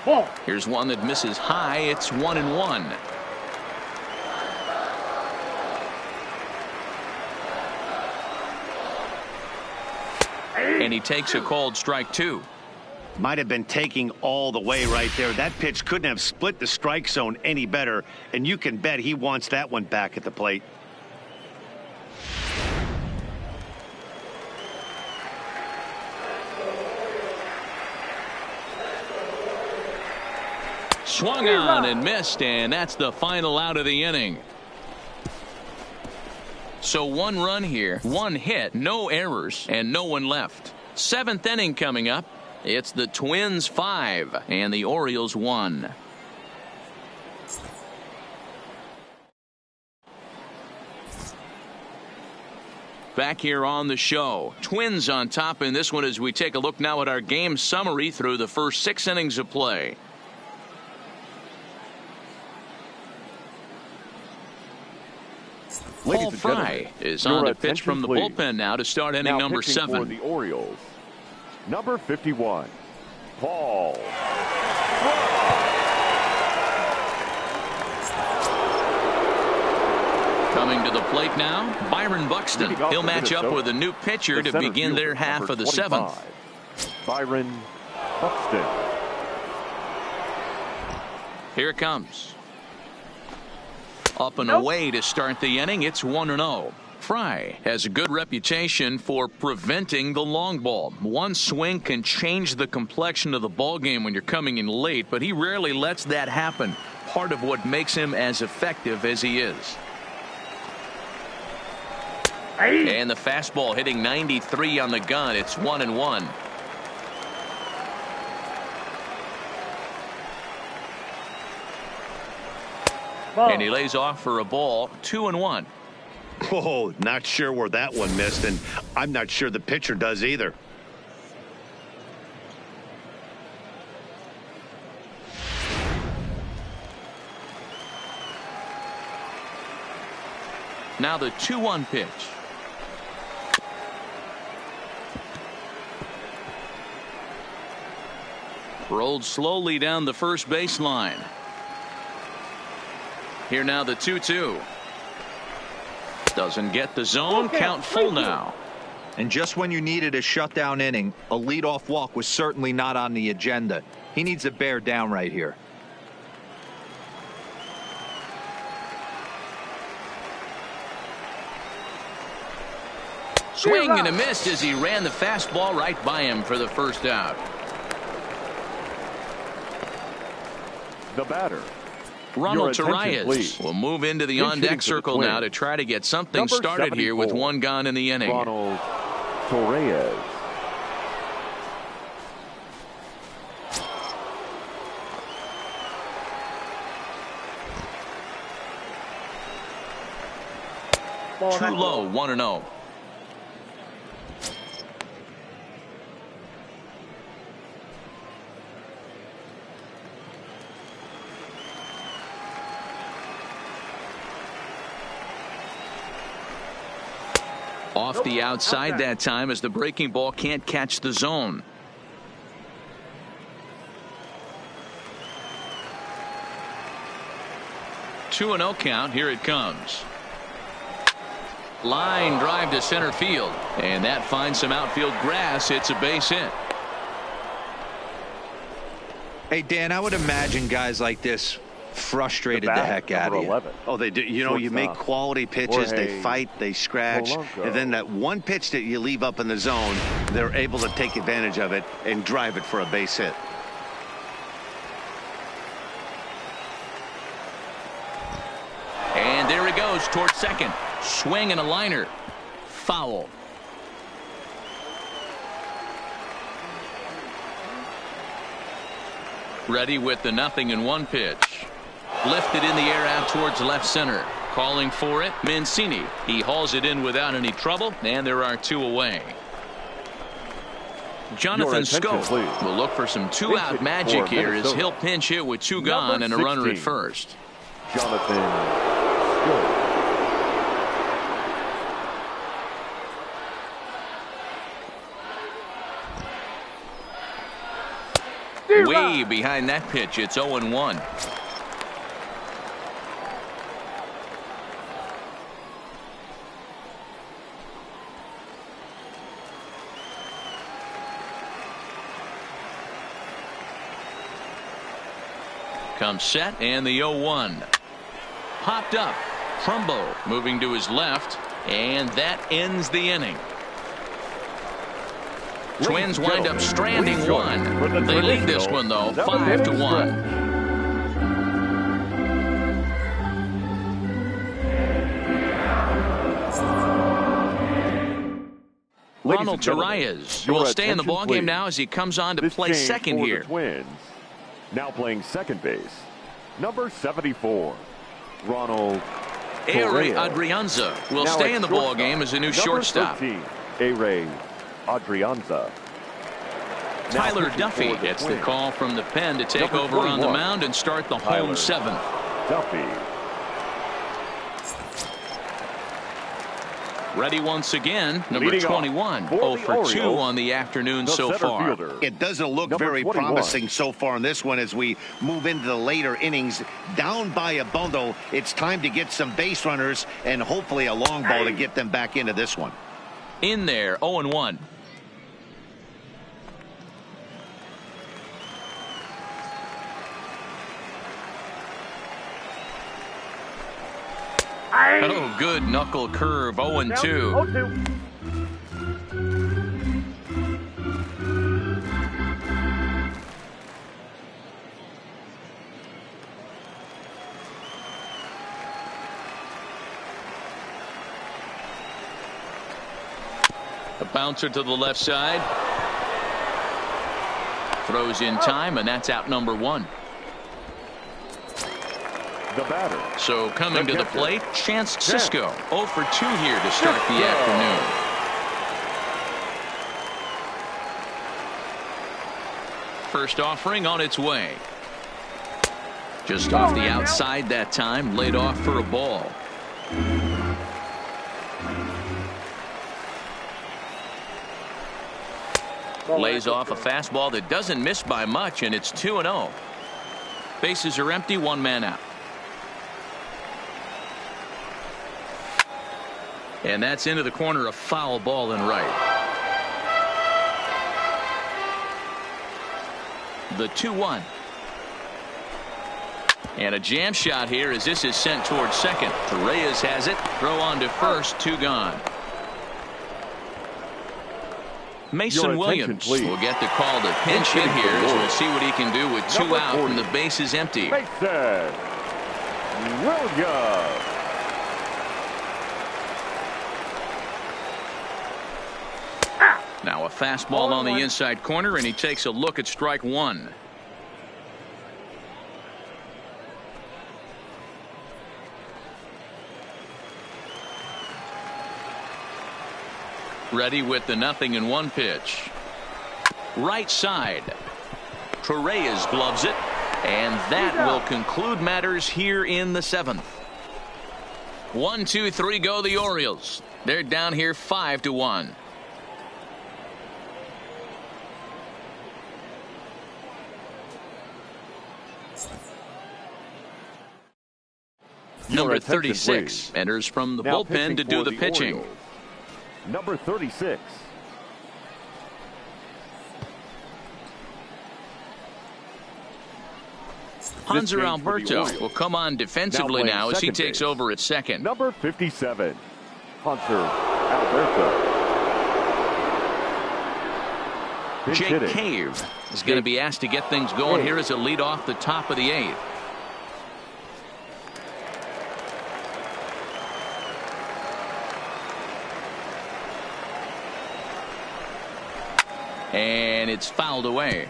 Ball. Here's one that misses high. It's 1-1. And he takes a called strike 2. Might have been taking all the way right there. That pitch couldn't have split the strike zone any better, and you can bet he wants that one back at the plate. Swung on and missed, and that's the final out of the inning. So 1 run here, 1 hit, no errors, and no one left. 7th inning coming up. It's the Twins 5 and the Orioles 1. Back here on the show. Twins on top in this one as we take a look now at our game summary through the first 6 innings of play. Paul Fry is on to pitch from the bullpen now to start inning number 7. For the Orioles, number 51, Paul Fry. Coming to the plate now, Byron Buxton. He'll match up with a new pitcher to begin their half of the 7th. Byron Buxton. Here it comes. Up and away to start the inning. It's 1-0. Fry has a good reputation for preventing the long ball. One swing can change the complexion of the ball game when you're coming in late, but he rarely lets that happen. Part of what makes him as effective as he is. And the fastball hitting 93 on the gun. It's 1-1. And he lays off for a ball. 2-1. Oh, not sure where that one missed, and I'm not sure the pitcher does either. Now the 2-1 pitch. Rolled slowly down the first baseline. Here now the 2-2. Doesn't get the zone. Count full now. And just when you needed a shutdown inning, a leadoff walk was certainly not on the agenda. He needs to bear down right here. Swing and a miss as he ran the fastball right by him for the first out. The batter, Ronald Torres will move into the on-deck circle now to try to get something started here with 1 gone in the inning. Ronald Torres. Too low, 1-0. Off the outside that time as the breaking ball can't catch the zone. Two and 0 count. Here it comes. Line drive to center field, and that finds some outfield grass. It's a base hit. Hey, Dan, I would imagine guys like this frustrated the heck out of you. Oh, they do. You know, you make quality pitches. They fight, they scratch, and then that one pitch that you leave up in the zone, they're able to take advantage of it and drive it for a base hit. And there he goes towards second. Swing and a liner. Foul. Ready with the 0-1 pitch. Lifted in the air out towards left center. Calling for it, Mancini. He hauls it in without any trouble, and there are 2 away. Jonathan Scope will look for some 2-out magic here as he'll pinch hit with 2 gone and a runner at first. Jonathan Scope. Way behind that pitch. It's 0-1. Comes set and the 0-1. Popped up. Trumbo moving to his left, and that ends the inning. Twins wind up stranding 1. They lead this one though 5-1. Ronald Torreyes will stay in the ballgame now as he comes on to play second here. Twins now playing second base. Number 74, Ronald Ray Adrianza will stay in the ballgame as a new shortstop. 13, Ray Adrianza. Tyler Duffy gets the call from the pen to take over on the mound and start the home 7th. Duffy. Ready once again, number 21. 0 for 2 on the afternoon so far. It doesn't look very promising so far in this one as we move into the later innings. Down by a bundle, it's time to get some base runners and hopefully a long ball to get them back into this one. In there, 0-1. Oh, good knuckle curve. 0-2. 0-2. A bouncer to the left side. Throws in time, and that's out number 1. The batter. So coming to the plate, Chance Sisco. 0 for 2 here to start the afternoon. First offering on its way. Just off the outside that time, laid off for a ball. Lays off a fastball that doesn't miss by much, and it's 2-0. Bases are empty, 1 man out. And that's into the corner, a foul ball and right. The 2-1. And a jam shot here as this is sent towards second. Torreyes has it. Throw on to first. 2 gone. Mason Williams will get the call to pinch hit here as we'll see what he can do with 2 out and the base is empty. Mason Williams. Now a fastball on the inside corner, and he takes a look at strike 1. Ready with the 0-1 pitch. Right side. Torreyes gloves it, and that will conclude matters here in the 7th. 1, 2, 3 go the Orioles. They're down here 5-1. Number 36 enters from the bullpen to do the pitching. Orioles. Number 36. Hanser Alberto will come on defensively now as he takes over at second. Number 57. Hanser Alberto. Jake Cave is going to be asked to get things going here as a lead off the top of the 8th. And it's fouled away.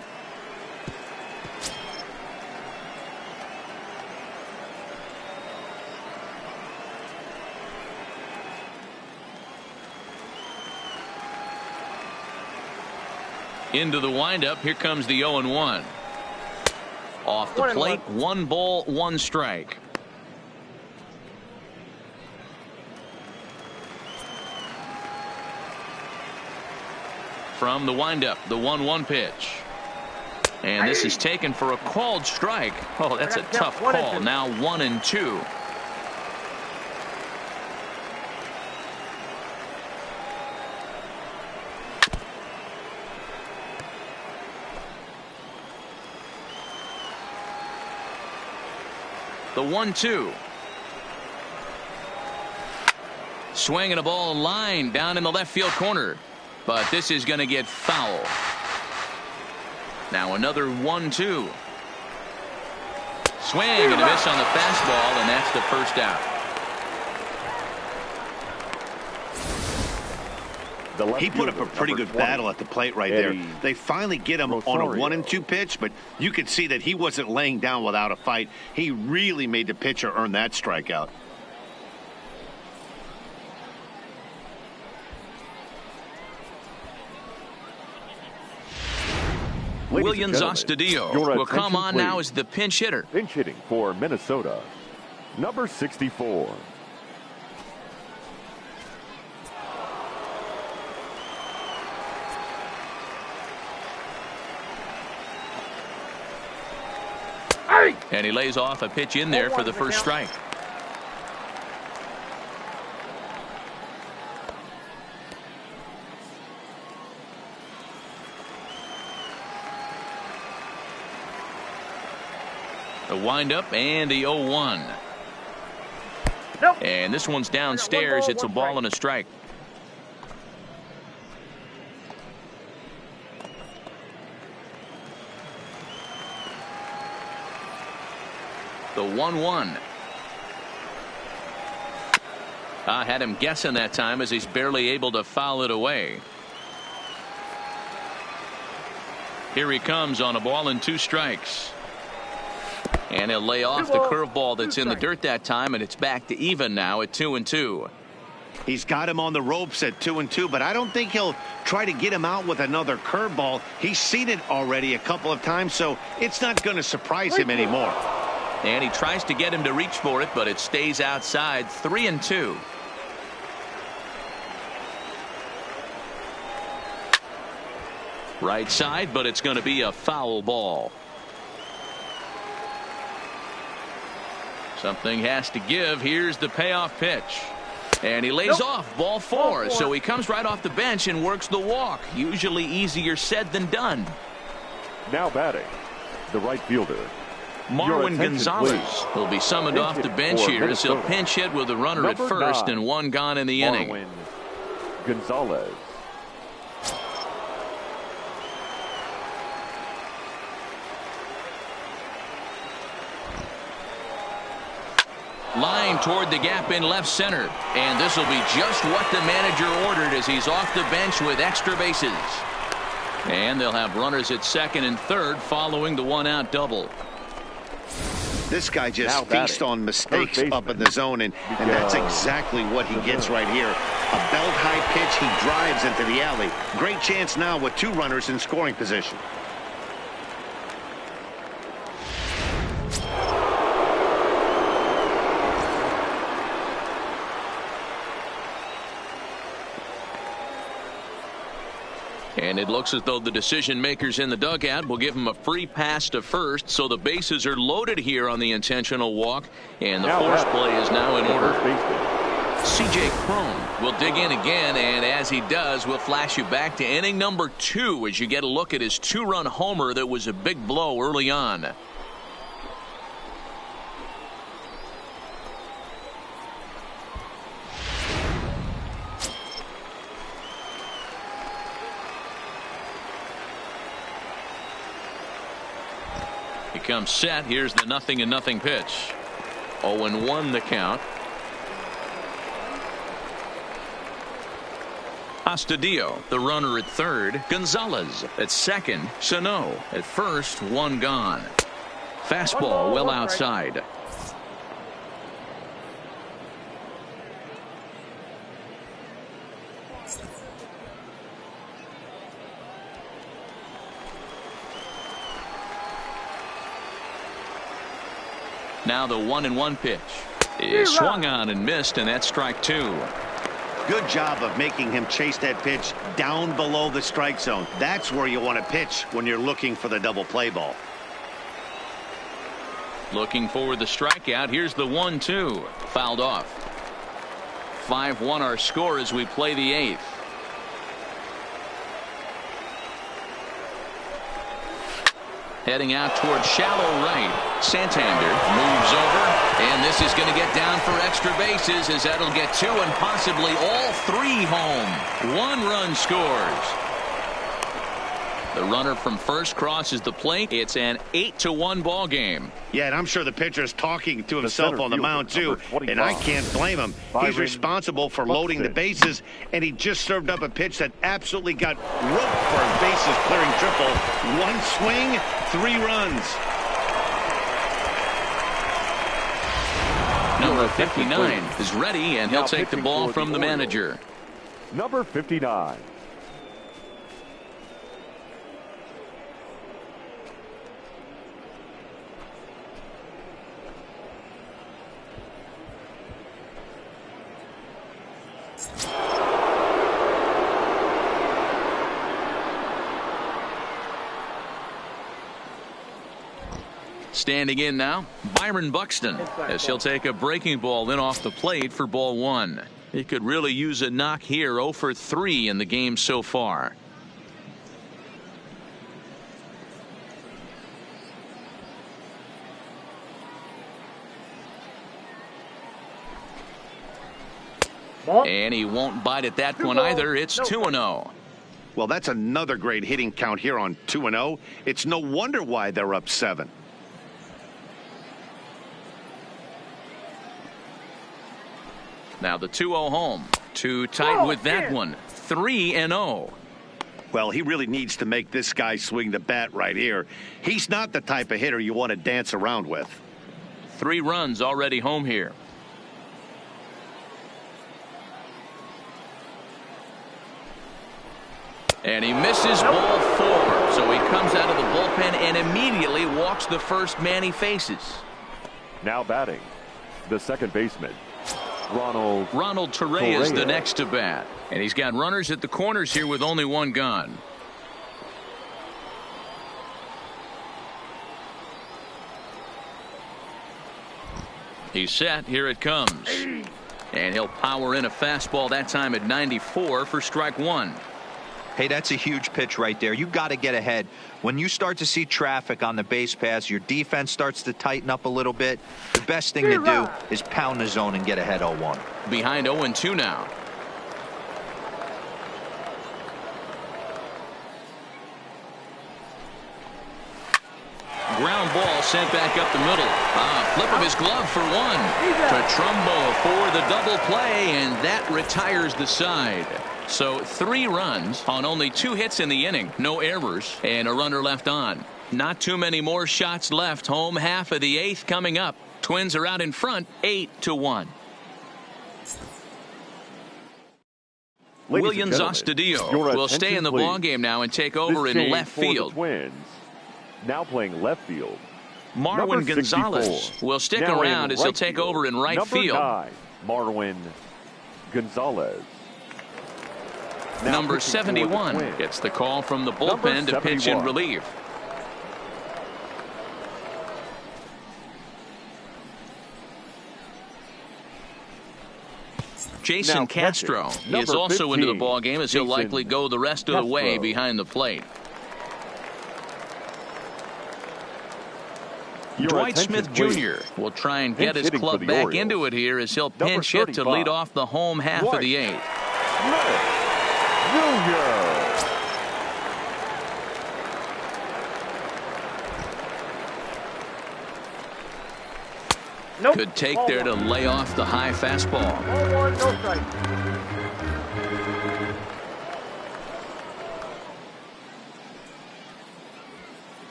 Into the windup. Here comes the 0-1. Off the plate. 1 ball, 1 strike. From the windup, the 1-1 pitch. And this is taken for a called strike. Oh, that's a tough call. Now 1-2. The 1-2. Swinging a ball line down in the left field corner. But this is going to get foul. Now another 1-2. Swing and a miss on the fastball, and that's the first out. He put up a pretty good battle at the plate right there. They finally get him on a 1-2 pitch, but you could see that he wasn't laying down without a fight. He really made the pitcher earn that strikeout. Williams Astudillo will come on now as the pinch hitter. Pinch hitting for Minnesota, number 64. And he lays off a pitch in there for the first strike. The windup and the 0-1. Nope. And this one's downstairs. It's a ball and a strike. The 1-1. I had him guessing that time as he's barely able to foul it away. Here he comes on a ball and 2 strikes. And he'll lay off the curveball that's in the dirt that time, and it's back to even now at 2-2. He's got him on the ropes at 2-2, but I don't think he'll try to get him out with another curveball. He's seen it already a couple of times, so it's not going to surprise him anymore. And he tries to get him to reach for it, but it stays outside. 3-2. Right side, but it's going to be a foul ball. Something has to give. Here's the payoff pitch. And he lays off ball 4. So he comes right off the bench and works the walk. Usually easier said than done. Now batting, the right fielder, Marwin Gonzalez will be summoned off the bench here as he'll pinch hit with a runner at first and 1 gone in the inning. Marwin Gonzalez. Line toward the gap in left center. And this will be just what the manager ordered as he's off the bench with extra bases. And they'll have runners at second and third following the 1-out double. This guy just feasts on mistakes up in the zone, and that's exactly what he gets right here. A belt-high pitch, he drives into the alley. Great chance now with 2 runners in scoring position. And it looks as though the decision makers in the dugout will give him a free pass to first, so the bases are loaded here on the intentional walk, and the force play is now in order. C.J. Cron will dig in again, and as he does, we'll flash you back to inning number 2 as you get a look at his 2-run homer that was a big blow early on. He comes set. Here's the 0-0 pitch. 0-1 the count. Astudillo, the runner at third. Gonzalez at second. Sano at first. 1 gone. Fastball well outside. Now the 1-1 pitch is swung on and missed, and that's strike 2. Good job of making him chase that pitch down below the strike zone. That's where you want to pitch when you're looking for the double play ball. Looking for the strikeout. Here's the 1-2. Fouled off. 5-1 our score as we play the 8th. Heading out towards shallow right. Santander moves over, and this is going to get down for extra bases as that'll get 2 and possibly all 3 home. 1 run scores. The runner from first crosses the plate. It's an 8-1 ball game. Yeah, and I'm sure the pitcher's talking to himself on the mound too, and I can't blame him. He's responsible for loading the bases, and he just served up a pitch that absolutely got roped for a bases clearing triple. 1 swing, 3 runs. Number 59 is ready, and he'll take the ball from the manager. Number 59. Standing in now, Byron Buxton, as he'll take a breaking ball in off the plate for ball 1. He could really use a knock here. 0 for 3 in the game so far. And he won't bite at that one either. It's 2-0. Well, that's another great hitting count here on 2-0. It's no wonder why they're up 7. Now the 2-0 home. Too tight with that one. 3-0. Well, he really needs to make this guy swing the bat right here. He's not the type of hitter you want to dance around with. 3 runs already home here. And he misses ball 4. So he comes out of the bullpen and immediately walks the first man he faces. Now batting, the second baseman, Ronald Torreyes is the next to bat. And he's got runners at the corners here with only 1 gone. He's set. Here it comes. And he'll power in a fastball that time at 94 for strike 1. Hey, that's a huge pitch right there. You got to get ahead. When you start to see traffic on the base pass, your defense starts to tighten up a little bit. The best thing to do is pound the zone and get ahead 0-1. Behind 0-2 now. Ground ball sent back up the middle. Flip of his glove for 1. Petrumbo for the double play, and that retires the side. So 3 runs on only 2 hits in the inning. No errors and a runner left on. Not too many more shots left. Home half of the 8th coming up. Twins are out in front 8-1. Williams Astudillo will stay in the ball game now and take over in left field. Twins now playing left field. Marwin Gonzalez will stick around as he'll take over in right field. 9, Marwin Gonzalez. Number 71 gets the call from the bullpen to pitch in relief. Jason Castro is also into the ball game as he'll likely go the rest of the way behind the plate. Dwight Smith Jr. will try and get his club back into it here as he'll pinch hit to lead off the home half of the 8th. Nope. Could take there to lay off the high fastball. 0-1, no strike.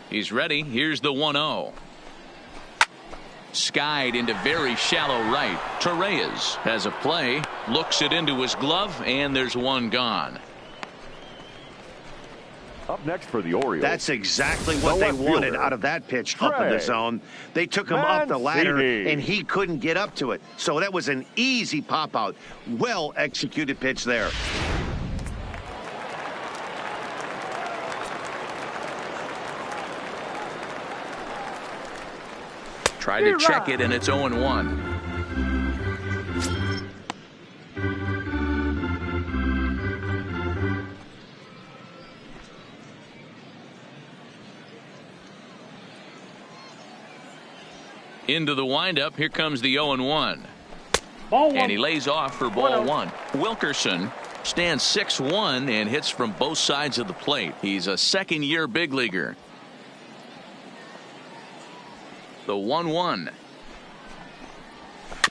He's ready. Here's the 1-0. Skied into very shallow right. Torreyes has a play, looks it into his glove, and there's 1 gone. Up next for the Orioles. That's exactly what they wanted out of that pitch up in the zone. They took him up the ladder, and he couldn't get up to it. So that was an easy pop-out. Well-executed pitch there. Tried to check it, and it's 0-1. Into the windup. Here comes the 0-1. And he lays off for ball one. Wilkerson stands 6'1" and hits from both sides of the plate. He's a second-year big leaguer. The 1-1.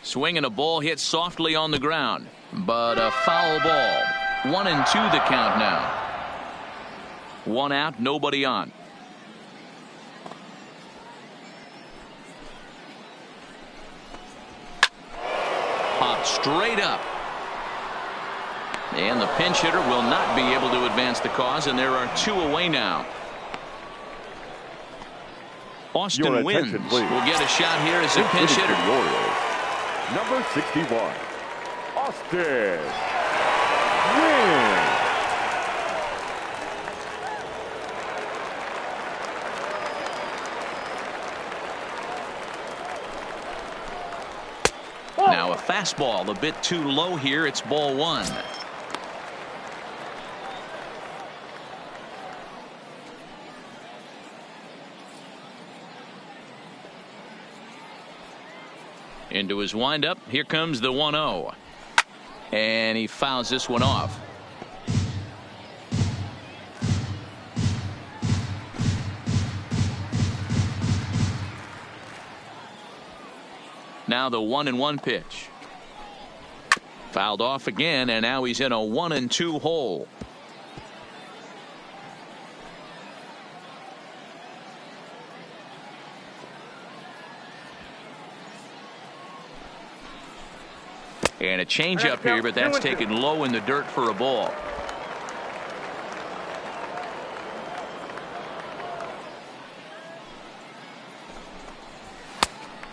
Swinging a ball hit softly on the ground, but a foul ball. 1-2 the count now. One out, nobody on. Popped straight up. And the pinch hitter will not be able to advance the cause, and there are 2 away now. Austin Wins will get a shot here as a pinch hitter. Number 61, Austin Wins. Now a fastball a bit too low here. It's ball one. Into his windup. Here comes the 1-0. And he fouls this one off. Now the 1-1 pitch. Fouled off again, and now he's in a 1-2 hole. And a changeup here, but that's taken low in the dirt for a ball.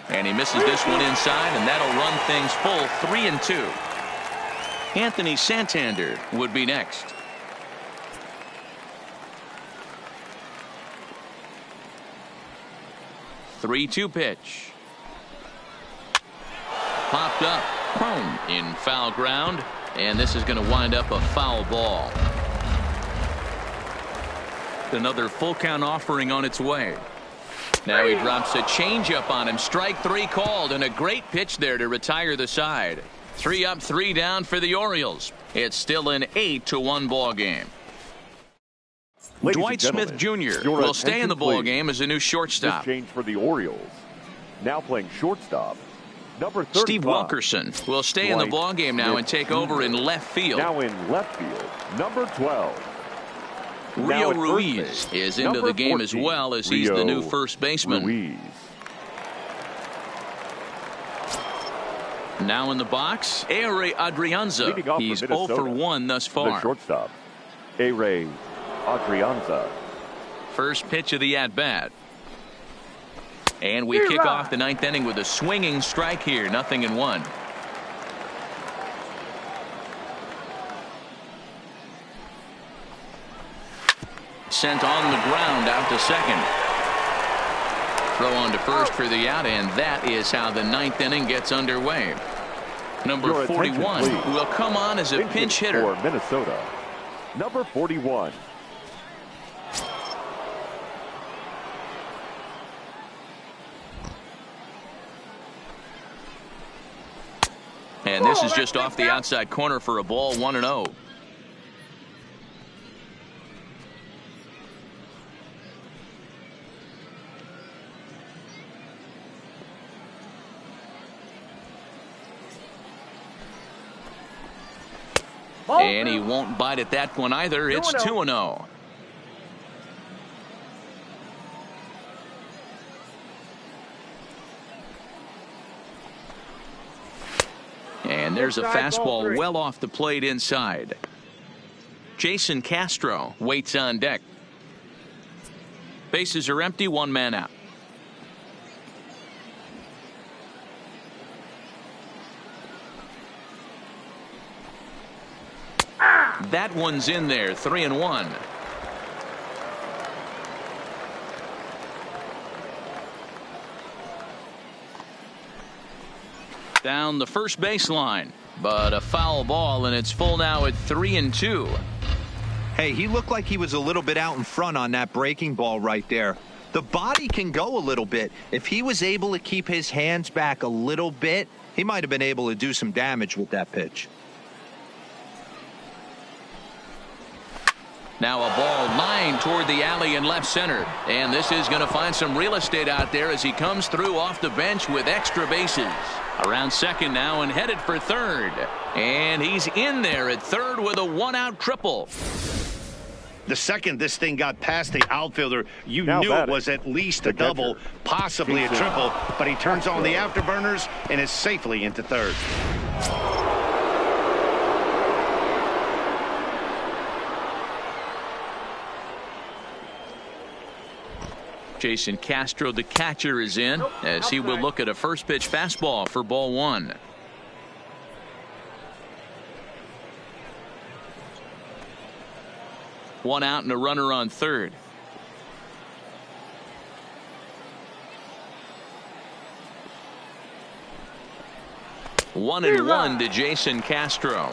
And he misses this one inside, and that'll run things full. 3-2. Anthony Santander would be next. Three-2 pitch. Popped up. Prone in foul ground, and this is going to wind up a foul ball. Another full count offering on its way. Now he drops a changeup on him. Strike 3 called, and a great pitch there to retire the side. 3 up, 3 down for the Orioles. It's still an 8-1 ball game. Dwight Smith Jr. will stay in the ball game as a new shortstop. This change for the Orioles. Now playing shortstop. Number 35, Steve Wilkerson will stay in the ball game now and take over in left field. Now in left field, number 12. Rio Ruiz is into the game as well, as he's the new first baseman. Ruiz. Now in the box, Ehire Adrianza. He's 0 for 1 thus far. The shortstop, Ehire Adrianza. First pitch of the at-bat. And we kick off the 9th inning with a swinging strike here. 0-1. Sent on the ground out to second. Throw on to first for the out, and that is how the 9th inning gets underway. Number 41 will come on as a pinch hitter for Minnesota. Number 41. And this is just off the outside corner for a ball. 1-0. And he won't bite at that one either. It's 2-0. And there's a fastball well off the plate inside. Jason Castro waits on deck. Bases are empty, one man out. That one's in there, 3-1. Down the first baseline, but a foul ball, and it's full now at 3-2. Hey, he looked like he was a little bit out in front on that breaking ball right there. The body can go a little bit. If he was able to keep his hands back a little bit, he might have been able to do some damage with that pitch. Now a ball lined toward the alley in left center. And this is going to find some real estate out there as he comes through off the bench with extra bases. Around second now and headed for third. And he's in there at third with a one-out triple. The second this thing got past the outfielder, you knew it was at least a double, possibly a triple. But he turns on the afterburners and is safely into third. Jason Castro, the catcher, is in as he will look at a first pitch fastball for ball one. One out and a runner on third. One and one to Jason Castro.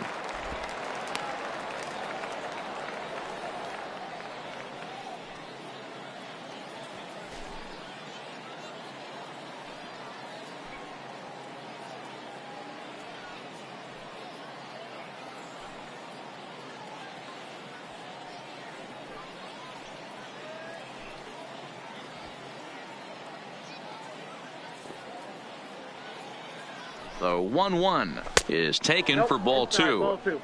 The 1-1 is taken for ball two. Too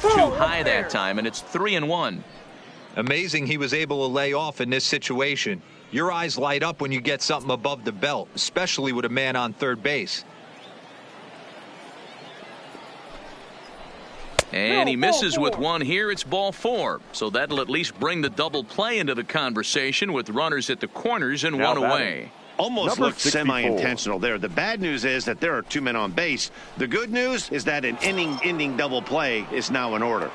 high that time, and it's 3-1. Amazing he was able to lay off in this situation. Your eyes light up when you get something above the belt, especially with a man on third base. And he misses with one here. It's ball four. So that'll at least bring the double play into the conversation with runners at the corners and one away. Almost looked semi-intentional there. The bad news is that there are two men on base. The good news is that an inning-ending double play is now in order.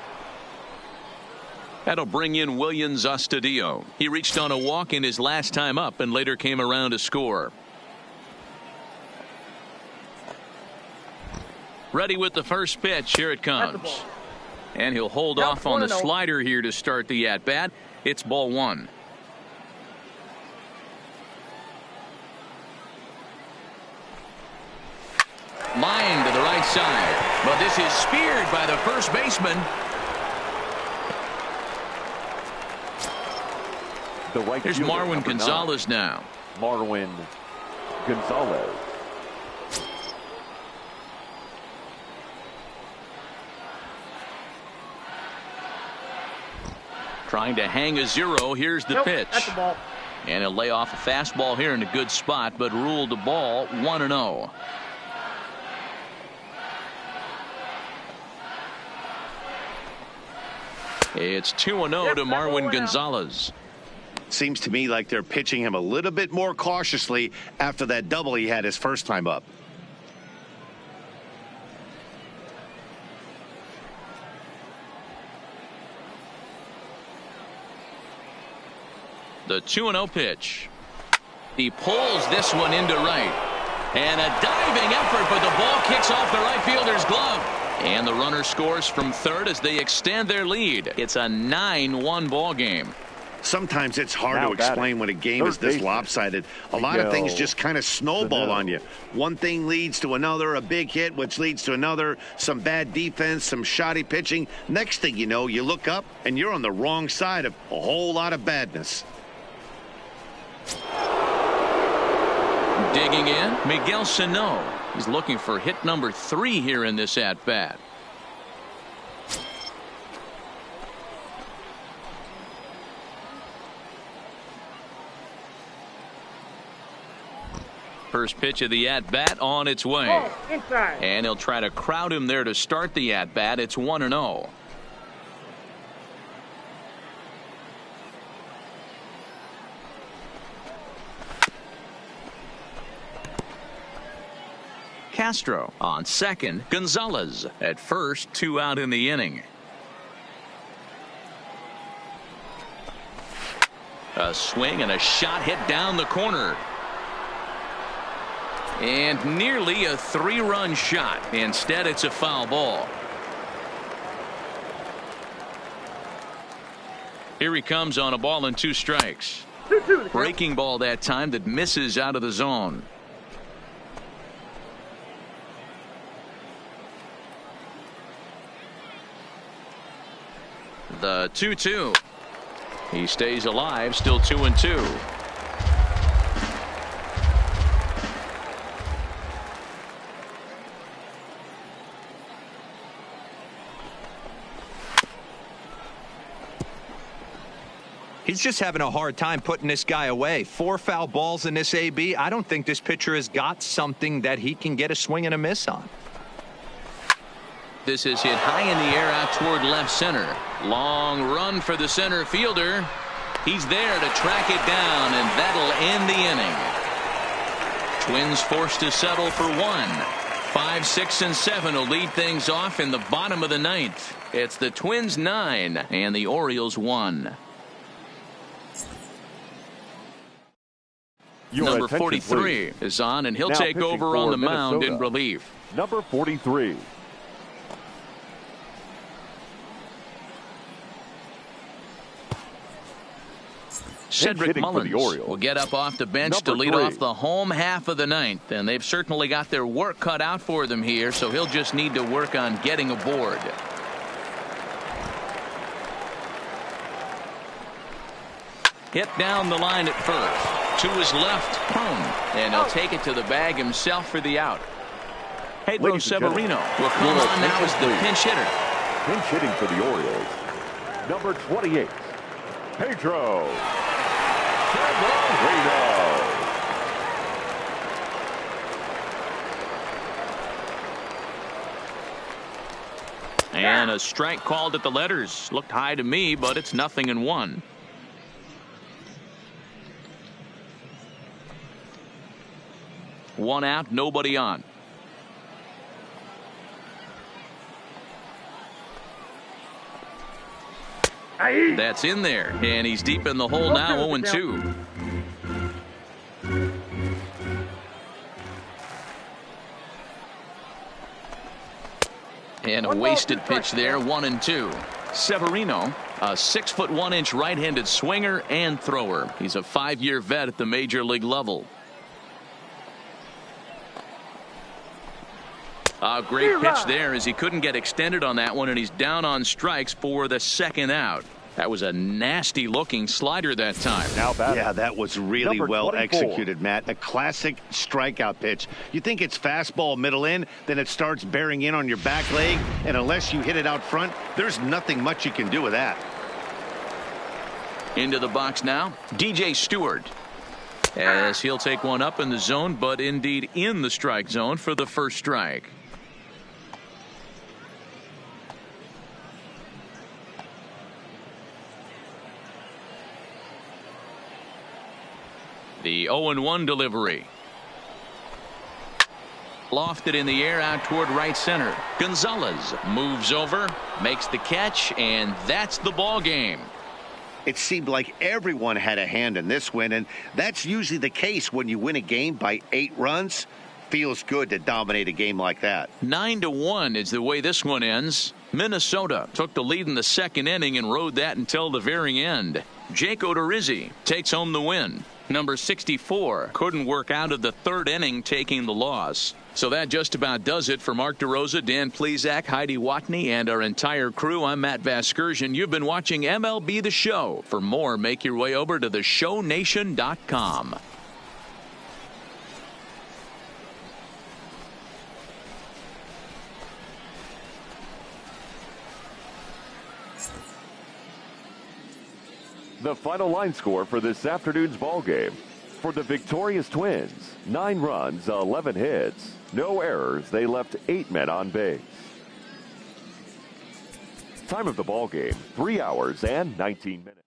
That'll bring in Williams Astudillo. He reached on a walk in his last time up and later came around to score. Ready with the first pitch. Here it comes. And he'll hold off on the slider here to start the at-bat. It's ball one. Line to the right side. But this is speared by the first baseman. Here's Marwin Gonzalez now. Marwin Gonzalez. Trying to hang a zero. Here's the pitch. That's the ball. And he'll lay off a fastball here in a good spot, but ruled the ball 1-0. It's 2-0 to Marwin Gonzalez. Seems to me like they're pitching him a little bit more cautiously after that double he had his first time up. The 2-0 pitch. He pulls this one into right. And a diving effort, but the ball kicks off the right fielder's glove. And the runner scores from third as they extend their lead. It's a 9-1 ball game. Sometimes it's hard to explain when a game is this lopsided. A lot of things just kind of snowball on you. One thing leads to another, a big hit, which leads to another, some bad defense, some shoddy pitching. Next thing you know, you look up and you're on the wrong side of a whole lot of badness. Digging in, Miguel Sano. He's looking for hit number 3 here in this at-bat. First pitch of the at-bat on its way. Oh, inside. And he'll try to crowd him there to start the at-bat. It's 1-0. Castro on second. Gonzalez at first. 2 out in the inning. A swing and a shot hit down the corner. And nearly a 3-run shot. Instead, it's a foul ball. Here he comes on a ball and 2 strikes. Breaking ball that time that misses out of the zone. The 2-2. He stays alive, still 2-2. He's just having a hard time putting this guy away. 4 foul balls in this AB. I don't think this pitcher has got something that he can get a swing and a miss on. This is hit high in the air out toward left center. Long run for the center fielder. He's there to track it down, and that'll end the inning. Twins forced to settle for 1. 5, 6, and 7 will lead things off in the bottom of the 9th. It's the Twins 9 and the Orioles 1. Number 43 is on, and he'll take over on the mound in relief. Number 43. Cedric Mullins will get up off the bench to lead off the home half of the 9th, and they've certainly got their work cut out for them here, so he'll just need to work on getting aboard. Hit down the line at first. To his left, prone, and he'll take it to the bag himself for the out. Pedro Severino will come on now as the pinch hitter. Pinch hitting for the Orioles. Number 28, Pedro Severino. And a strike called at the letters. Looked high to me, but it's 0-1. One out, nobody on. That's in there, and he's deep in the hole now, 0-2. And a wasted pitch there, 1-2. Severino, a 6'1" right-handed swinger and thrower. He's a 5-year vet at the major league level. A great pitch there as he couldn't get extended on that one, and he's down on strikes for the second out. That was a nasty looking slider that time. Yeah, that was really well executed, Matt. A classic strikeout pitch. You think it's fastball middle in, then it starts bearing in on your back leg, and unless you hit it out front, there's nothing much you can do with that. Into the box now, DJ Stewart, as he'll take one up in the zone, but indeed in the strike zone for the first strike. The 0-1 delivery. Lofted in the air out toward right center. Gonzalez moves over, makes the catch, and that's the ball game. It seemed like everyone had a hand in this win, and that's usually the case when you win a game by 8 runs. Feels good to dominate a game like that. 9-1 is the way this one ends. Minnesota took the lead in the second inning and rode that until the very end. Jake Odorizzi takes home the win. Number 64 couldn't work out of the third inning, taking the loss. So that just about does it for Mark DeRosa, Dan Plesac, Heidi Watney, and our entire crew. I'm Matt Vasgersian. You've been watching MLB The Show. For more, make your way over to theshownation.com. The final line score for this afternoon's ball game. For the victorious Twins, 9 runs, 11 hits, no errors. They left 8 men on base. Time of the ball game, 3 hours and 19 minutes.